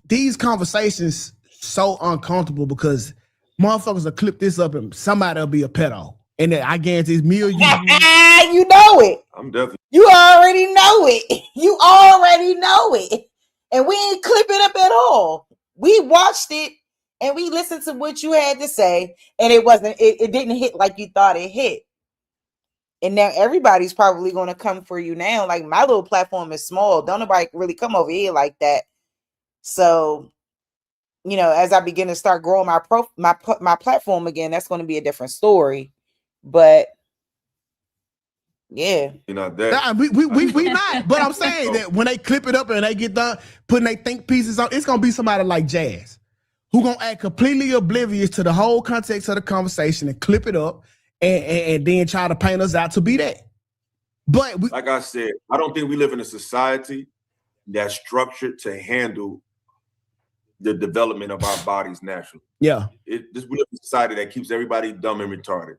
these conversations so uncomfortable, because motherfuckers will clip this up and somebody'll be a pedo. And I guarantee it's me or you. You know it. I'm definitely. You already know it. You already know it. And we ain't clip it up at all. We watched it and we listened to what you had to say, and it didn't hit like you thought it hit. And now everybody's probably going to come for you now. Like, my little platform is small. Don't nobody really come over here like that. So, you know, as I begin to start growing my platform again, that's going to be a different story. But yeah, you're not that. We not. But I'm saying that when they clip it up and they get done putting they think pieces on, it's gonna be somebody like Jazz, who gonna act completely oblivious to the whole context of the conversation and clip it up and then try to paint us out to be that. But like I said, I don't think we live in a society that's structured to handle the development of our bodies naturally. Yeah. We live in a society that keeps everybody dumb and retarded.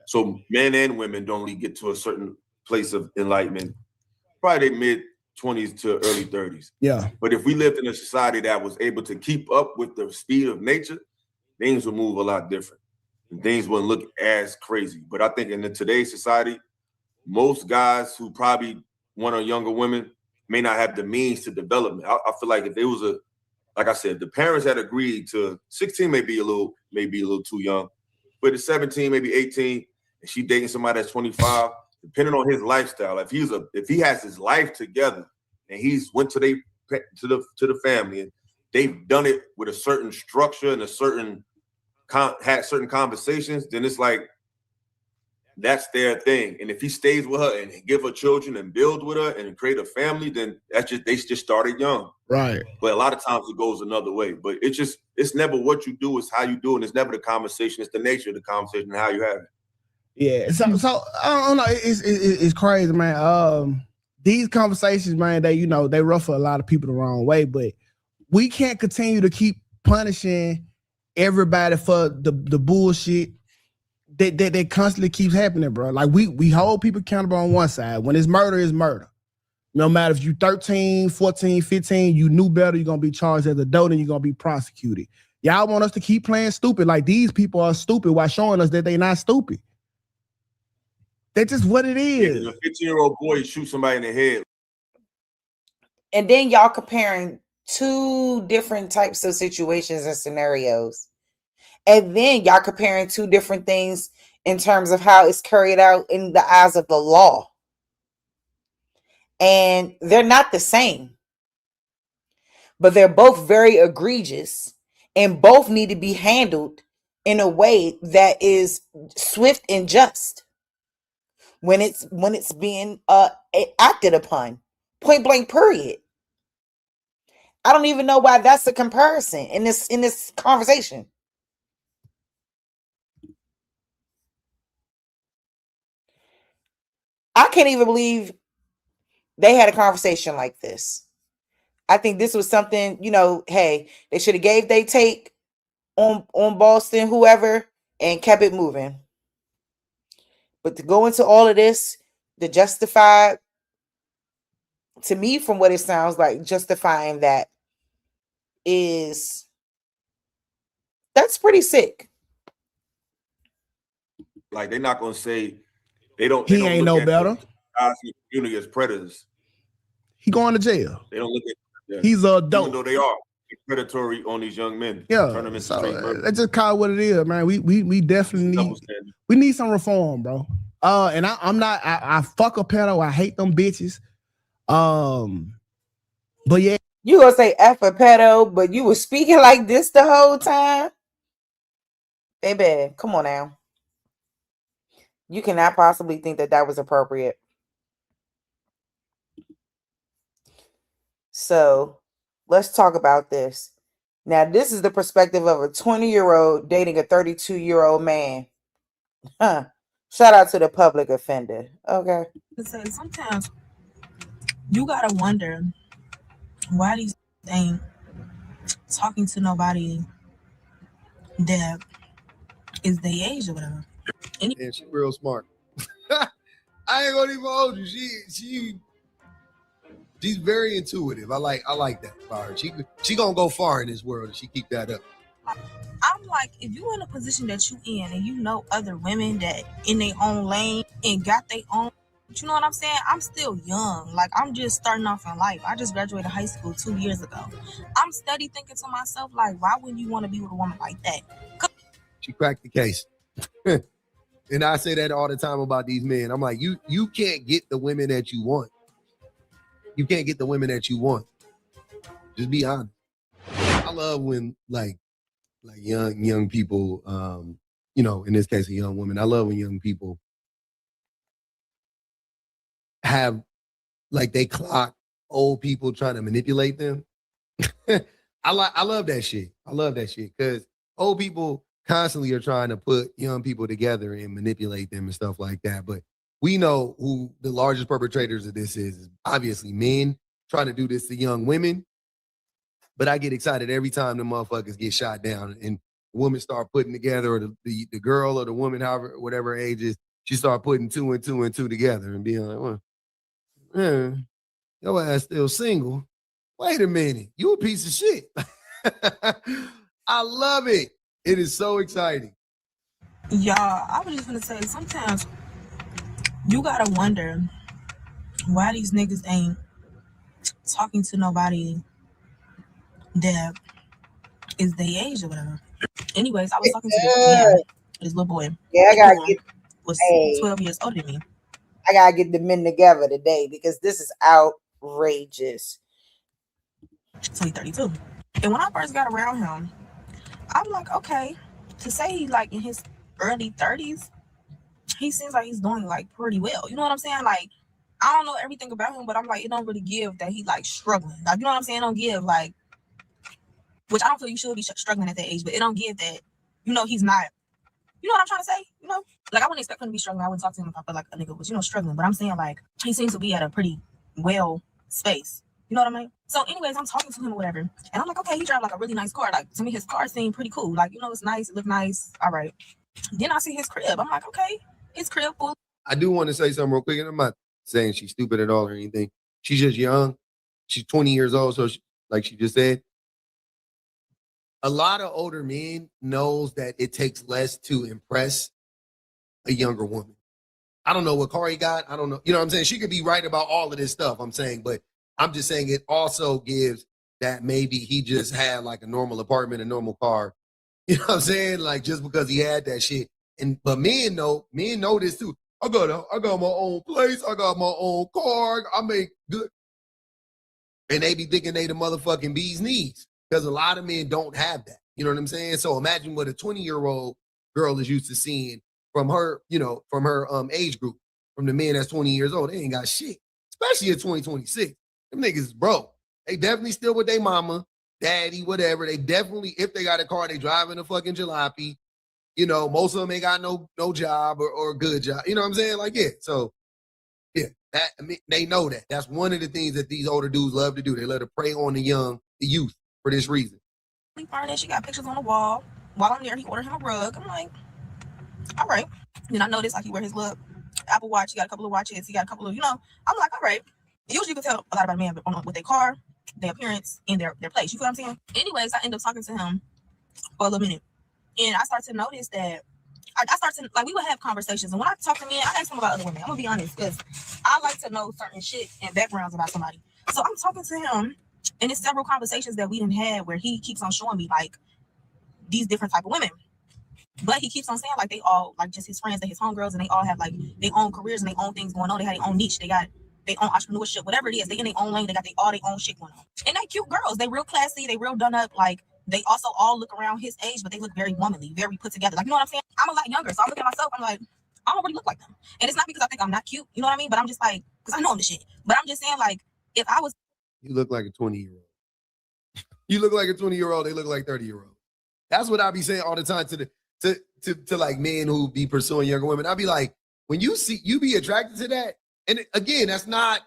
So men and women don't really get to a certain place of enlightenment, probably their mid-20s to early 30s. Yeah. But if we lived in a society that was able to keep up with the speed of nature, things would move a lot different. And things wouldn't look as crazy. But I think in today's society, most guys who probably want a younger women may not have the means to development. I feel like if there was like I said, the parents had agreed to 16, may be a little too young, but at 17, maybe 18, and she dating somebody that's 25, depending on his lifestyle. If he has his life together and he's went to the family and they've done it with a certain structure and had certain conversations, then it's like that's their thing. And if he stays with her and give her children and build with her and create a family, then they just started young. Right. But a lot of times it goes another way. But it's never what you do, it's how you do it. And it's never the conversation, it's the nature of the conversation and how you have it. Yeah. So I don't know. It's crazy, man. These conversations, man, they ruffle a lot of people the wrong way, but we can't continue to keep punishing everybody for the bullshit that constantly keeps happening, bro. Like we hold people accountable on one side. When it's murder, it's murder. No matter if you 13, 14, 15, you knew better, you're going to be charged as an adult and you're going to be prosecuted. Y'all want us to keep playing stupid like these people are stupid while showing us that they're not stupid. That's just what it is. A 15-year-old boy shoots somebody in the head. And then y'all comparing two different types of situations and scenarios. And then y'all comparing two different things in terms of how it's carried out in the eyes of the law. And they're not the same. But they're both very egregious and both need to be handled in a way that is swift and just when it's being acted upon. Point blank, period. I don't even know why that's a comparison in this conversation. I can't even believe they had a conversation like this. I think this was something, hey, they should have gave their take on Boston, whoever, and kept it moving. But to go into all of this, the justified, to me, from what it sounds like, justifying that that's pretty sick. Like, they're not gonna say they don't. He They don't ain't look no at better. the guys in the community as predators. He going to jail. They don't look at. Yeah. He's a dope. Even though they are predatory on these young men. Yeah, Turn them into so straight murderers. let's just call it what it is, man. We definitely need some reform, bro. And I fuck a pedo. I hate them bitches. But yeah, You gonna say F a pedo, but you were speaking like this the whole time, baby. Come on now. You cannot possibly think that was appropriate. So let's talk about this. Now, this is the perspective of a 20-year-old dating a 32-year-old man. Huh. Shout out to the public offender. Okay. Sometimes you gotta wonder why these ain't talking to nobody that is their age or whatever. And she's real smart. I ain't gonna even hold you. She's very intuitive. I like that about her. She gonna go far in this world if she keep that up. I'm like, if you in a position that you in and you know other women that in their own lane and got their own, you know what I'm saying? I'm still young. Like, I'm just starting off in life. I just graduated high school 2 years ago. I'm steady thinking to myself, like, why wouldn't you want to be with a woman like that? She cracked the case. And I say that all the time about these men. I'm like, you can't get the women that you want. You can't get the women that you want. Just be honest. I love when like young people, in this case, a young woman. I love when young people have, like, they clock old people trying to manipulate them. I love that shit. I love that shit because old people constantly are trying to put young people together and manipulate them and stuff like that. But we know who the largest perpetrators of this is obviously men trying to do this to young women. But I get excited every time the motherfuckers get shot down and women start putting together, or the girl or the woman, however, whatever age is, she start putting two and two together and being like, well, your ass still single. Wait a minute, you a piece of shit. I love it. It is so exciting. Y'all, I was just gonna say, sometimes you gotta wonder why these niggas ain't talking to nobody that is their age or whatever. Anyways, I was talking to this little boy. Yeah, I gotta get was 12 years older than me. I gotta get the men together today because this is outrageous. So he's 32. And when I first got around him, I'm like, okay, to say he like in his early 30s, he seems like he's doing like pretty well. You know what I'm saying? Like, I don't know everything about him, but I'm like, it don't really give that he like struggling. Like, you know what I'm saying? It don't give like, which I don't feel you should be struggling at that age, but it don't give that, he's not, you know what I'm trying to say? Like, I wouldn't expect him to be struggling. I wouldn't talk to him if I felt like a nigga was, struggling. But I'm saying, like, he seems to be at a pretty well space. You know what I mean? So anyways, I'm talking to him or whatever. And I'm like, okay, he drives like a really nice car. Like, to me, his car seemed pretty cool. Like, it's nice. It looked nice. All right. Then I see his crib. I'm like, okay, his crib full. I do want to say something real quick. And I'm not saying she's stupid at all or anything. She's just young. She's 20 years old. So like she just said, a lot of older men knows that it takes less to impress a younger woman. I don't know what car he got. I don't know. You know what I'm saying? She could be right about all of this stuff I'm saying, but I'm just saying it also gives that maybe he just had like a normal apartment, a normal car. You know what I'm saying? Like, just because he had that shit. But men know this too. I got my own place. I got my own car. I make good. And they be thinking they the motherfucking bee's knees. Because a lot of men don't have that. You know what I'm saying? So imagine what a 20-year-old girl is used to seeing from her, from her age group, from the men that's 20 years old. They ain't got shit. Especially at 2026. Them niggas is broke. They definitely still with their mama, daddy, whatever. They definitely, if they got a car, they driving a fucking jalopy. Most of them ain't got no job or good job. You know what I'm saying? Like, yeah. So, yeah, they know that. That's one of the things that these older dudes love to do. They love to prey on the youth for this reason. We furnished. She got pictures on the wall. While I'm there, he ordered him a rug. I'm like, all right. Then I noticed like he wear his little Apple Watch. He got a couple of watches. He got a couple of, I'm like, all right. Usually you can tell a lot about a man with their car, their appearance, and their place. You feel what I'm saying? Anyways, I end up talking to him for a little minute. And I start to notice that I start to, like, we would have conversations. And when I talk to men, I ask him about other women. I'm going to be honest, because I like to know certain shit and backgrounds about somebody. So I'm talking to him, and it's several conversations that we didn't have where he keeps on showing me, like, these different type of women. But he keeps on saying, like, they all, like, just his friends, they his homegirls, and they all have, like, their own careers and their own things going on. They have their own niche. They got their own entrepreneurship, whatever it is. They in their own lane. They got all their own shit going on. And they cute girls. They real classy. They real done up. Like, they also all look around his age, but they look very womanly, very put together. Like, you know what I'm saying? I'm a lot younger, so I look at myself, I'm like, I don't really look like them. And it's not because I think I'm not cute, you know what I mean? But I'm just like, because I know I'm the shit. But I'm just saying, like, if I was... You look like a 20-year-old. You look like a 20-year-old, they look like 30-year-old. That's what I be saying all the time to like men who be pursuing younger women. I'll be like, when you be attracted to that, and again, that's not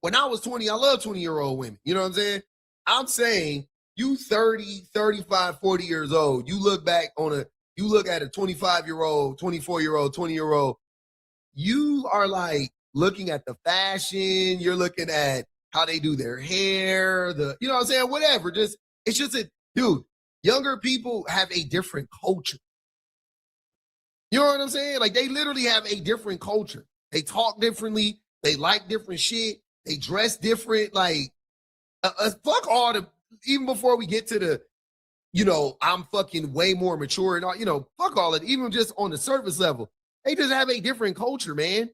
when I was 20, I love 20-year-old women. You know what I'm saying? I'm saying you 30, 35, 40 years old, you look at a 25-year-old, 24-year-old, 20-year-old, you are like looking at the fashion, you're looking at how they do their hair, you know what I'm saying? Whatever. It's just dude, younger people have a different culture. You know what I'm saying? Like, they literally have a different culture. They talk differently. They like different shit. They dress different. Like, fuck all the, even before we get to the, I'm fucking way more mature and all, fuck all it. Even just on the surface level, they just have a different culture, man.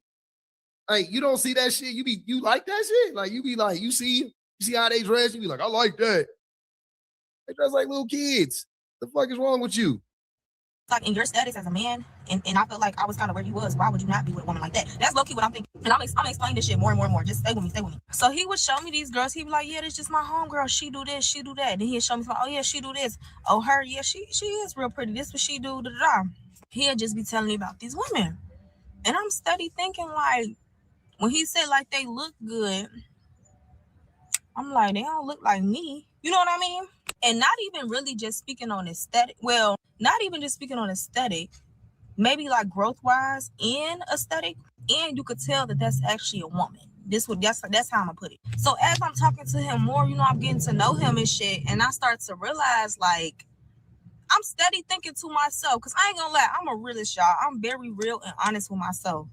Like, you don't see that shit. You like that shit? Like, you be like, you see how they dress? You be like, I like that. They dress like little kids. The fuck is wrong with you? Like, in your status as a man, and I felt like I was kind of where he was. Why would you not be with a woman like that? That's low-key what I'm thinking. And I'm explaining this shit more and more and more. Just stay with me. So he would show me these girls. He'd be like, yeah, this just my homegirl. She do this, she do that. Then he'd show me, oh, yeah, she do this. Oh, her, yeah, she is real pretty. This what she do, da-da-da. He'd just be telling me about these women. And I'm steady thinking, like, when he said, like, they look good, I'm like, they don't look like me. You know what I mean? And not even really just speaking on aesthetic. Well, not even just speaking on aesthetic. Maybe like growth-wise in aesthetic. And you could tell that that's actually a woman. That's how I'm going to put it. So as I'm talking to him more, I'm getting to know him and shit. And I start to realize, like, I'm steady thinking to myself. Because I ain't going to lie, I'm a realist, y'all. I'm very real and honest with myself.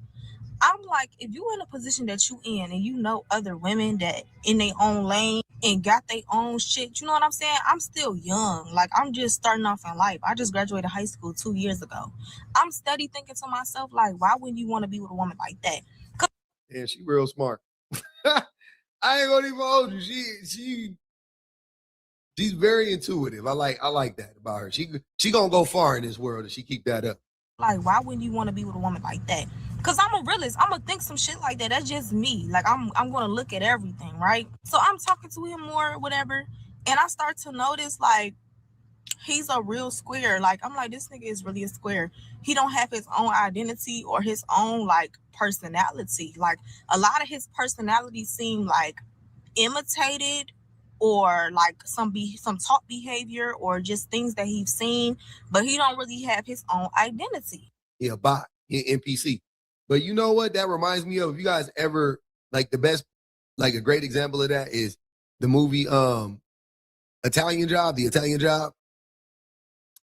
I'm like, if you in a position that you in and you know other women that in their own lane and got their own shit, you know what I'm saying? I'm still young. Like, I'm just starting off in life. I just graduated high school 2 years ago. I'm steady thinking to myself, like, why wouldn't you want to be with a woman like that? Yeah, she real smart. I ain't gonna even hold you. She's very intuitive. I like that about her. She gonna go far in this world if she keep that up. Like, why wouldn't you want to be with a woman like that? Because I'm a realist. I'm going to think some shit like that. That's just me. Like, I'm going to look at everything, right? So I'm talking to him more, whatever. And I start to notice, like, he's a real square. Like, I'm like, this nigga is really a square. He don't have his own identity or his own, like, personality. Like, a lot of his personality seem, like, imitated or, like, some talk behavior or just things that he's seen. But he don't really have his own identity. Yeah, bot, NPC. But you know what that reminds me of? If you guys ever, like, the best, like, a great example of that is the movie The Italian Job.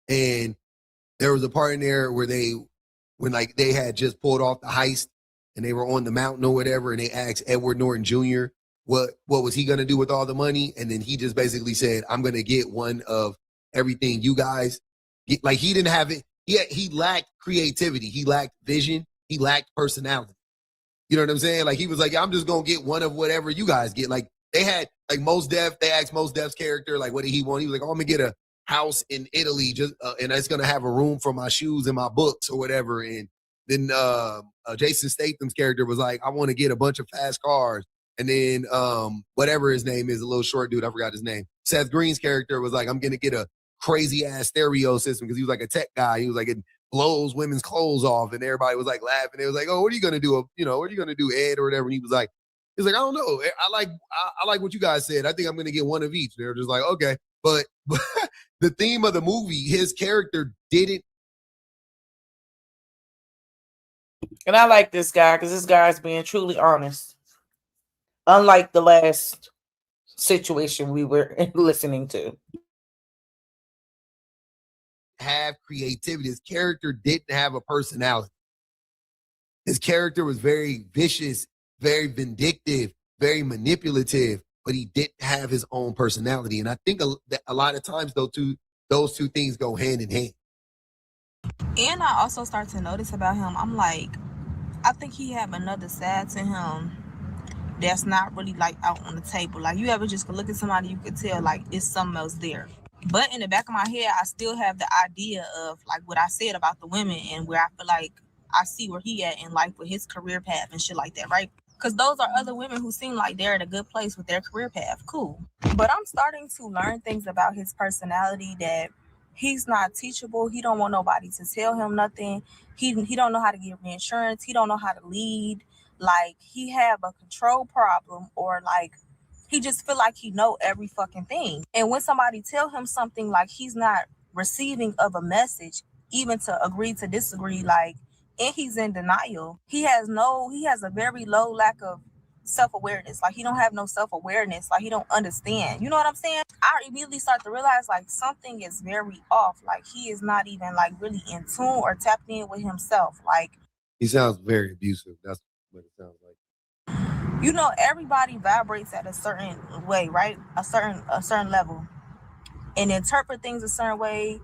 And there was a part in there where when they had just pulled off the heist and they were on the mountain or whatever, and they asked Edward Norton Jr. what was he gonna do with all the money, and then he just basically said, I'm gonna get one of everything you guys get. Like, he didn't have it. He lacked creativity. He lacked vision. He lacked personality. You know what I'm saying? Like, he was like, I'm just going to get one of whatever you guys get. Like, they had, like, Mos Def, they asked Mos Def's character, like, what did he want? He was like, oh, I'm going to get a house in Italy, and it's going to have a room for my shoes and my books or whatever. And then Jason Statham's character was like, I want to get a bunch of fast cars. And then whatever his name is, a little short dude, I forgot his name. Seth Green's character was like, I'm going to get a crazy-ass stereo system, because he was like a tech guy. He was like, it blows women's clothes off, and everybody was like laughing. They was like, oh, what are you gonna do? What are you gonna do, Ed, or whatever? And he was like, I don't know. I like what you guys said. I think I'm gonna get one of each. They were just like, okay. But the theme of the movie, his character didn't. And I like this guy because this guy's being truly honest. Unlike the last situation we were listening to. Have creativity. His character didn't have a personality. His character was very vicious, very vindictive, very manipulative, but he didn't have his own personality. And I think a lot of times those two things go hand in hand. And I also start to notice about him, I'm like, I think he have another side to him that's not really like out on the table. Like you ever just look at somebody, you could tell like it's something else there. But in the back of my head, I still have the idea of like what I said about the women and where I feel like I see where he at in life with his career path and shit like that, right? Because those are other women who seem like they're in a good place with their career path. Cool. But I'm starting to learn things about his personality that he's not teachable. He don't want nobody to tell him nothing. He don't know how to get reinsurance. He don't know how to lead. Like he have a control problem, or like he just feel like he know every fucking thing. And when somebody tell him something, like he's not receiving of a message, even to agree to disagree, like, and he's in denial. He has a very low lack of self-awareness. Like he don't have no self-awareness. Like he don't understand. You know what I'm saying? I immediately start to realize like something is very off. Like he is not even like really in tune or tapped in with himself. Like He sounds very abusive. That's what it sounds like. You know, everybody vibrates at a certain way, right? A certain level, and interpret things a certain way.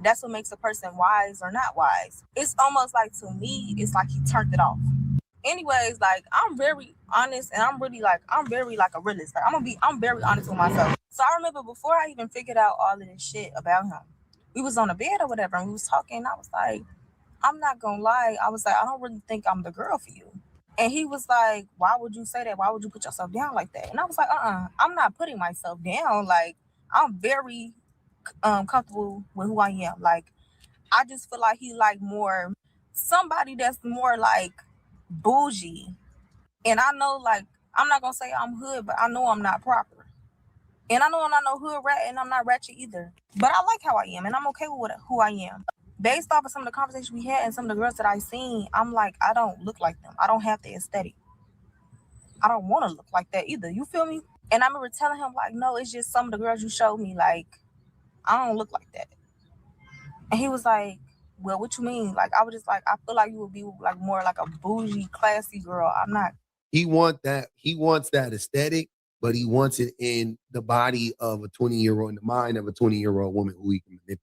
That's what makes a person wise or not wise. It's almost like, to me, it's like he turned it off. Anyways, like I'm very honest, and I'm very like a realist. Like I'm very honest with myself. So I remember before I even figured out all of this shit about him, we was on a bed or whatever, and we was talking. And I was like, I'm not gonna lie. I was like, I don't really think I'm the girl for you. And he was like, why would you say that? Why would you put yourself down like that? And I was like, I'm not putting myself down. Like, I'm very comfortable with who I am. Like, I just feel like he like more somebody that's more like bougie. And I know, like, I'm not gonna say I'm hood, but I know I'm not proper. And I know I'm not no hood rat, and I'm not ratchet either. But I like how I am, and I'm okay with who I am. Based off of some of the conversations we had and some of the girls that I seen, I'm like, I don't look like them. I don't have the aesthetic. I don't want to look like that either. You feel me? And I remember telling him, like, no, it's just some of the girls you showed me, like, I don't look like that. And he was like, well, what you mean? Like, I was just like, I feel like you would be like more like a bougie, classy girl. I'm not. He wants that aesthetic, but he wants it in the body of a 20-year-old, in the mind of a 20-year-old woman who he can manipulate.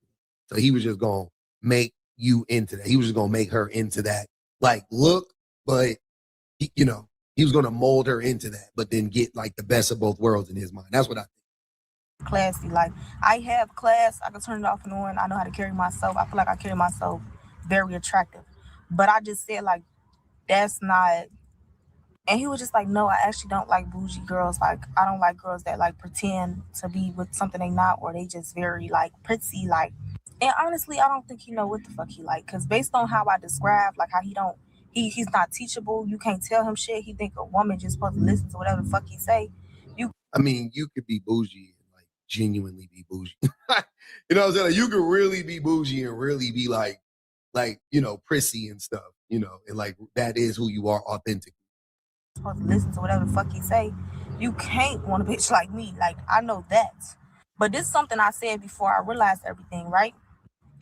So he was just going to make you into that. He was just going to make her into that, like, look, but, he was going to mold her into that, but then get, like, the best of both worlds in his mind. That's what I think. Classy. Like, I have class. I can turn it off and on. I know how to carry myself. I feel like I carry myself very attractive. But I just said, like, that's not. And he was just like, no, I actually don't like bougie girls. Like, I don't like girls that like pretend to be with something they not, or they just very like pretty. Like, and honestly, I don't think he know what the fuck he like. Cause based on how I described, like how he's not teachable. You can't tell him shit. He think a woman just supposed to listen to whatever the fuck he say. I mean, you could be bougie and like genuinely be bougie. You know what I'm saying? Like, you could really be bougie and really be like, prissy and stuff, and like that is who you are authentically. Supposed to listen to whatever the fuck he say. You can't want a bitch like me. Like, I know that. But this is something I said before I realized everything, right?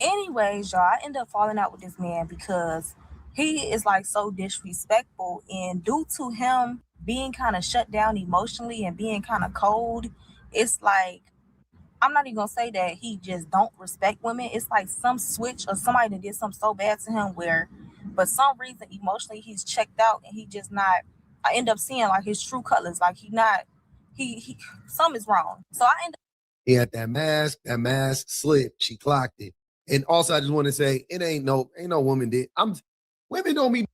Anyways, y'all, I end up falling out with this man because he is like so disrespectful, and due to him being kind of shut down emotionally and being kind of cold, it's like, I'm not even gonna say that he just don't respect women. It's like some switch or somebody that did something so bad to him where, for some reason, emotionally he's checked out and he just not. I end up seeing like his true colors. Like he something is wrong. So I end up. He had that mask slipped. She clocked it. And also, I just want to say, it ain't no woman did. Women don't be.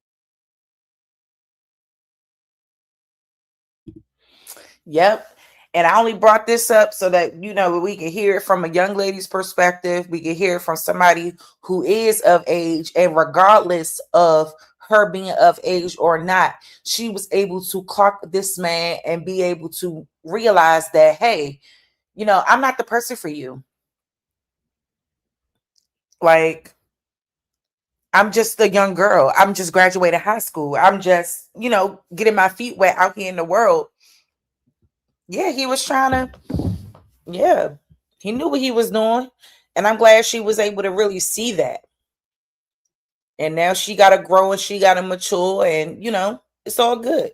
Yep. And I only brought this up so that, we can hear it from a young lady's perspective. We can hear it from somebody who is of age. And regardless of her being of age or not, she was able to clock this man and be able to realize that, hey, I'm not the person for you. Like, I'm just a young girl. I'm just graduating high school. I'm just, getting my feet wet out here in the world. Yeah, he was trying to, yeah, he knew what he was doing. And I'm glad she was able to really see that. And now she got to grow and she got to mature and, it's all good.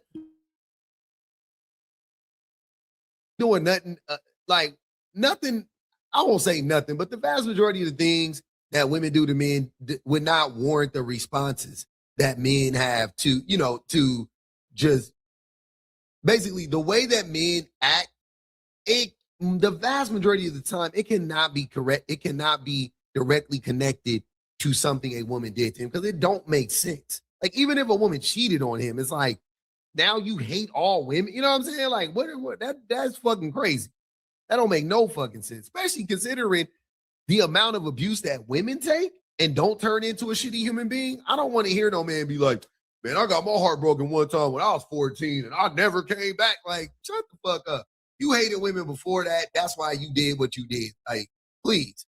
Doing nothing, like nothing. I won't say nothing, but the vast majority of the things that women do to men would not warrant the responses that men have to, to just basically the way that men act. The vast majority of the time, it cannot be correct. It cannot be directly connected to something a woman did to him because it don't make sense. Like even if a woman cheated on him, it's like now you hate all women. You know what I'm saying? Like what that's fucking crazy. That don't make no fucking sense, especially considering the amount of abuse that women take and don't turn into a shitty human being. I don't want to hear no man be like, man, I got my heart broken one time when I was 14 and I never came back. Like, shut the fuck up. You hated women before that. That's why you did what you did. Like, please.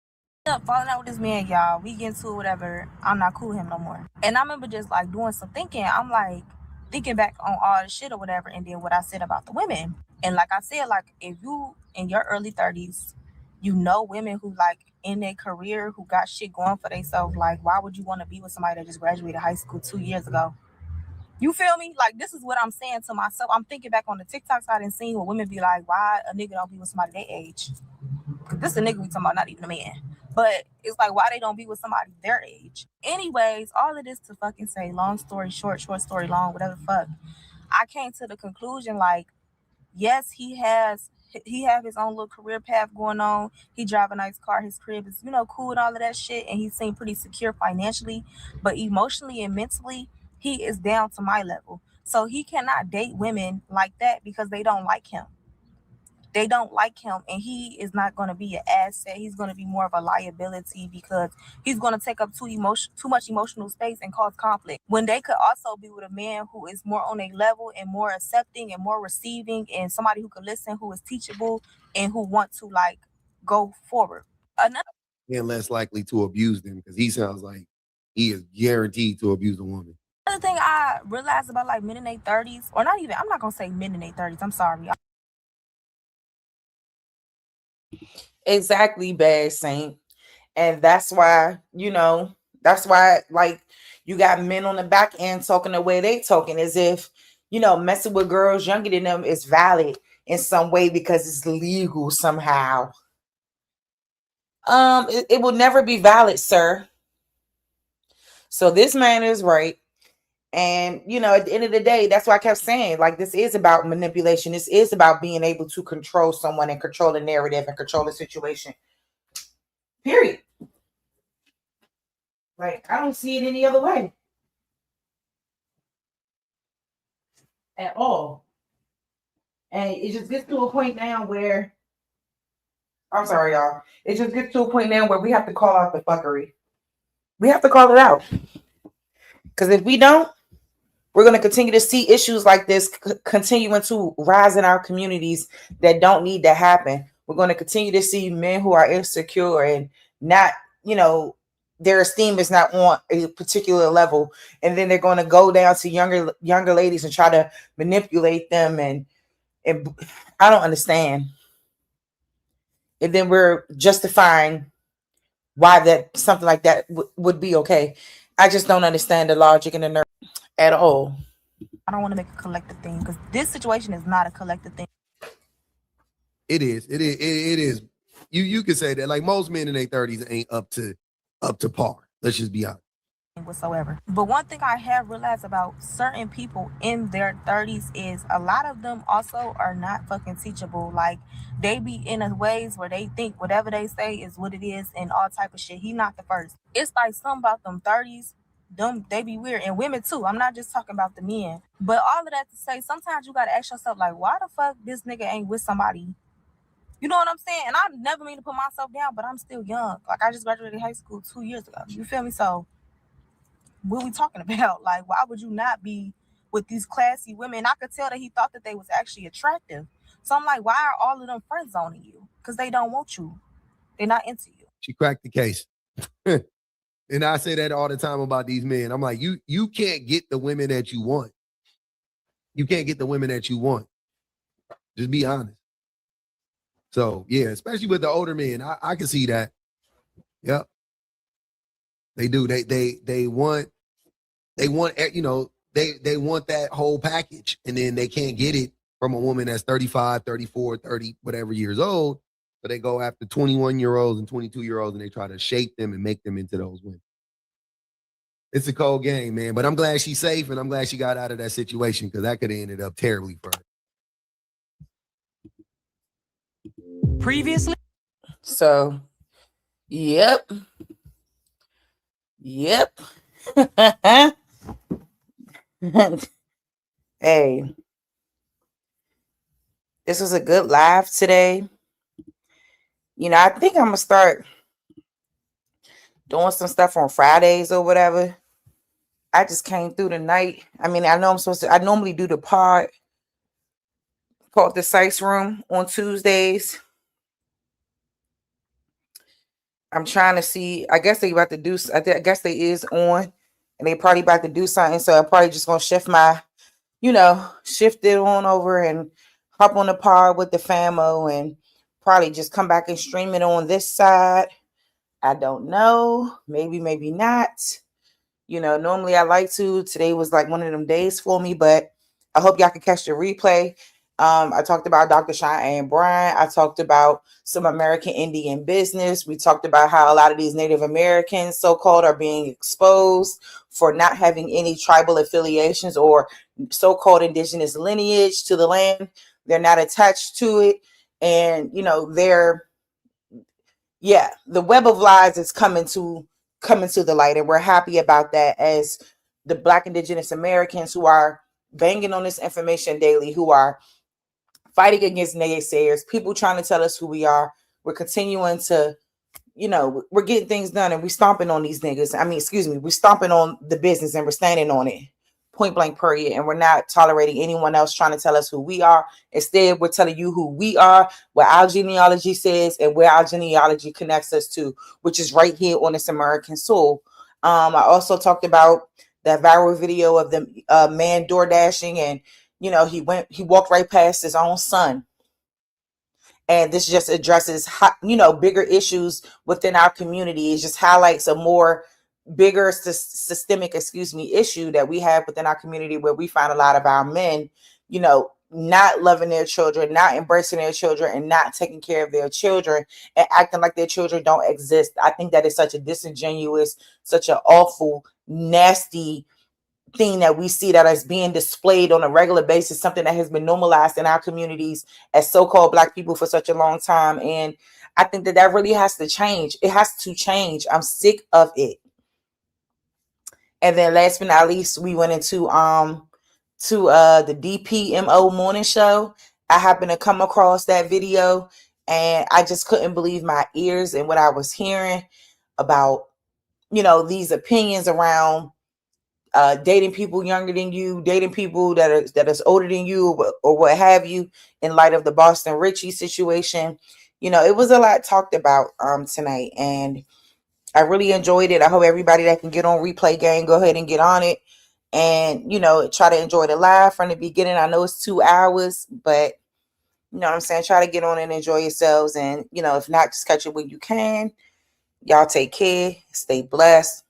Falling out with this man, y'all. We get into it, whatever. I'm not cool with him no more. And I remember just like doing some thinking. I'm like thinking back on all the shit or whatever, and then what I said about the women. And like I said, like if you in your early 30s, women who like in their career who got shit going for themselves, like why would you want to be with somebody that just graduated high school 2 years ago? You feel me? Like this is what I'm saying to myself. I'm thinking back on the TikToks I didn't see where women be like, why a nigga don't be with somebody their age? Because this is a nigga we talking about, not even a man. But it's like, why they don't be with somebody their age? Anyways, all of this to fucking say, long story short, short story long, whatever the fuck. I came to the conclusion, like, yes, he have his own little career path going on. He drive a nice car. His crib is, cool and all of that shit. And he seemed pretty secure financially. But emotionally and mentally, he is down to my level. So he cannot date women like that because they don't like him. They don't like him, and he is not going to be an asset. He's going to be more of a liability because he's going to take up too much emotional space and cause conflict. When they could also be with a man who is more on a level and more accepting and more receiving, and somebody who can listen, who is teachable, and who want to like go forward. And less likely to abuse them because he sounds like he is guaranteed to abuse a woman. Another thing I realized about like men in their 30s, or not even, I'm not going to say men in their 30s. I'm sorry. Exactly, Bad Saint. And that's why, like you got men on the back end talking the way they talking as if, messing with girls younger than them is valid in some way because it's legal somehow. It will never be valid, sir. So this man is right. And, at the end of the day, that's why I kept saying, like, this is about manipulation. This is about being able to control someone and control the narrative and control the situation. Period. Like, I don't see it any other way. At all. And it just gets to a point now where, I'm sorry, y'all. It just gets to a point now where we have to call out the fuckery. We have to call it out. Because if we don't, we're going to continue to see issues like this continuing to rise in our communities that don't need to happen. We're going to continue to see men who are insecure and not, their esteem is not on a particular level. And then they're going to go down to younger ladies and try to manipulate them. And I don't understand. And then we're justifying why that something like that would be okay. I just don't understand the logic and the nerve at all. I don't want to make a collective thing because this situation is not a collective thing. It is. It is. You could say that. Like most men in their 30s ain't up to par. Let's just be honest. Whatsoever. But one thing I have realized about certain people in their 30s is a lot of them also are not fucking teachable. Like they be in a ways where they think whatever they say is what it is and all type of shit. He not the first. It's like something about them 30s. They be weird, and women too. I'm not just talking about the men, but all of that to say, sometimes you gotta ask yourself, like, why the fuck this nigga ain't with somebody? You know what I'm saying? And I never mean to put myself down, but I'm still young. Like I just graduated high school 2 years ago. You feel me? So what are we talking about? Like, why would you not be with these classy women? I could tell that he thought that they was actually attractive. So I'm like, why are all of them friend zoning you? Because they don't want you. They're not into you. She cracked the case. And I say that all the time about these men. I'm like, you can't get the women that you want. You can't get the women that you want. Just be honest. So yeah, especially with the older men, I can see that. Yep. They do. They want, they want that whole package, and then they can't get it from a woman that's 35, 34, 30, whatever years old. So they go after 21-year-olds and 22-year-olds, and they try to shape them and make them into those women. It's a cold game, man. But I'm glad she's safe, and I'm glad she got out of that situation, because that could have ended up terribly for her. Previously. So, yep. Hey, this was a good live today. You know, I think I'm gonna start doing some stuff on Fridays or whatever. I just came through the night. I mean, I know I'm supposed to, I normally do the pod called the Sites Room on Tuesdays. I'm trying to see, I guess they about to do, I guess they is on, and they probably about to do something. So I'm probably just gonna shift it on over and hop on the pod with the famo and probably just come back and stream it on this side. I don't know. Maybe not. You know, normally I like to. Today was like one of them days for me, but I hope y'all can catch the replay. I talked about Dr. Cheyenne Bryant. I talked about some American Indian business. We talked about how a lot of these Native Americans, so-called, are being exposed for not having any tribal affiliations or so-called indigenous lineage to the land. They're not attached to it. And, you know, the web of lies is coming to the light. And we're happy about that as the Black Indigenous Americans who are banging on this information daily, who are fighting against naysayers, people trying to tell us who we are. We're continuing to, we're getting things done, and we're stomping on these niggas. We're stomping on the business, and we're standing on it. Point blank period. And we're not tolerating anyone else trying to tell us who we are. Instead, we're telling you who we are, what our genealogy says, and where our genealogy connects us to, which is right here on this American soil. I also talked about that viral video of the man door dashing, and he walked right past his own son. And this just addresses bigger issues within our community. It just highlights a more bigger systemic issue that we have within our community, where we find a lot of our men not loving their children, not embracing their children, and not taking care of their children, and acting like their children don't exist. I think that is such a disingenuous, such an awful, nasty thing that we see that is being displayed on a regular basis, something that has been normalized in our communities as so-called Black people for such a long time. And I think that really has to change. It has to change. I'm sick of it. And then last but not least, we went into the DPMO morning show. I happened to come across that video, and I just couldn't believe my ears and what I was hearing about, these opinions around dating people younger than you, dating people that is older than you, or what have you, in light of the Boston Richie situation. It was a lot talked about tonight, and I really enjoyed it. I hope everybody that can get on Replay Gang, go ahead and get on it, and try to enjoy the live from the beginning. I know it's 2 hours, but you know what I'm saying, try to get on and enjoy yourselves. And if not, just catch it when you can. Y'all take care, stay blessed.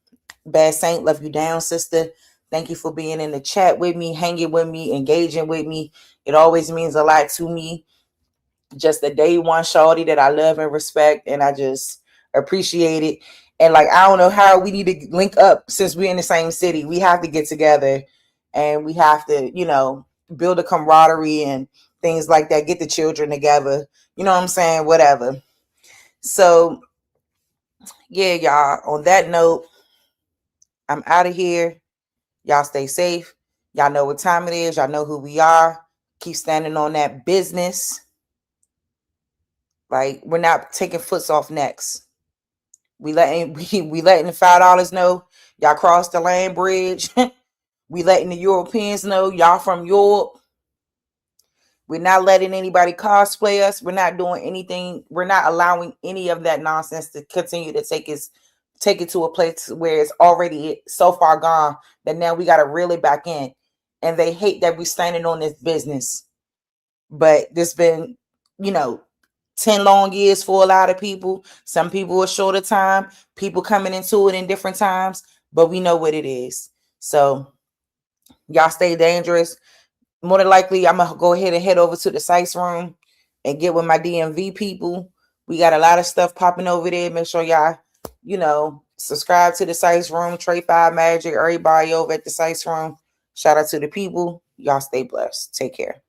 Bad Saint, love you down, sister. Thank you for being in the chat with me, hanging with me, engaging with me. It always means a lot to me. Just a day one shorty that I love and respect, and I just appreciate it. And I don't know how we need to link up, since we're in the same city. We have to get together, and we have to, build a camaraderie and things like that. Get the children together. You know what I'm saying? Whatever. So, yeah, y'all. On that note, I'm out of here. Y'all stay safe. Y'all know what time it is. Y'all know who we are. Keep standing on that business. We're not taking foots off necks. We letting the $5 know y'all crossed the land bridge. We letting the Europeans know y'all from Europe. We're not letting anybody cosplay us. We're not doing anything. We're not allowing any of that nonsense to continue to take take it to a place where it's already so far gone that now we got to reel it back in. And they hate that we're standing on this business. But this been, 10 long years for a lot of people. Some people a shorter time, people coming into it in different times, but we know what it is. So y'all stay dangerous. More than likely, I'm gonna go ahead and head over to the Sites room and get with my DMV people. We got a lot of stuff popping over there. Make sure y'all, subscribe to the Sites room, Trey 5 Magic, everybody over at the Sites room. Shout out to the people. Y'all stay blessed. Take care.